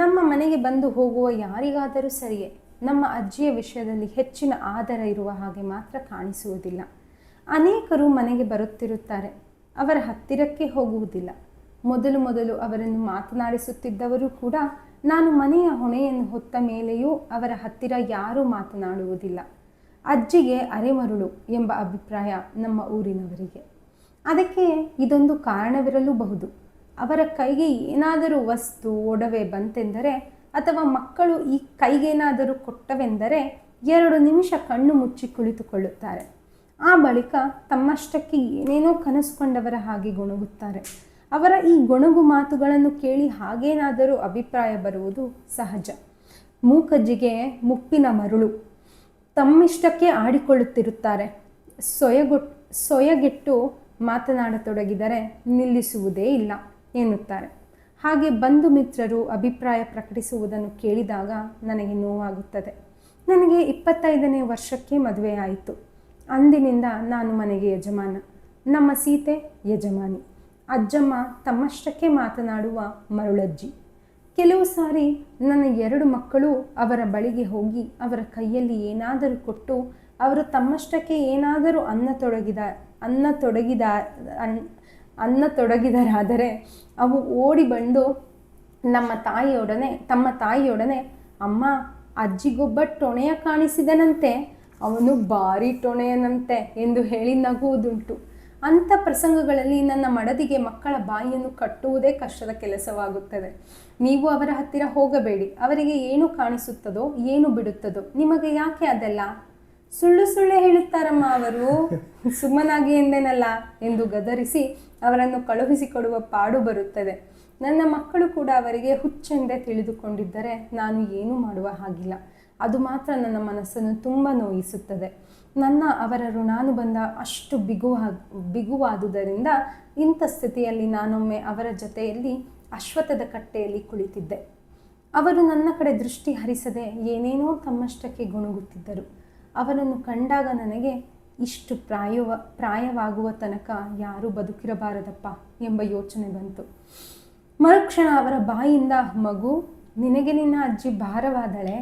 ನಮ್ಮ ಮನೆಗೆ ಬಂದು ಹೋಗುವ ಯಾರಿಗಾದರೂ ಸರಿಯೇ ನಮ್ಮ ಅಜ್ಜಿಯ ವಿಷಯದಲ್ಲಿ ಹೆಚ್ಚಿನ ಆದರ ಇರುವ ಹಾಗೆ ಮಾತ್ರ ಕಾಣಿಸುವುದಿಲ್ಲ. ಅನೇಕರು ಮನೆಗೆ ಬರುತ್ತಿರುತ್ತಾರೆ, ಅವರ ಹತ್ತಿರಕ್ಕೆ ಹೋಗುವುದಿಲ್ಲ. ಮೊದಲು ಅವರನ್ನು ಮಾತನಾಡಿಸುತ್ತಿದ್ದವರು ಕೂಡ ನಾನು ಮನೆಯ ಹೊಣೆಯನ್ನು ಹೊತ್ತ ಮೇಲೆಯೂ ಅವರ ಹತ್ತಿರ ಯಾರೂ ಮಾತನಾಡುವುದಿಲ್ಲ. ಅಜ್ಜಿಗೆ ಅರೆಮರುಳು ಎಂಬ ಅಭಿಪ್ರಾಯ ನಮ್ಮ ಊರಿನವರಿಗೆ. ಅದಕ್ಕೆ ಇದೊಂದು ಕಾರಣವಿರಲೂಬಹುದು. ಅವರ ಕೈಗೆ ಏನಾದರೂ ವಸ್ತು ಒಡವೆ ಬಂತೆಂದರೆ ಅಥವಾ ಮಕ್ಕಳು ಈ ಕೈಗೇನಾದರೂ ಕೊಟ್ಟವೆಂದರೆ 2 ನಿಮಿಷ ಕಣ್ಣು ಮುಚ್ಚಿ ಕುಳಿತುಕೊಳ್ಳುತ್ತಾರೆ. ಆ ಬಳಿಕ ತಮ್ಮಷ್ಟಕ್ಕೆ ಏನೇನೋ ಕನಸುಕೊಂಡವರ ಹಾಗೆ ಗೊಣಗುತ್ತಾರೆ. ಅವರ ಈ ಗೊಣಗು ಮಾತುಗಳನ್ನು ಕೇಳಿ ಹಾಗೇನಾದರೂ ಅಭಿಪ್ರಾಯ ಬರುವುದು ಸಹಜ. ಮೂಕಜ್ಜಿಗೆ ಮುಪ್ಪಿನ ಮರುಳು. ತಮ್ಮಿಷ್ಟಕ್ಕೆ ಆಡಿಕೊಳ್ಳುತ್ತಿರುತ್ತಾರೆ. ಸೊಯಗೆಟ್ಟು ಮಾತನಾಡತೊಡಗಿದರೆ ನಿಲ್ಲಿಸುವುದೇ ಇಲ್ಲ ಎನ್ನುತ್ತಾರೆ. ಹಾಗೆ ಬಂಧು ಮಿತ್ರರು ಅಭಿಪ್ರಾಯ ಪ್ರಕಟಿಸುವುದನ್ನು ಕೇಳಿದಾಗ ನನಗೆ ನೋವಾಗುತ್ತದೆ. ನನಗೆ 25ನೇ ವರ್ಷಕ್ಕೆ ಮದುವೆಯಾಯಿತು. ಅಂದಿನಿಂದ ನಾನು ಮನೆಗೆ ಯಜಮಾನ, ನಮ್ಮ ಸೀತೆ ಯಜಮಾನಿ. ಅಜ್ಜಮ್ಮ ತಮ್ಮಷ್ಟಕ್ಕೆ ಮಾತನಾಡುವ ಮರುಳಜ್ಜಿ. ಕೆಲವು ಸಾರಿ ನನ್ನ 2 ಮಕ್ಕಳು ಅವರ ಬಳಿಗೆ ಹೋಗಿ ಅವರ ಕೈಯಲ್ಲಿ ಏನಾದರೂ ಕೊಟ್ಟು ಅವರು ತಮ್ಮಷ್ಟಕ್ಕೆ ಏನಾದರೂ ಅನ್ನ ತೊಡಗಿದರಾದರೆ ಅವು ಓಡಿ ಬಂದು ತಮ್ಮ ತಾಯಿಯೊಡನೆ ಅಮ್ಮ, ಅಜ್ಜಿಗೊಬ್ಬ ಟೊಣೆಯ ಕಾಣಿಸಿದನಂತೆ, ಅವನು ಭಾರಿ ಟೊಣೆಯನಂತೆ ಎಂದು ಹೇಳಿ ನಗುವುದುಂಟು. ಅಂಥ ಪ್ರಸಂಗಗಳಲ್ಲಿ ನನ್ನ ಮಡದಿಗೆ ಮಕ್ಕಳ ಬಾಯಿಯನ್ನು ಕಟ್ಟುವುದೇ ಕಷ್ಟದ ಕೆಲಸವಾಗುತ್ತದೆ. ನೀವು ಅವರ ಹತ್ತಿರ ಹೋಗಬೇಡಿ. ಅವರಿಗೆ ಏನು ಕಾಣಿಸುತ್ತದೋ ಏನು ಬಿಡುತ್ತದೋ, ನಿಮಗೆ ಯಾಕೆ ಅದೆಲ್ಲ? ಸುಳ್ಳು ಹೇಳುತ್ತಾರಮ್ಮ ಅವರು, ಸುಮ್ಮನಾಗಿ ಎಂದೇನಲ್ಲ ಎಂದು ಗದರಿಸಿ ಅವರನ್ನು ಕಳುಹಿಸಿಕೊಡುವ ಪಾಡು ಬರುತ್ತದೆ. ನನ್ನ ಮಕ್ಕಳು ಕೂಡ ಅವರಿಗೆ ಹುಚ್ಚೆಂದೇ ತಿಳಿದುಕೊಂಡಿದ್ದರೆ ನಾನು ಏನೂ ಮಾಡುವ ಹಾಗಿಲ್ಲ. ಅದು ಮಾತ್ರ ನನ್ನ ಮನಸ್ಸನ್ನು ತುಂಬ ನೋಯಿಸುತ್ತದೆ. ನನ್ನ ಅವರ ಋಣಾನುಬಂಧ ಅಷ್ಟು ಬಿಗುವಾದುದರಿಂದ ಇಂಥ ಸ್ಥಿತಿಯಲ್ಲಿ ನಾನೊಮ್ಮೆ ಅವರ ಜೊತೆಯಲ್ಲಿ ಅಶ್ವತ್ಥದ ಕಟ್ಟೆಯಲ್ಲಿ ಕುಳಿತಿದ್ದೆ. ಅವರು ನನ್ನ ಕಡೆ ದೃಷ್ಟಿ ಹರಿಸದೆ ಏನೇನೋ ತಮ್ಮಷ್ಟಕ್ಕೆ ಗುಣುಗುತ್ತಿದ್ದರು. ಅವರನ್ನು ಕಂಡಾಗ ನನಗೆ ಇಷ್ಟು ಪ್ರಾಯವಾಗುವ ತನಕ ಯಾರೂ ಬದುಕಿರಬಾರದಪ್ಪ ಎಂಬ ಯೋಚನೆ ಬಂತು. ಮರುಕ್ಷಣ ಅವರ ಬಾಯಿಂದ, ಮಗು, ನಿನಗೆ ನಿನ್ನ ಅಜ್ಜಿ ಭಾರವಾದಳೆ,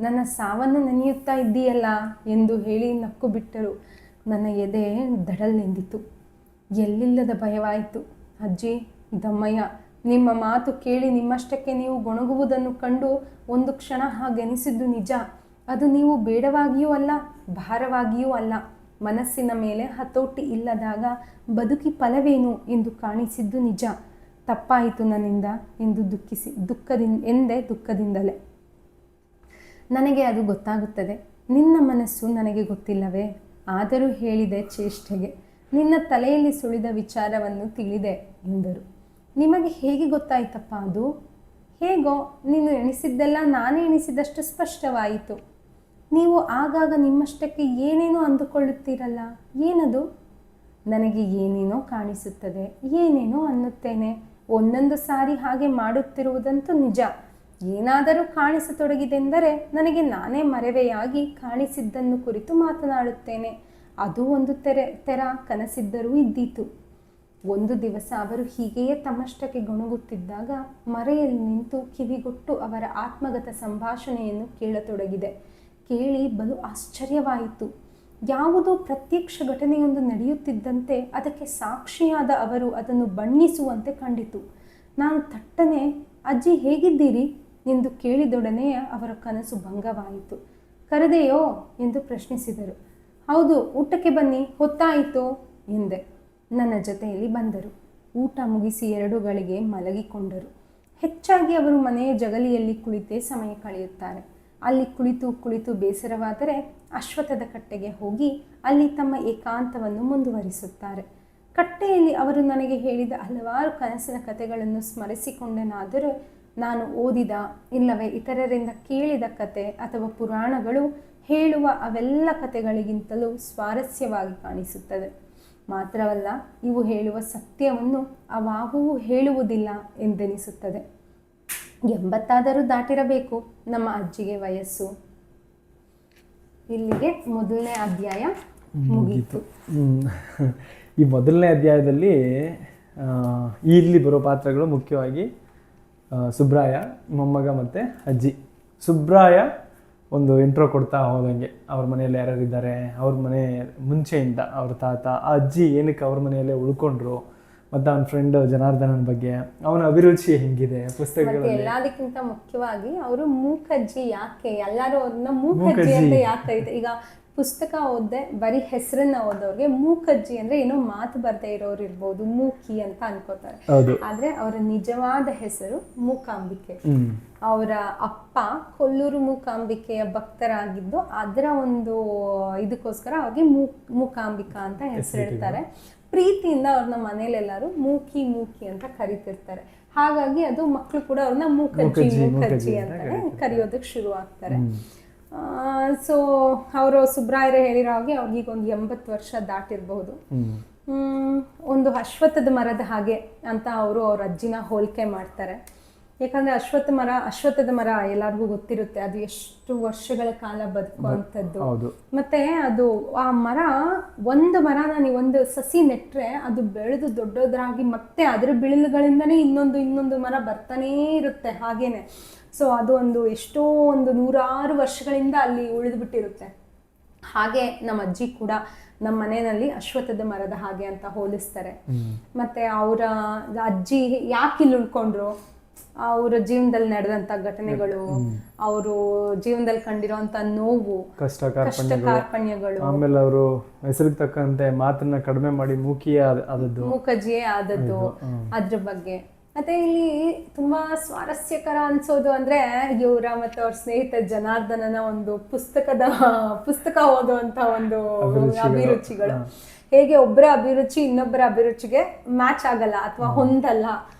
ನನ್ನ ಸಾವನ್ನು ನೆನೆಯುತ್ತಾ ಇದ್ದೀಯಲ್ಲ ಎಂದು ಹೇಳಿ ನಕ್ಕು ಬಿಟ್ಟರು. ನನ್ನ ಎದೆ ದಡಲ್ಲೆಂದಿತು. ಎಲ್ಲಿಲ್ಲದ ಭಯವಾಯಿತು. ಅಜ್ಜಿ, ದಮ್ಮಯ್ಯ, ನಿಮ್ಮ ಮಾತು ಕೇಳಿ ನಿಮ್ಮಷ್ಟಕ್ಕೆ ನೀವು ಗೊಣಗುವುದನ್ನು ಕಂಡು ಒಂದು ಕ್ಷಣ ಹಾಗೆನಿಸಿದ್ದು ನಿಜ. ಅದು ನೀವು ಬೇಡವಾಗಿಯೂ ಅಲ್ಲ, ಭಾರವಾಗಿಯೂ ಅಲ್ಲ. ಮನಸ್ಸಿನ ಮೇಲೆ ಹತೋಟಿ ಇಲ್ಲದಾಗ ಬದುಕಿ ಫಲವೇನು ಎಂದು ಕಾಣಿಸಿದ್ದು ನಿಜ. ತಪ್ಪಾಯಿತು ನನ್ನಿಂದ ಎಂದು ದುಃಖದಿಂದಲೇ. ನನಗೆ ಅದು ಗೊತ್ತಾಗುತ್ತದೆ. ನಿನ್ನ ಮನಸ್ಸು ನನಗೆ ಗೊತ್ತಿಲ್ಲವೇ? ಆದರೂ ಹೇಳಿದೆ ಚೇಷ್ಟೆಗೆ. ನಿನ್ನ ತಲೆಯಲ್ಲಿ ಸುಳಿದ ವಿಚಾರವನ್ನು ತಿಳಿದೆ ಎಂದರು. ನಿಮಗೆ ಹೇಗೆ ಗೊತ್ತಾಯ್ತಪ್ಪ ಅದು? ಹೇಗೋ, ನೀನು ಎಣಿಸಿದ್ದೆಲ್ಲ ನಾನೇ ಎಣಿಸಿದಷ್ಟು ಸ್ಪಷ್ಟವಾಯಿತು. ನೀವು ಆಗಾಗ ನಿಮ್ಮಷ್ಟಕ್ಕೆ ಏನೇನೋ ಅಂದುಕೊಳ್ಳುತ್ತೀರಲ್ಲ, ಏನದು? ನನಗೆ ಏನೇನೋ ಕಾಣಿಸುತ್ತದೆ, ಏನೇನೋ ಅನ್ನುತ್ತೇನೆ. ಒಂದೊಂದು ಸಾರಿ ಹಾಗೆ ಮಾಡುತ್ತಿರುವುದಂತೂ ನಿಜ. ಏನಾದರೂ ಕಾಣಿಸತೊಡಗಿದೆಂದರೆ ನನಗೆ ನಾನೇ ಮರೆವೆಯಾಗಿ ಕಾಣಿಸಿದ್ದನ್ನು ಕುರಿತು ಮಾತನಾಡುತ್ತೇನೆ. ಅದು ಒಂದು ತೆರ ಕನಸಿದ್ದರೂ ಇದ್ದೀತು. ಒಂದು ದಿವಸ ಅವರು ಹೀಗೆಯೇ ತಮ್ಮಷ್ಟಕ್ಕೆ ಗೊಣಗುತ್ತಿದ್ದಾಗ ಮರೆಯಲ್ಲಿ ನಿಂತು ಕಿವಿಗೊಟ್ಟು ಅವರ ಆತ್ಮಗತ ಸಂಭಾಷಣೆಯನ್ನು ಕೇಳತೊಡಗಿದೆ. ಕೇಳಿ ಬಲು ಆಶ್ಚರ್ಯವಾಯಿತು. ಯಾವುದೋ ಪ್ರತ್ಯಕ್ಷ ಘಟನೆಯೊಂದು ನಡೆಯುತ್ತಿದ್ದಂತೆ ಅದಕ್ಕೆ ಸಾಕ್ಷಿಯಾದ ಅವರು ಅದನ್ನು ಬಣ್ಣಿಸುವಂತೆ ಕಂಡಿತು. ನಾನು ತಟ್ಟನೆ, ಅಜ್ಜಿ ಹೇಗಿದ್ದೀರಿ ಎಂದು ಕೇಳಿದೊಡನೆಯೇ ಅವರ ಕನಸು ಭಂಗವಾಯಿತು. ಕರೆದೆಯೋ ಎಂದು ಪ್ರಶ್ನಿಸಿದರು. ಹೌದು, ಊಟಕ್ಕೆ ಬನ್ನಿ, ಹೊತ್ತಾಯಿತು ಎಂದೆ. ನನ್ನ ಜೊತೆಯಲ್ಲಿ ಬಂದರು. ಊಟ ಮುಗಿಸಿ 2 ಗಳಿಗೆ ಮಲಗಿಕೊಂಡರು. ಹೆಚ್ಚಾಗಿ ಅವರು ಮನೆಯ ಜಗಲಿಯಲ್ಲಿ ಕುಳಿತೇ ಸಮಯ ಕಳೆಯುತ್ತಾರೆ. ಅಲ್ಲಿ ಕುಳಿತು ಬೇಸರವಾದರೆ ಅಶ್ವತ್ಥದ ಕಟ್ಟೆಗೆ ಹೋಗಿ ಅಲ್ಲಿ ತಮ್ಮ ಏಕಾಂತವನ್ನು ಮುಂದುವರಿಸುತ್ತಾರೆ. ಕಟ್ಟೆಯಲ್ಲಿ ಅವರು ನನಗೆ ಹೇಳಿದ ಹಲವಾರು ಕನಸಿನ ಕಥೆಗಳನ್ನು ಸ್ಮರಿಸಿಕೊಂಡೆನಾದರೂ ನಾನು ಓದಿದ ಇಲ್ಲವೇ ಇತರರಿಂದ ಕೇಳಿದ ಕತೆ ಅಥವಾ ಪುರಾಣಗಳು ಹೇಳುವ ಅವೆಲ್ಲ ಕಥೆಗಳಿಗಿಂತಲೂ ಸ್ವಾರಸ್ಯವಾಗಿ ಕಾಣಿಸುತ್ತದೆ. ಮಾತ್ರವಲ್ಲ, ಇವು ಹೇಳುವ ಸತ್ಯವನ್ನು ಅವಾಗೂ ಹೇಳುವುದಿಲ್ಲ ಎಂದೆನಿಸುತ್ತದೆ. 80 ದಾಟಿರಬೇಕು ನಮ್ಮ ಅಜ್ಜಿಗೆ ವಯಸ್ಸು. ಇಲ್ಲಿಗೆ ಮೊದಲನೇ ಅಧ್ಯಾಯ ಮುಗೀತು. ಈ ಮೊದಲನೇ ಅಧ್ಯಾಯದಲ್ಲಿ ಇಲ್ಲಿ ಬರೋ ಪಾತ್ರಗಳು ಮುಖ್ಯವಾಗಿ ಸುಬ್ರಾಯ, ಮೊಮ್ಮಗ ಮತ್ತು ಅಜ್ಜಿ. ಸುಬ್ರಾಯ ಒಂದು ಇಂಟ್ರೋ ಕೊಡ್ತಾ ಹೋದಂಗೆ ಅವ್ರ ಮನೆಯಲ್ಲಿ ಯಾರ್ಯಾರಿದ್ದಾರೆ, ಅವ್ರ ಮನೆ ಮುಂಚೆಯಿಂದ ಅವ್ರ ತಾತ, ಆ ಅಜ್ಜಿ ಏನಕ್ಕೆ ಅವ್ರ ಮನೆಯಲ್ಲೇ ಉಳ್ಕೊಂಡ್ರು, ಮತ್ತು ಅವನ ಫ್ರೆಂಡ್ ಜನಾರ್ದನನ ಬಗ್ಗೆ, ಅವನ ಅಭಿರುಚಿ ಹೆಂಗಿದೆ ಪುಸ್ತಕಗಳಲ್ಲಿ. ಎಲ್ಲದಕ್ಕಿಂತ ಮುಖ್ಯವಾಗಿ ಅವರು ಮೂಕಜ್ಜಿ ಯಾಕೆ, ಎಲ್ಲರೂ ಅವ್ರನ್ನ ಮೂಕಜ್ಜಿ ಅಂತ ಯಾಕೆ ಇದೆ. ಈಗ ಪುಸ್ತಕ ಓದ್ದೆ ಬರೀ ಹೆಸರನ್ನ ಓದೋರಿಗೆ ಮೂಕಜ್ಜಿ ಅಂದ್ರೆ ಏನೋ ಮಾತು ಬರ್ದೇ ಇರೋರು ಇರ್ಬೋದು, ಮೂಕಿ ಅಂತ ಅನ್ಕೋತಾರೆ. ಆದ್ರೆ ಅವರ ನಿಜವಾದ ಹೆಸರು ಮೂಕಾಂಬಿಕೆ. ಅವರ ಅಪ್ಪ ಕೊಲ್ಲೂರು ಮೂಕಾಂಬಿಕೆಯ ಭಕ್ತರಾಗಿದ್ದು ಅದರ ಒಂದು ಇದಕ್ಕೋಸ್ಕರ ಅವ್ರಿಗೆ ಮೂಕಾಂಬಿಕಾ ಅಂತ ಹೆಸರಿಡ್ತಾರೆ. ಪ್ರೀತಿಯಿಂದ ಅವ್ರನ್ನ ಮನೇಲೆಲ್ಲರೂ ಮೂಕಿ ಅಂತ ಕರಿತಿರ್ತಾರೆ. ಹಾಗಾಗಿ ಅದು ಮಕ್ಕಳು ಕೂಡ ಅವ್ರನ್ನ ಮೂಕಜ್ಜಿ ಅಂತಾನೆ ಕರೆಯೋದಕ್ಕೆ ಶುರು ಆಗ್ತಾರೆ. ಸೊ ಅವರು ಸುಬ್ರಾಯರೇ ಹೇಳಿರೋ ಹಾಗೆ ಅವ್ರಿಗೀಗ ಒಂದು 80 ವರ್ಷ ದಾಟಿರಬಹುದು. ಒಂದು ಅಶ್ವತ್ಥದ ಮರದ ಹಾಗೆ ಅಂತ ಅವರು ಅವ್ರ ಅಜ್ಜಿನ ಹೋಲಿಕೆ ಮಾಡ್ತಾರೆ. ಯಾಕಂದ್ರೆ ಅಶ್ವತ್ಥದ ಮರ ಎಲ್ಲರಿಗೂ ಗೊತ್ತಿರುತ್ತೆ, ಅದು ಎಷ್ಟು ವರ್ಷಗಳ ಕಾಲ ಬದುಕುವಂಥದ್ದು. ಮತ್ತೆ ಅದು ಒಂದು ಮರನ ನೀವೊಂದು ಸಸಿ ನೆಟ್ರೆ ಅದು ಬೆಳೆದು ದೊಡ್ಡದಾಗಿ ಮತ್ತೆ ಅದರ ಬಿಳಿಲುಗಳಿಂದನೇ ಇನ್ನೊಂದು ಮರ ಬರ್ತಾನೇ ಇರುತ್ತೆ ಹಾಗೇನೆ. ಸೊ ಅದು ಎಷ್ಟೋ 100 ವರ್ಷಗಳಿಂದ ಅಲ್ಲಿ ಉಳಿದು ಬಿಟ್ಟಿರುತ್ತೆ. ಹಾಗೆ ನಮ್ಮ ಅಜ್ಜಿ ಕೂಡ ನಮ್ಮ ಮನೆಯಲ್ಲಿ ಅಶ್ವತ್ಥದ ಮರದ ಹಾಗೆ ಅಂತ ಹೋಲಿಸ್ತಾರೆ. ಮತ್ತೆ ಅವರ ಅಜ್ಜಿ ಯಾಕೆ ಇಲ್ಲಿ ಉಳ್ಕೊಂಡ್ರು, ಅವರ ಜೀವನದಲ್ಲಿ ನಡೆದಂತ ಘಟನೆಗಳು, ಅವರು ಜೀವನದಲ್ಲಿ ಕಂಡಿರುವಂತ ನೋವು, ಕಷ್ಟ ಕಾರ್ಪಣ್ಯಗಳು, ಆಮೇಲೆ ಅವರು ಹೆಸರಿಗೆ ತಕ್ಕಂತೆ ಮಾತನ್ನ ಕಡಿಮೆ ಮಾಡಿ ಮೂಕಜ್ಜಿಯೇ ಆದದ್ದು ಅದ್ರ ಬಗ್ಗೆ. ಮತ್ತೆ ಇಲ್ಲಿ ತುಂಬಾ ಸ್ವಾರಸ್ಯಕರ ಅನ್ಸೋದು ಅಂದ್ರೆ ಇವರ ಮತ್ತೆ ಅವ್ರ ಸ್ನೇಹಿತ ಜನಾರ್ದನನ ಒಂದು ಪುಸ್ತಕ ಓದುವಂತ ಒಂದು ಅಭಿರುಚಿಗಳು. ಹೇಗೆ ಒಬ್ಬರ ಅಭಿರುಚಿ ಇನ್ನೊಬ್ಬರ ಅಭಿರುಚಿಗೆ ಮ್ಯಾಚ್ ಆಗಲ್ಲ ಅಥವಾ ಹೊಂದಲ್ಲ.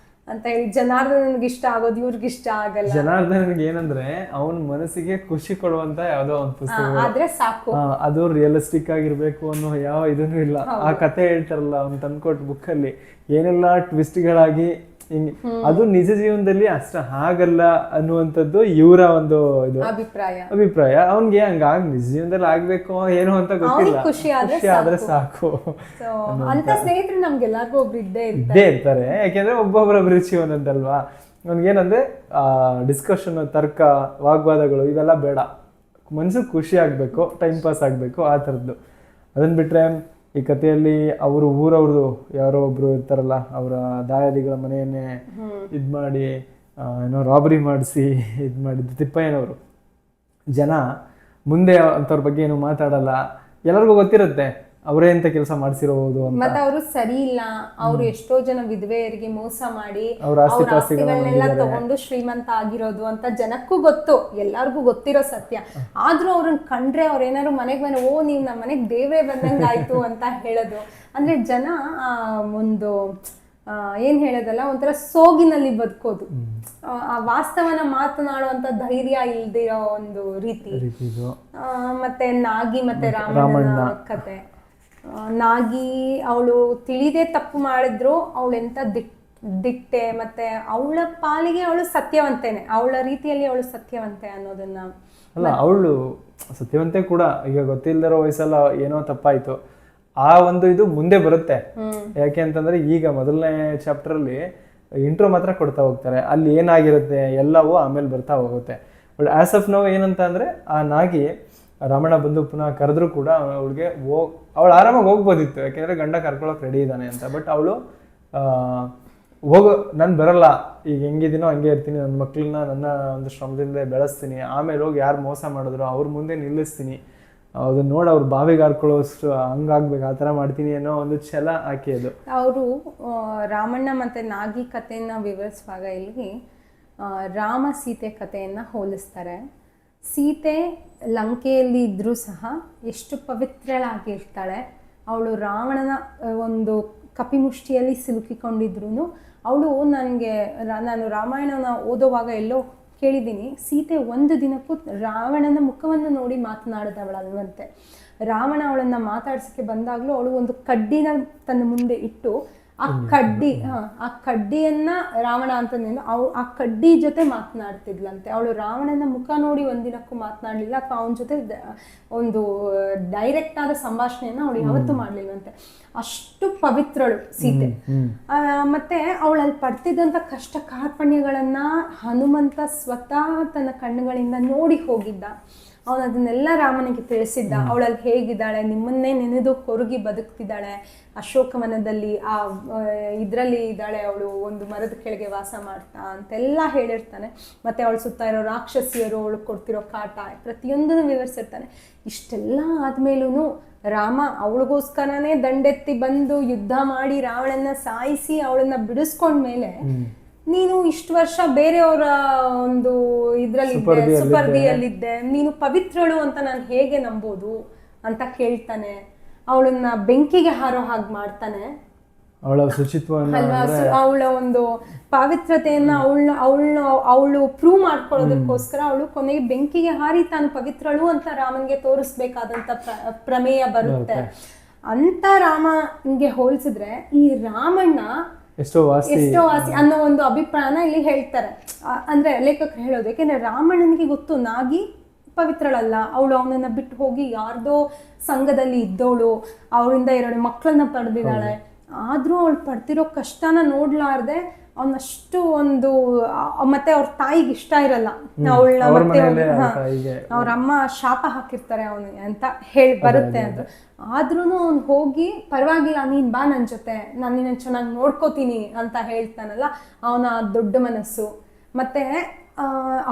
ಅಂತ ಹೇಳಿ ಜನಾರ್ದನನ್ಗೆ ಇಷ್ಟ ಆಗೋದು ಇವ್ರಿಗೆ ಇಷ್ಟ ಆಗಲ್ಲ. ಜನಾರ್ದನನ್ಗೆ ಏನಂದ್ರೆ ಅವನ ಮನಸ್ಸಿಗೆ ಖುಷಿ ಕೊಡುವಂತ ಯಾವ್ದೋ ಒಂದು ಪುಸ್ತಕ ಆದ್ರೆ ಸಾಕು, ಅದು ರಿಯಲಿಸ್ಟಿಕ್ ಆಗಿರ್ಬೇಕು ಅನ್ನೋ ಯಾವ ಇದನ್ನು ಇಲ್ಲ. ಆ ಕತೆ ಹೇಳ್ತಾರಲ್ಲ ಅವ್ನು ತಂದ್ಕೊಟ್ ಬುಕ್ ಅಲ್ಲಿ ಏನೆಲ್ಲ ಟ್ವಿಸ್ಟ್ಗಳಾಗಿ ಹಿಂಗೆ, ಅದು ನಿಜ ಜೀವನದಲ್ಲಿ ಅಷ್ಟ ಹಾಗಲ್ಲ ಅನ್ನುವಂಥದ್ದು ಇವರ ಒಂದು ಇದು ಅಭಿಪ್ರಾಯ. ಅವ್ನಿಗೆ ಹಂಗಾಗಿ ನಿಜ ಜೀವನದಲ್ಲಿ ಆಗ್ಬೇಕು ಏನೋ ಅಂತ ಗೊತ್ತಿಲ್ಲ, ಖುಷಿ ಆದ್ರೆ ಸಾಕು ಅಂತ ಸ್ನೇಹಿತರು ನಮ್ಗೆಲ್ಲರಿಗೂ ಒಬ್ರು ಇದ್ದೇ ಇರ್ತಾರೆ. ಯಾಕೆಂದ್ರೆ ಒಬ್ಬೊಬ್ಬರ ಅಭಿರುಚಿ ಒಂದೊಂದಲ್ವಾ. ಅವ್ನಿಗೇನಂದ್ರೆ ಡಿಸ್ಕಷನ್, ತರ್ಕ, ವಾಗ್ವಾದಗಳು ಇವೆಲ್ಲ ಬೇಡ, ಮನ್ಸಿಗೆ ಖುಷಿ ಆಗ್ಬೇಕು, ಟೈಮ್ ಪಾಸ್ ಆಗ್ಬೇಕು, ಆ ಥರದ್ದು. ಅದನ್ನ ಬಿಟ್ರೆ ಈ ಕಥೆಯಲ್ಲಿ ಅವರು ಊರವ್ರದ್ದು ಯಾರೋ ಒಬ್ರು ಇರ್ತಾರಲ್ಲ, ಅವರ ದಾಯಾದಿಗಳ ಮನೆಯನ್ನೇ ಇದ್ ಮಾಡಿ ಏನೋ ರಾಬರಿ ಮಾಡಿಸಿ ಇದ್ ಮಾಡಿದ್ದು ತಿಪ್ಪಯ್ಯನವರು. ಜನ ಮುಂದೆ ಅಂಥವ್ರ ಬಗ್ಗೆ ಏನು ಮಾತಾಡಲ್ಲ, ಎಲ್ಲರಿಗೂ ಗೊತ್ತಿರುತ್ತೆ ಅವರೇ ಅಂತ ಕೆಲಸ ಮಾಡಿಸಿರೋದು ಅಂತ. ಮತ್ತೆ ಅವರು ಸರಿ ಇಲ್ಲ, ಅವ್ರು ಎಷ್ಟೋ ಜನ ವಿಧವೆಯರಿಗೆ ಮೋಸ ಮಾಡಿ ಅವ್ರ ಆಸ್ತಿಗಳನ್ನೆಲ್ಲ ತಗೊಂಡು ಶ್ರೀಮಂತ ಆಗಿರೋದು ಅಂತ ಜನಕ್ಕೂ ಗೊತ್ತು, ಎಲ್ಲಾರ್ಗು ಗೊತ್ತಿರೋ ಸತ್ಯ. ಆದ್ರೂ ಅವ್ರನ್ನ ಕಂಡ್ರೆ ಅವ್ರ ಏನಾದ್ರು ಮನೆಗ್ ಬಂದ್ರೆ ಓ ನೀವ್ ನಮ್ಮ ಮನೆಗ್ ದೇವ್ರೇ ಬಂದಂಗಾಯ್ತು ಅಂತ ಹೇಳೋದು. ಅಂದ್ರೆ ಜನ ಒಂದು ಏನ್ ಹೇಳೋದಲ್ಲ, ಒಂಥರ ಸೋಗಿನಲ್ಲಿ ಬದುಕೋದು, ಆ ವಾಸ್ತವನ ಮಾತನಾಡುವಂತ ಧೈರ್ಯ ಇಲ್ದಿರೋ ಒಂದು ರೀತಿ. ಮತ್ತೆ ನಾಗಿ ಮತ್ತೆ ರಾಮಣ್ಣ ಕತೆ. ನಾಗಿ ಅವಳು ತಿಳಿದೇ ತಪ್ಪು ಮಾಡಿದ್ರು ಅವಳೆಂತ ದಿಟ್ಟೆ, ಮತ್ತೆ ಅವಳ ಪಾಲಿಗೆ ಅವಳು ಸತ್ಯವಂತೆನೆ, ಅವಳ ರೀತಿಯಲ್ಲಿ ಅವಳು ಸತ್ಯವಂತೆ ಅನ್ನೋದನ್ನ ಅಲ್ಲ, ಅವಳು ಸತ್ಯವಂತೆ ಕೂಡ. ಈಗ ಗೊತ್ತಿಲ್ದಿರೋ ವಯಸ್ಸಲ್ಲ ಏನೋ ತಪ್ಪಾಯ್ತು, ಆ ಒಂದು ಇದು ಮುಂದೆ ಬರುತ್ತೆ. ಯಾಕೆ ಅಂತಂದ್ರೆ ಈಗ ಮೊದಲನೇ ಚಾಪ್ಟರ್ ಅಲ್ಲಿ ಇಂಟ್ರೋ ಮಾತ್ರ ಕೊಡ್ತಾ ಹೋಗ್ತಾರೆ, ಅಲ್ಲಿ ಏನಾಗಿರುತ್ತೆ ಎಲ್ಲವೂ ಆಮೇಲೆ ಬರ್ತಾ ಹೋಗುತ್ತೆ. ಬಟ್ ಆಸ್ ಆಫ್ ನಾವು ಏನಂತ ಅಂದ್ರೆ ಆ ನಾಗಿ ರಮಣ ಬಂದು ಪುನಃ ಕರೆದ್ರು ಕೂಡ ಅವಳಿಗೆ ಅವಳು ಆರಾಮಾಗಿ ಹೋಗ್ಬೋದಿತ್ತು, ಯಾಕೆಂದ್ರೆ ಗಂಡ ಕರ್ಕೊಳಕ್ ರೆಡಿ ಇದ್ದಾನೆ ಅಂತ. ಬಟ್ ಅವಳು ನಾನು ಬರಲ್ಲ, ಈಗ ಹೆಂಗಿದ್ದೀನೋ ಹಂಗೆ ಇರ್ತೀನಿ, ನನ್ನ ಮಕ್ಕಳನ್ನ ನನ್ನ ಒಂದು ಶ್ರಮದಿಂದ ಬೆಳೆಸ್ತೀನಿ, ಆಮೇಲೆ ಹೋಗಿ ಯಾರು ಮೋಸ ಮಾಡಿದ್ರು ಅವ್ರ ಮುಂದೆ ನಿಲ್ಲಿಸ್ತೀನಿ, ಅದನ್ನ ನೋಡಿ ಅವ್ರು ಬಾವಿಗೆ ಹಾರ್ಕೊಳ್ಳೋಷ್ಟು ಹಂಗಾಗ್ಬೇಕು, ಆ ಥರ ಮಾಡ್ತೀನಿ ಅನ್ನೋ ಒಂದು ಛಲ ಆಕೆ. ಅದು ಅವರು ರಾಮಣ್ಣ ಮತ್ತೆ ನಾಗಿ ಕಥೆಯನ್ನ ವಿವರಿಸುವಾಗ ಇಲ್ಲಿ ರಾಮ ಸೀತೆ ಕಥೆಯನ್ನ ಹೋಲಿಸ್ತಾರೆ. ಸೀತೆ ಲಂಕೆಯಲ್ಲಿ ಇದ್ರೂ ಸಹ ಎಷ್ಟು ಪವಿತ್ರಳಾಗಿರ್ತಾಳೆ. ಅವಳು ರಾವಣನ ಒಂದು ಕಪಿಮುಷ್ಟಿಯಲ್ಲಿ ಸಿಲುಕಿಕೊಂಡಿದ್ರು ಅವಳು ನಾನು ರಾಮಾಯಣನ ಓದುವಾಗ ಎಲ್ಲೋ ಕೇಳಿದ್ದೀನಿ, ಸೀತೆ ಒಂದು ದಿನಕ್ಕೂ ರಾವಣನ ಮುಖವನ್ನು ನೋಡಿ ಮಾತನಾಡಿದವಳಲ್ವಂತೆ. ರಾವಣ ಅವಳನ್ನ ಮಾತಾಡ್ಸಕ್ಕೆ ಬಂದಾಗ್ಲೂ ಅವಳು ಒಂದು ಕಡ್ಡಿನ ತನ್ನ ಮುಂದೆ ಇಟ್ಟು ಆ ಕಡ್ಡಿಯನ್ನ ರಾವಣ ಅಂತ ಆ ಕಡ್ಡಿ ಜೊತೆ ಮಾತನಾಡ್ತಿದ್ಲಂತೆ. ಅವಳು ರಾವಣನ ಮುಖ ನೋಡಿ ಒಂದಿನಕ್ಕೂ ಮಾತನಾಡ್ಲಿಲ್ಲ, ಅಥವಾ ಅವನ ಜೊತೆ ಒಂದು ಡೈರೆಕ್ಟ್ ಆದ ಸಂಭಾಷಣೆಯನ್ನ ಅವಳು ಯಾವತ್ತೂ ಮಾಡ್ಲಿಲ್ವಂತೆ. ಅಷ್ಟು ಪವಿತ್ರಳು ಸೀತೆ. ಮತ್ತೆ ಅವಳಲ್ಲಿ ಪಡ್ತಿದ್ದಂತ ಕಷ್ಟ ಕಾರ್ಪಣ್ಯಗಳನ್ನ ಹನುಮಂತ ಸ್ವತಃ ತನ್ನ ಕಣ್ಣುಗಳಿಂದ ನೋಡಿ ಹೋಗಿದ್ದ. ಅವನು ಅದನ್ನೆಲ್ಲ ರಾಮನಿಗೆ ತಿಳಿಸಿದ್ದ. ಅವಳಲ್ಲಿ ಹೇಗಿದ್ದಾಳೆ, ನಿಮ್ಮನ್ನೇ ನೆನೆದು ಕೊರುಗಿ ಬದುಕ್ತಿದ್ದಾಳೆ, ಅಶೋಕವನದಲ್ಲಿ ಇದರಲ್ಲಿ ಇದ್ದಾಳೆ, ಅವಳು ಒಂದು ಮರದ ಕೆಳಗೆ ವಾಸ ಮಾಡ್ತಾ ಅಂತೆಲ್ಲ ಹೇಳಿರ್ತಾನೆ. ಮತ್ತೆ ಅವಳು ಸುತ್ತ ಇರೋ ರಾಕ್ಷಸಿಯರು, ಅವಳು ಕೊಡ್ತಿರೋ ಕಾಟ, ಪ್ರತಿಯೊಂದನ್ನು ವಿವರಿಸಿರ್ತಾನೆ. ಇಷ್ಟೆಲ್ಲ ಆದ್ಮೇಲೂ ರಾಮ ಅವಳಿಗೋಸ್ಕರನೇ ದಂಡೆತ್ತಿ ಬಂದು ಯುದ್ಧ ಮಾಡಿ ರಾವಣನ್ನ ಸಾಯಿಸಿ ಅವಳನ್ನ ಬಿಡಿಸ್ಕೊಂಡ್ಮೇಲೆ ನೀನು ಇಷ್ಟು ವರ್ಷ ಬೇರೆಯವರ ಒಂದು ಇದ್ರಲ್ಲಿದ್ದೆ, ಸುಪರ್ದಿಯಲ್ಲಿದ್ದೆ, ನೀನು ಪವಿತ್ರಳು ಅಂತ ನಾನು ಹೇಗೆ ನಂಬೋದು ಅಂತ ಕೇಳ್ತಾನೆ. ಅವಳನ್ನ ಬೆಂಕಿಗೆ ಹಾರೋ ಹಾಗೆ ಮಾಡ್ತಾನೆ. ಅವಳ ಶುಚಿತ್ವವನ್ನು ಅವಳ ಒಂದು ಪಾವಿತ್ರತೆಯನ್ನ ಅವಳು ಪ್ರೂವ್ ಮಾಡ್ಕೊಳ್ಳೋದಕ್ಕೋಸ್ಕರ ಅವಳು ಕೊನೆಗೆ ಬೆಂಕಿಗೆ ಹಾರಿ ತಾನು ಪವಿತ್ರಳು ಅಂತ ರಾಮನ್ಗೆ ತೋರಿಸ್ಬೇಕಾದಂತ ಪ್ರಮೇಯ ಬರುತ್ತೆ. ಅಂತ ರಾಮನ್ಗೆ ಹೋಲಿಸಿದ್ರೆ ಈ ರಾಮಣ್ಣ ಎಷ್ಟೋ ವಾಸಿ ಅನ್ನೋ ಒಂದು ಅಭಿಪ್ರಾಯನ ಇಲ್ಲಿ ಹೇಳ್ತಾರೆ. ಅಂದ್ರೆ ಲೇಖಕರು ಹೇಳೋದು, ಯಾಕೆಂದ್ರೆ ರಾಮಣ್ಣನಿಗೆ ಗೊತ್ತು ನಾಗಿ ಪವಿತ್ರಳಲ್ಲ, ಅವಳು ಅವನನ್ನ ಬಿಟ್ಟು ಹೋಗಿ ಯಾರ್ದೋ ಸಂಘದಲ್ಲಿ ಇದ್ದವಳು, ಅವಳಿಂದ 2 ಮಕ್ಕಳನ್ನ ಪಡೆದಿದ್ದಾಳೆ. ಆದ್ರೂ ಅವಳು ಪಡ್ತಿರೋ ಕಷ್ಟನ ನೋಡ್ಲಾರ್ದೆ ಅವನಷ್ಟು ಒಂದು, ಮತ್ತೆ ಅವ್ರ ತಾಯಿಗೆ ಇಷ್ಟ ಇರಲ್ಲ, ಅವಳನ್ನ ಮತ್ತೆ ಅವ್ರ ಅಮ್ಮ ಶಾಪ ಹಾಕಿರ್ತಾರೆ ಅವನಿಗೆ ಅಂತ ಹೇಳಿ ಬರುತ್ತೆ ಅದು. ಆದ್ರೂ ಅವ್ನು ಹೋಗಿ ಪರವಾಗಿಲ್ಲ ನೀನ್ ಬಾ ನನ್ನ ಜೊತೆ, ನಾನು ನಿನ್ನ ಚೆನ್ನಾಗಿ ನೋಡ್ಕೋತೀನಿ ಅಂತ ಹೇಳ್ತಾನಲ್ಲ, ಅವನ ದೊಡ್ಡ ಮನಸ್ಸು. ಮತ್ತೆ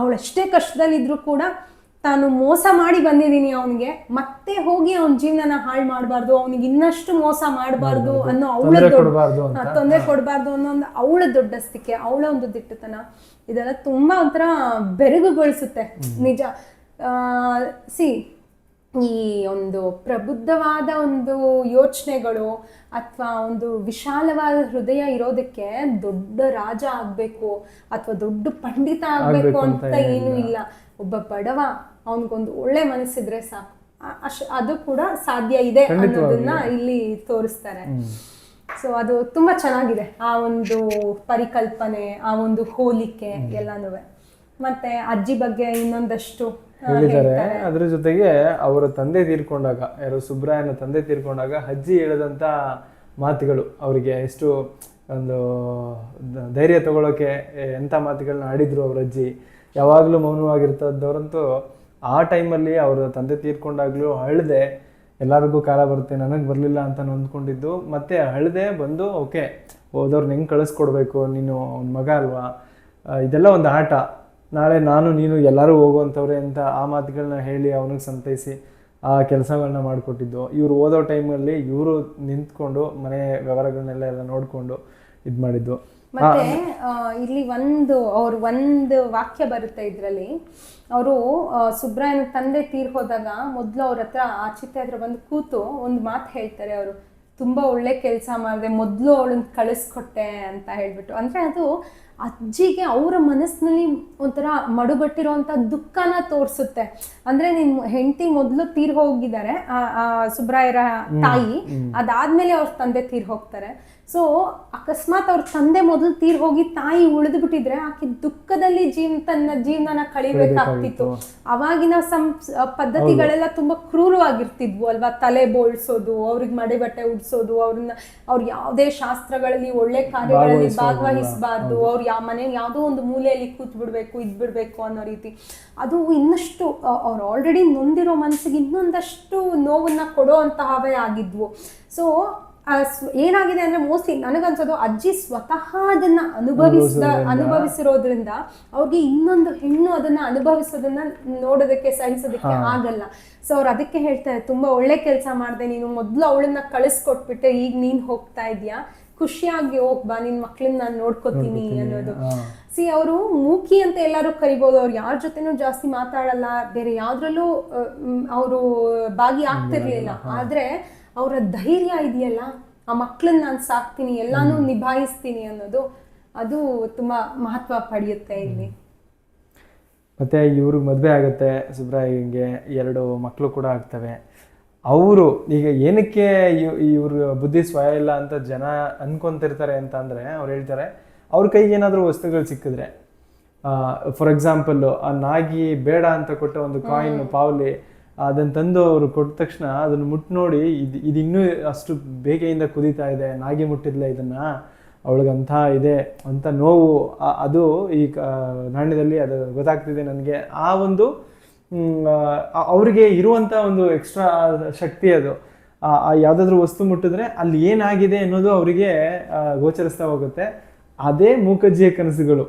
ಅವಳೆಷ್ಟೇ ಕಷ್ಟದಲ್ಲಿದ್ರು ಕೂಡ ತಾನು ಮೋಸ ಮಾಡಿ ಬಂದಿದ್ದೀನಿ ಅವನಿಗೆ, ಮತ್ತೆ ಹೋಗಿ ಅವನ ಜೀವನನ ಹಾಳು ಮಾಡಬಾರ್ದು, ಅವನಿಗೆ ಇನ್ನಷ್ಟು ಮೋಸ ಮಾಡಬಾರ್ದು ಅನ್ನೋ ತೊಂದರೆ ಕೊಡಬಾರ್ದು ಅನ್ನೋ ಒಂದು ಅವಳ ದೊಡ್ಡಸ್ತಿಕೆ, ಅವಳ ಒಂದು ದಿಟ್ಟತನ, ಇದೆಲ್ಲ ತುಂಬಾ ಒಂಥರ ಬೆರಗುಗೊಳಿಸುತ್ತೆ ನಿಜ. ಈ ಒಂದು ಪ್ರಬುದ್ಧವಾದ ಒಂದು ಯೋಚನೆಗಳು ಅಥವಾ ಒಂದು ವಿಶಾಲವಾದ ಹೃದಯ ಇರೋದಕ್ಕೆ ದೊಡ್ಡ ರಾಜ ಆಗ್ಬೇಕು ಅಥವಾ ದೊಡ್ಡ ಪಂಡಿತ ಆಗ್ಬೇಕು ಅಂತ ಏನೂ ಇಲ್ಲ. ಒಬ್ಬ ಬಡವ ಅವನಿಗೊಂದು ಒಳ್ಳೆ ಮನಸ್ಸಿದ್ರೆ ಸಾಕು, ಅದು ಕೂಡ ಸಾಧ್ಯ ಇದೆ ಅನ್ನೋದನ್ನ ಇಲ್ಲಿ ತೋರಿಸ್ತಾರೆ. ಸೊ ಅದು ತುಂಬಾ ಚೆನ್ನಾಗಿದೆ, ಆ ಒಂದು ಪರಿಕಲ್ಪನೆ, ಆ ಒಂದು ಹೋಲಿಕೆ ಎಲ್ಲಾನು. ಮತ್ತೆ ಅಜ್ಜಿ ಬಗ್ಗೆ ಇನ್ನೊಂದಷ್ಟು ಹೇಳಿದ್ದಾರೆ. ಅದ್ರ ಜೊತೆಗೆ ಅವರ ತಂದೆ ತೀರ್ಕೊಂಡಾಗ, ಯಾರು ಸುಬ್ರಾಯನ ತಂದೆ ತೀರ್ಕೊಂಡಾಗ ಅಜ್ಜಿ ಹೇಳಿದಂತ ಮಾತುಗಳು ಅವರಿಗೆ ಎಷ್ಟು ಒಂದು ಧೈರ್ಯ ತಗೊಳ್ಳೋಕೆ ಎಂಥ ಮಾತುಗಳನ್ನ ಆಡಿದ್ರು ಅವ್ರ ಅಜ್ಜಿ. ಯಾವಾಗಲೂ ಮೌನವಾಗಿರ್ತದವ್ರಂತೂ ಆ ಟೈಮಲ್ಲಿ ಅವರ ತಂದೆ ತೀರ್ಕೊಂಡಾಗ್ಲೂ ಅಳ್ದೆ, ಎಲ್ಲರಿಗೂ ಕಾಲ ಬರುತ್ತೆ ನನಗೆ ಬರಲಿಲ್ಲ ಅಂತ ನೊಂದ್ಕೊಂಡಿದ್ದು, ಮತ್ತೆ ಅಳ್ದೆ ಬಂದು ಓಕೆ ಹೋದವ್ರನ್ನ ಹೆಂಗೆ ಕಳಿಸ್ಕೊಡ್ಬೇಕು, ನೀನು ಅವ್ನ ಮಗ ಅಲ್ವಾ, ಇದೆಲ್ಲ ಒಂದು ಆಟ, ನಾಳೆ ನಾನು ನೀನು ಎಲ್ಲರೂ ಹೋಗುವಂಥವ್ರೆ ಅಂತ ಆ ಮಾತುಗಳನ್ನ ಹೇಳಿ ಅವನಿಗೆ ಸಂತೈಸಿ ಆ ಕೆಲಸಗಳನ್ನ ಮಾಡಿಕೊಟ್ಟಿದ್ದು. ಇವರು ಓದೋ ಟೈಮಲ್ಲಿ ಇವರು ನಿಂತ್ಕೊಂಡು ಮನೆ ವ್ಯವಹಾರಗಳನ್ನೆಲ್ಲ ನೋಡಿಕೊಂಡು ಇದು ಮಾಡಿದ್ದು. ಮತ್ತೆ ಇಲ್ಲಿ ಒಂದು ವಾಕ್ಯ ಬರುತ್ತೆ ಇದರಲ್ಲಿ. ಅವರು ಸುಬ್ರಾಯನ ತಂದೆ ತೀರ್ ಹೋದಾಗ ಮೊದಲು ಅವ್ರ ಹತ್ರ ಆಚಿತೆ ಹತ್ರ ಬಂದು ಕೂತು ಒಂದು ಮಾತು ಹೇಳ್ತಾರೆ. ಅವರು ತುಂಬಾ ಒಳ್ಳೆ ಕೆಲಸ ಮಾಡಿದೆ, ಮೊದಲು ಅವಳನ್ನ ಕಳಿಸ್ಕೊಟ್ಟೆ ಅಂತ ಹೇಳ್ಬಿಟ್ಟು. ಅಂದ್ರೆ ಅದು ಅಜ್ಜಿಗೆ ಅವರ ಮನಸ್ಸಿನಲ್ಲಿ ಒಂಥರ ಮಡುಗಟ್ಟಿರೋಂಥ ದುಃಖನ ತೋರಿಸುತ್ತೆ. ಅಂದ್ರೆ ನಿನ್ ಹೆಂಡತಿ ಮೊದಲು ತೀರ್ ಹೋಗಿದ್ದಾರೆ, ಸುಬ್ರಾಯರ ತಾಯಿ, ಅದಾದ್ಮೇಲೆ ಅವ್ರ ತಂದೆ ತೀರ್ ಹೋಗ್ತಾರೆ. ಸೊ ಅಕಸ್ಮಾತ್ ಅವ್ರ ತಂದೆ ಮೊದಲು ತೀರ್ ಹೋಗಿ ತಾಯಿ ಉಳಿದು ಬಿಟ್ಟಿದ್ರೆ ಆಕೆ ದುಃಖದಲ್ಲಿ ತನ್ನ ಜೀವನನ ಕಳಿಬೇಕಾಗ್ತಿತ್ತು. ಅವಾಗಿನ ಪದ್ಧತಿಗಳೆಲ್ಲ ತುಂಬಾ ಕ್ರೂರವಾಗಿರ್ತಿದ್ವು ಅಲ್ವಾ. ತಲೆ ಬೋಳ್ಸೋದು, ಅವ್ರಿಗೆ ಮಡಿ ಬಟ್ಟೆ ಉಡ್ಸೋದು, ಅವ್ರು ಯಾವುದೇ ಶಾಸ್ತ್ರಗಳಲ್ಲಿ ಒಳ್ಳೆ ಕಾರ್ಯಗಳಲ್ಲಿ ಭಾಗವಹಿಸಬಾರ್ದು, ಅವ್ರು ಮನೆಗೆ ಯಾವುದೋ ಒಂದು ಮೂಲೆಯಲ್ಲಿ ಕೂತ್ ಬಿಡ್ಬೇಕು, ಇದ್ಬಿಡ್ಬೇಕು ಅನ್ನೋ ರೀತಿ. ಅದು ಇನ್ನಷ್ಟು ಅವ್ರು ಆಲ್ರೆಡಿ ನೊಂದಿರೋ ಮನಸ್ಸಿಗೆ ಇನ್ನೊಂದಷ್ಟು ನೋವನ್ನ ಕೊಡೋ ಅಂತಹವೇ ಆಗಿದ್ವು. ಸೊ ಏನಾಗಿದೆ ಅಂದ್ರೆ ಮೋಸ್ಟ್ಲಿ ನನಗನ್ಸೋದು ಅಜ್ಜಿ ಸ್ವತಃ ಅದನ್ನ ಅನುಭವಿಸಿರೋದ್ರಿಂದ ಅವ್ರಿಗೆ ಇನ್ನೊಂದು ಹೆಣ್ಣು ಅದನ್ನ ಅನುಭವಿಸೋದನ್ನ ನೋಡೋದಕ್ಕೆ ಸಹಿಸೋದಕ್ಕೆ ಆಗಲ್ಲ. ಸೊ ಅವ್ರು ಅದಕ್ಕೆ ಹೇಳ್ತಾರೆ, ತುಂಬಾ ಒಳ್ಳೆ ಕೆಲಸ ಮಾಡಿದೆ ನೀನು, ಮೊದ್ಲು ಅವಳನ್ನ ಕಳಿಸ್ಕೊಟ್ಬಿಟ್ಟೆ, ಈಗ ನೀನ್ ಹೋಗ್ತಾ ಇದೀಯಾ, ಖುಷಿಯಾಗಿ ಹೋಗ್ಬಾ, ನಿನ್ ಮಕ್ಳನ್ನ ನಾನು ನೋಡ್ಕೋತೀನಿ ಅನ್ನೋದು. ಅವರು ಮೂಕಿ ಅಂತ ಎಲ್ಲರೂ ಕರಿಬೋದು, ಅವ್ರು ಯಾರ ಜೊತೆನೂ ಜಾಸ್ತಿ ಮಾತಾಡಲ್ಲ, ಬೇರೆ ಯಾವ್ದ್ರಲ್ಲೂ ಅವರು ಭಾಗಿಯಾಗ್ತಿರ್ಲಿಲ್ಲ. ಆದ್ರೆ ಅವರ ಧೈರ್ಯ ಇದೆಯಲ್ಲ, ಆ ಮಕ್ಳನ್ನ ನಾನು ಸಾಕ್ತೀನಿ, ಎಲ್ಲಾನು ನಿಭಾಯಿಸ್ತೀನಿ ಅನ್ನೋದು, ಅದು ತುಂಬಾ ಮಹತ್ವ ಪಡೆಯುತ್ತೆ ಇಲ್ಲಿ. ಮತ್ತೆ ಇವ್ರಿಗೆ ಮದುವೆ ಆಗುತ್ತೆ, ಸುಬ್ರಾಯಂಗೆ 2 ಮಕ್ಕಳು ಕೂಡ ಆಗ್ತವೆ. ಅವರು ಈಗ ಏನಕ್ಕೆ ಇವ್ರ ಬುದ್ಧಿ ಸ್ವಯ ಇಲ್ಲ ಅಂತ ಜನ ಅನ್ಕೊಂತಿರ್ತಾರೆ ಅಂತ ಅಂದ್ರೆ, ಅವ್ರು ಹೇಳ್ತಾರೆ ಅವ್ರ ಕೈಗೆ ಏನಾದರೂ ವಸ್ತುಗಳು ಸಿಕ್ಕಿದ್ರೆ, ಫಾರ್ ಎಕ್ಸಾಂಪಲ್ ಆ ನಾಗಿ ಬೇಡ ಅಂತ ಕೊಟ್ಟ ಒಂದು ಕಾಯಿನ್ ಪಾವಲಿ, ಅದನ್ನು ತಂದು ಅವರು ಕೊಟ್ಟ ತಕ್ಷಣ ಅದನ್ನು ಮುಟ್ಟು ನೋಡಿ ಇದು ಇನ್ನೂ ಅಷ್ಟು ಬೇಗೆಯಿಂದ ಕುದೀತಾ ಇದೆ, ನಾಗಿ ಮುಟ್ಟಿದ್ಲ ಇದನ್ನ, ಅವಳಿಗಂಥ ಇದೆ ಅಂತ ನೋವು, ಅದು ಈ ನಾಣ್ಯದಲ್ಲಿ ಅದು ಗೊತ್ತಾಗ್ತಿದೆ ನನಗೆ. ಆ ಒಂದು ಅವರಿಗೆ ಇರುವಂಥ ಒಂದು ಎಕ್ಸ್ಟ್ರಾ ಶಕ್ತಿ ಅದು. ಯಾವುದಾದ್ರೂ ವಸ್ತು ಮುಟ್ಟಿದ್ರೆ ಅಲ್ಲಿ ಏನಾಗಿದೆ ಅನ್ನೋದು ಅವರಿಗೆ ಗೋಚರಿಸ್ತಾ ಹೋಗುತ್ತೆ. ಅದೇ ಮೂಕಜ್ಜಿಯ ಕನಸುಗಳು.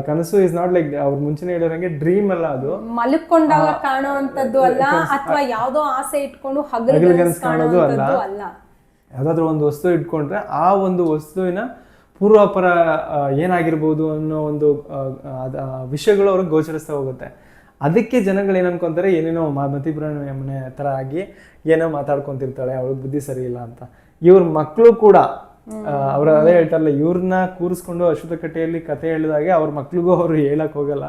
ಕನಸು ಇಸ್ ನಾಟ್ ಲೈಕ್ ಅವ್ರು ಮುಂಚೆನೆ ಹೇಳಿರಂಗೆ ಡ್ರೀಮ್ ಅಲ್ಲ, ಅದು ಮಲ್ಕೊಂಡಾಗ ಕಾಣುವಂಥದ್ದು ಅಲ್ಲ, ಅಥವಾ ಯಾವುದೋ ಆಸೆ ಇಟ್ಕೊಂಡು ಹಗಲು ಕನಸು ಕಾಣೋದು ಅಲ್ಲ. ಯಾವುದಾದ್ರೂ ಒಂದು ವಸ್ತು ಇಟ್ಕೊಂಡ್ರೆ ಆ ಒಂದು ವಸ್ತುವಿನ ಪೂರ್ವಾಪರ ಏನಾಗಿರ್ಬೋದು ಅನ್ನೋ ಒಂದು ವಿಷಯಗಳು ಅವ್ರಿಗೆ ಗೋಚರಿಸ್ತಾ ಹೋಗುತ್ತೆ. ಅದಕ್ಕೆ ಜನಗಳು ಏನು ಅನ್ಕೊಂತಾರೆ, ಏನೇನೋ ಮತಿಭ್ರಮಣೆ ಥರ ಆಗಿ ಏನೋ ಮಾತಾಡ್ಕೊಂತಿರ್ತಾಳೆ, ಅವಳಿಗೆ ಬುದ್ಧಿ ಸರಿ ಇಲ್ಲ ಅಂತ. ಇವ್ರ ಮಕ್ಕಳು ಕೂಡ ಅವ್ರು ಅದೇ ಹೇಳ್ತಾರಲ್ಲ, ಇವ್ರನ್ನ ಕೂರಿಸ್ಕೊಂಡು ಅಶ್ವತ್ಥ ಕಟ್ಟೆಯಲ್ಲಿ ಕತೆ ಹೇಳಿದಾಗೆ ಅವ್ರ ಮಕ್ಳಿಗೂ ಅವರು ಹೇಳಕ್ ಹೋಗಲ್ಲ.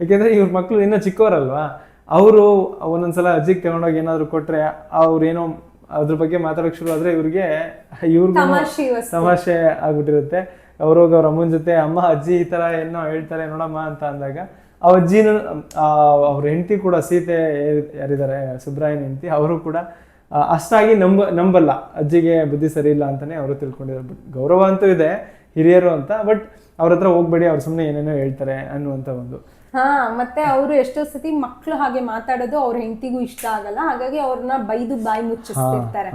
ಯಾಕೆಂದ್ರೆ ಇವ್ರ ಮಕ್ಳು ಇನ್ನೂ ಚಿಕ್ಕವರಲ್ವಾ, ಅವರು ಒಂದೊಂದ್ಸಲ ಅಜ್ಜಿಗೆ ತಗೊಂಡೋಗಿ ಏನಾದ್ರು ಕೊಟ್ರೆ ಅವ್ರೇನೋ ಅದ್ರ ಬಗ್ಗೆ ಮಾತಾಡೋಕೆ ಶುರು ಆದ್ರೆ ಇವ್ರಿಗೂ ತಮಾಷೆ ಆಗ್ಬಿಟ್ಟಿರುತ್ತೆ. ಅವ್ರೋಗ ಅವ್ರ ಅಮ್ಮನ ಜೊತೆ, ಅಮ್ಮ ಅಜ್ಜಿ ಈ ತರ ಏನೋ ಹೇಳ್ತಾರೆ ನೋಡಮ್ಮ ಅಂತ ಅಂದಾಗ, ಆ ಅಜ್ಜಿನ ಅವ್ರ ಹೆಂಡತಿ ಕೂಡ, ಸೀತೆ ಯಾರಿದ್ದಾರೆ ಸುಬ್ರಾಯನ ಹೆಂಡತಿ, ಅವರು ಕೂಡ ಅಷ್ಟಾಗಿ ನಂಬಲ್ಲ, ಅಜ್ಜಿಗೆ ಬುದ್ಧಿ ಸರಿ ಇಲ್ಲ ಅಂತಾನೆ ಅವರು ತಿಳ್ಕೊಂಡಿದ್ದಾರೆ. ಬಟ್ ಗೌರವ ಅಂತೂ ಇದೆ ಹಿರಿಯರು ಅಂತ, ಬಟ್ ಅವ್ರ ಹತ್ರ ಹೋಗ್ಬೇಡಿ, ಅವ್ರು ಸುಮ್ಮನೆ ಏನೇನೋ ಹೇಳ್ತಾರೆ ಅನ್ನುವಂಥ ಒಂದು. ಮತ್ತೆ ಅವರು ಎಷ್ಟೋ ಸತಿ ಮಕ್ಳು ಹಾಗೆ ಮಾತಾಡೋದು ಅವ್ರ ಹೆಂಡತಿಗೂ ಇಷ್ಟ ಆಗಲ್ಲ, ಹಾಗಾಗಿ ಅವ್ರನ್ನ ಬೈದು ಬಾಯಿ ಮುಚ್ಚಿಸ್ತಿರ್ತಾರೆ.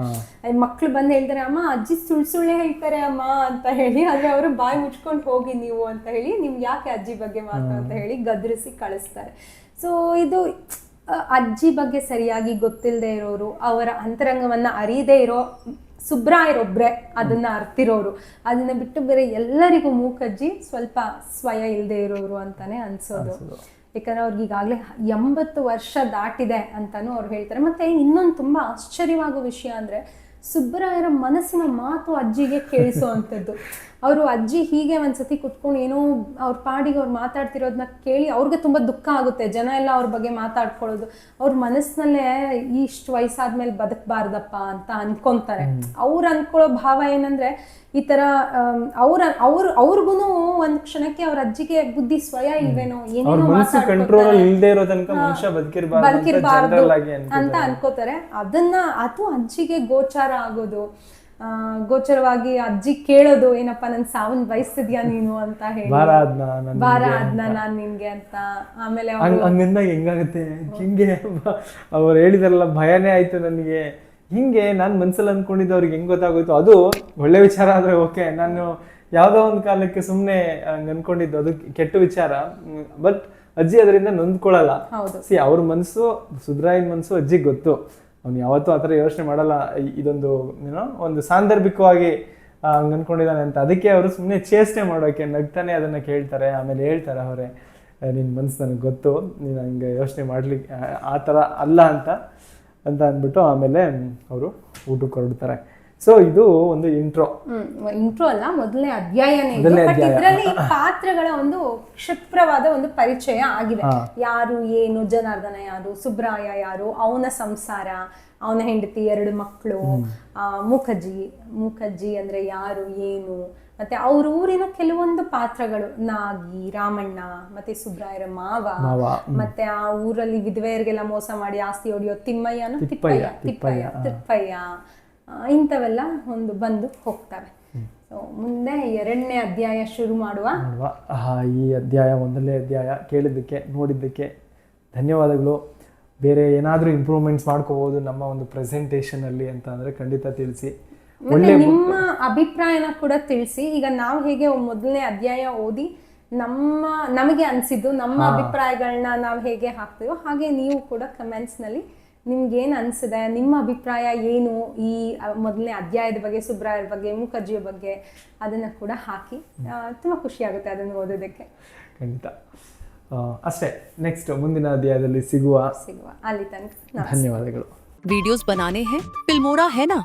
ಮಕ್ಳು ಬಂದು ಹೇಳ್ತಾರೆ, ಅಮ್ಮ ಅಜ್ಜಿ ಸುಳ್ಳೆ ಹೇಳ್ತಾರೆ ಅಮ್ಮ ಅಂತ ಹೇಳಿ, ಆದ್ರೆ ಅವರು ಬಾಯಿ ಮುಚ್ಕೊಂಡು ಹೋಗಿ ನೀವು ಅಂತ ಹೇಳಿ, ನಿಮ್ಗೆ ಯಾಕೆ ಅಜ್ಜಿ ಬಗ್ಗೆ ಮಾತು ಅಂತ ಹೇಳಿ ಗದರಿಸಿ ಕಳಿಸ್ತಾರೆ. ಸೊ ಇದು ಅಜ್ಜಿ ಬಗ್ಗೆ ಸರಿಯಾಗಿ ಗೊತ್ತಿಲ್ಲದೆ ಇರೋರು, ಅವರ ಅಂತರಂಗವನ್ನ ಅರಿಯದೇ ಇರೋ ಸುಬ್ರಾಯರೊಬ್ರೆ ಅದನ್ನ ಅರ್ತಿರೋರು, ಅದನ್ನ ಬಿಟ್ಟು ಬೇರೆ ಎಲ್ಲರಿಗೂ ಮೂಕಜ್ಜಿ ಸ್ವಲ್ಪ ಸ್ವಯ ಇಲ್ಲದೆ ಇರೋರು ಅಂತಾನೆ ಅನ್ಸೋದು. ಯಾಕಂದರೆ ಅವ್ರಿಗೆ ಈಗಾಗಲೇ 80 ವರ್ಷ ದಾಟಿದೆ ಅಂತಲೂ ಅವ್ರು ಹೇಳ್ತಾರೆ. ಮತ್ತು ಇನ್ನೊಂದು ತುಂಬ ಆಶ್ಚರ್ಯವಾಗೋ ವಿಷಯ ಅಂದರೆ ಸುಬ್ಬರಾಯರ ಮನಸ್ಸಿನ ಮಾತು ಅಜ್ಜಿಗೆ ಕೇಳಿಸೋವಂಥದ್ದು. ಅವರು ಅಜ್ಜಿ ಹೀಗೆ ಒಂದ್ಸತಿ ಕುತ್ಕೊಂಡು ಏನೋ ಅವ್ರ ಪಾಡಿಗೆ ಅವ್ರು ಮಾತಾಡ್ತಿರೋದನ್ನ ಕೇಳಿ ಅವ್ರಿಗೆ ತುಂಬ ದುಃಖ ಆಗುತ್ತೆ. ಜನ ಎಲ್ಲ ಅವ್ರ ಬಗ್ಗೆ ಮಾತಾಡ್ಕೊಳ್ಳೋದು, ಅವ್ರ ಮನಸ್ಸಿನಲ್ಲೇ ಇಷ್ಟು ವಯಸ್ಸಾದ್ಮೇಲೆ ಬದುಕಬಾರ್ದಪ್ಪ ಅಂತ ಅನ್ಕೊಂತಾರೆ. ಅವ್ರು ಅನ್ಕೊಳ್ಳೋ ಭಾವ ಏನಂದ್ರೆ ಈ ಥರ ಅವ್ರಿಗೂ ಒಂದು ಕ್ಷಣಕ್ಕೆ ಅವ್ರ ಅಜ್ಜಿಗೆ ಬುದ್ಧಿ ಸ್ವಯ ಇಲ್ವೇನೋ, ಏನೇನೋ ಬದುಕಿರ್ಬಾರ್ದು ಅಂತ ಅನ್ಕೋತಾರೆ. ಅದು ಅಜ್ಜಿಗೆ ಗೋಚಾರ ಆಗೋದು, ಗೋಚರವಾಗಿ ಅಜ್ಜಿ ಕೇಳೋದು, ಏನಪ್ಪ ನನ್ ಸಾವನ್ ಬಯಸ್ತಿದ್ಯಾ ನೀನು ಅಂತ ಹೇಳಿ, ಭಾರ ಆದ್ನ ನಾನ್ ನಿನ್ಗೆ ಅಂತ. ಆಮೇಲೆ ಹಂಗಂದಾಗ ಹೆಂಗಾಗುತ್ತೆ, ಹಿಂಗೆ ಅವ್ರು ಹೇಳಿದಾರಲ್ಲ ಭಯನೇ ಆಯ್ತು ನನಗೆ. ಹಿಂಗೆ ನಾನು ಮನ್ಸಲ್ಲಿ ಅಂದ್ಕೊಂಡಿದ್ದು ಅವ್ರಿಗೆ ಹೆಂಗ್ ಗೊತ್ತಾಗೋಯ್ತು. ಅದು ಒಳ್ಳೆ ವಿಚಾರ ಆದ್ರೆ ಓಕೆ, ನಾನು ಯಾವ್ದೋ ಒಂದು ಕಾಲಕ್ಕೆ ಸುಮ್ಮನೆ ಅನ್ಕೊಂಡಿದ್ದು ಅದು ಕೆಟ್ಟ ವಿಚಾರ. ಬಟ್ ಅಜ್ಜಿ ಅದರಿಂದ ನೊಂದ್ಕೊಳ್ಳಲ್ಲ. ಸಿ ಅವ್ರ ಮನ್ಸು, ಸುಬ್ರಾಯನ್ ಮನ್ಸು ಅಜ್ಜಿಗೆ ಗೊತ್ತು. ಅವ್ನು ಯಾವತ್ತೂ ಆ ಥರ ಯೋಚನೆ ಮಾಡಲ್ಲ, ಇದೊಂದು ಏನೋ ಒಂದು ಸಾಂದರ್ಭಿಕವಾಗಿ ಹಂಗೆ ಅನ್ಕೊಂಡಿದ್ದಾನೆ ಅಂತ. ಅದಕ್ಕೆ ಅವರು ಸುಮ್ಮನೆ ಚೇಷ್ಟೆ ಮಾಡೋಕೆ ನಗ್ತಾನೆ ಅದನ್ನು ಕೇಳ್ತಾರೆ. ಆಮೇಲೆ ಹೇಳ್ತಾರೆ ಅವರೇ, ನಿನ್ನ ಮನ್ಸು ನನಗೆ ಗೊತ್ತು, ನೀನು ಹಂಗೆ ಯೋಚನೆ ಮಾಡ್ಲಿಕ್ಕೆ ಆ ಥರ ಅಲ್ಲ ಅಂತ ಅಂದ್ಬಿಟ್ಟು ಆಮೇಲೆ ಅವರು ಊಟಕ್ಕೆ ಹೊರಡ್ತಾರೆ. ಸೊ ಇದು ಒಂದು ಇಂಟ್ರೋ ಅಲ್ಲ, ಮೊದಲನೇ ಅಧ್ಯಾಯನೇ. ಇದರಲ್ಲಿ ಪಾತ್ರಗಳ ಒಂದು ಕ್ಷಿಪ್ರವಾದ ಒಂದು ಪರಿಚಯ ಆಗಿದೆ. ಯಾರು ಏನು, ಜನಾರ್ದನ ಯಾರು, ಸುಬ್ರಾಯ ಯಾರು, ಅವನ ಸಂಸಾರ, ಅವನ ಹೆಂಡತಿ, 2 ಮಕ್ಕಳು, ಮೂಕಜ್ಜಿ ಅಂದ್ರೆ ಯಾರು ಏನು, ಮತ್ತೆ ಅವ್ರ ಊರಿನ ಕೆಲವೊಂದು ಪಾತ್ರಗಳು, ನಾಗಿ, ರಾಮಣ್ಣ, ಮತ್ತೆ ಸುಬ್ರಾಯರ ಮಾವ, ಮತ್ತೆ ಆ ಊರಲ್ಲಿ ವಿಧವೆಯರಿಗೆಲ್ಲ ಮೋಸ ಮಾಡಿ ಆಸ್ತಿ ಹೊಡಿಯೋ ತಿಪ್ಪಯ್ಯ, ಇಂಥವೆಲ್ಲ ಒಂದು ಬಂದು ಹೋಗ್ತವೆ. ಸೊ ಮುಂದೆ 2ನೇ ಅಧ್ಯಾಯ ಶುರು ಮಾಡುವ. ಈ ಅಧ್ಯಾಯ, 1ನೇ ಅಧ್ಯಾಯ ಕೇಳಿದ್ದಕ್ಕೆ, ನೋಡಿದ್ದಕ್ಕೆ ಧನ್ಯವಾದಗಳು. ಬೇರೆ ಏನಾದರೂ ಇಂಪ್ರೂವ್ಮೆಂಟ್ಸ್ ಮಾಡ್ಕೋಬಹುದು ನಮ್ಮ ಒಂದು ಪ್ರೆಸೆಂಟೇಷನ್ ಅಲ್ಲಿ ಅಂತ ಅಂದ್ರೆ ಖಂಡಿತ ತಿಳಿಸಿ. ಮತ್ತೆ ನಿಮ್ಮ ಅಭಿಪ್ರಾಯನ ಕೂಡ ತಿಳಿಸಿ. ಈಗ ನಾವು ಹೇಗೆ 1ನೇ ಅಧ್ಯಾಯ ಓದಿ ನಮಗೆ ಅನ್ಸಿದ್ದು ನಮ್ಮ ಅಭಿಪ್ರಾಯಗಳನ್ನ ನಾವು ಹೇಗೆ ಹಾಕ್ತೀವೋ ಹಾಗೆ ನೀವು ಕೂಡ ಕಮೆಂಟ್ಸ್ ನಲ್ಲಿ ನಿಮ್ಗೇನು ಅನ್ಸಿದೆ, ನಿಮ್ಮ ಅಭಿಪ್ರಾಯ ಏನು ಈ 1ನೇ ಅಧ್ಯಾಯದ ಬಗ್ಗೆ, ಸುಬ್ರಾಯರ ಬಗ್ಗೆ, ಮೂಕಜ್ಜಿಯ ಬಗ್ಗೆ, ಅದನ್ನ ಕೂಡ ಹಾಕಿ. ತುಂಬಾ ಖುಷಿ ಆಗುತ್ತೆ ಅದನ್ನು ಓದೋದಕ್ಕೆ. ಖಂಡಿತ. ಅಷ್ಟೇ, ನೆಕ್ಸ್ಟ್ ಮುಂದಿನ ಅಧ್ಯಾಯದಲ್ಲಿ ಸಿಗುವ. ಅಲ್ಲಿ ತನಕ ಧನ್ಯವಾದಗಳು. वीडियोस बनाने हैं, फिल्मोरा है ना।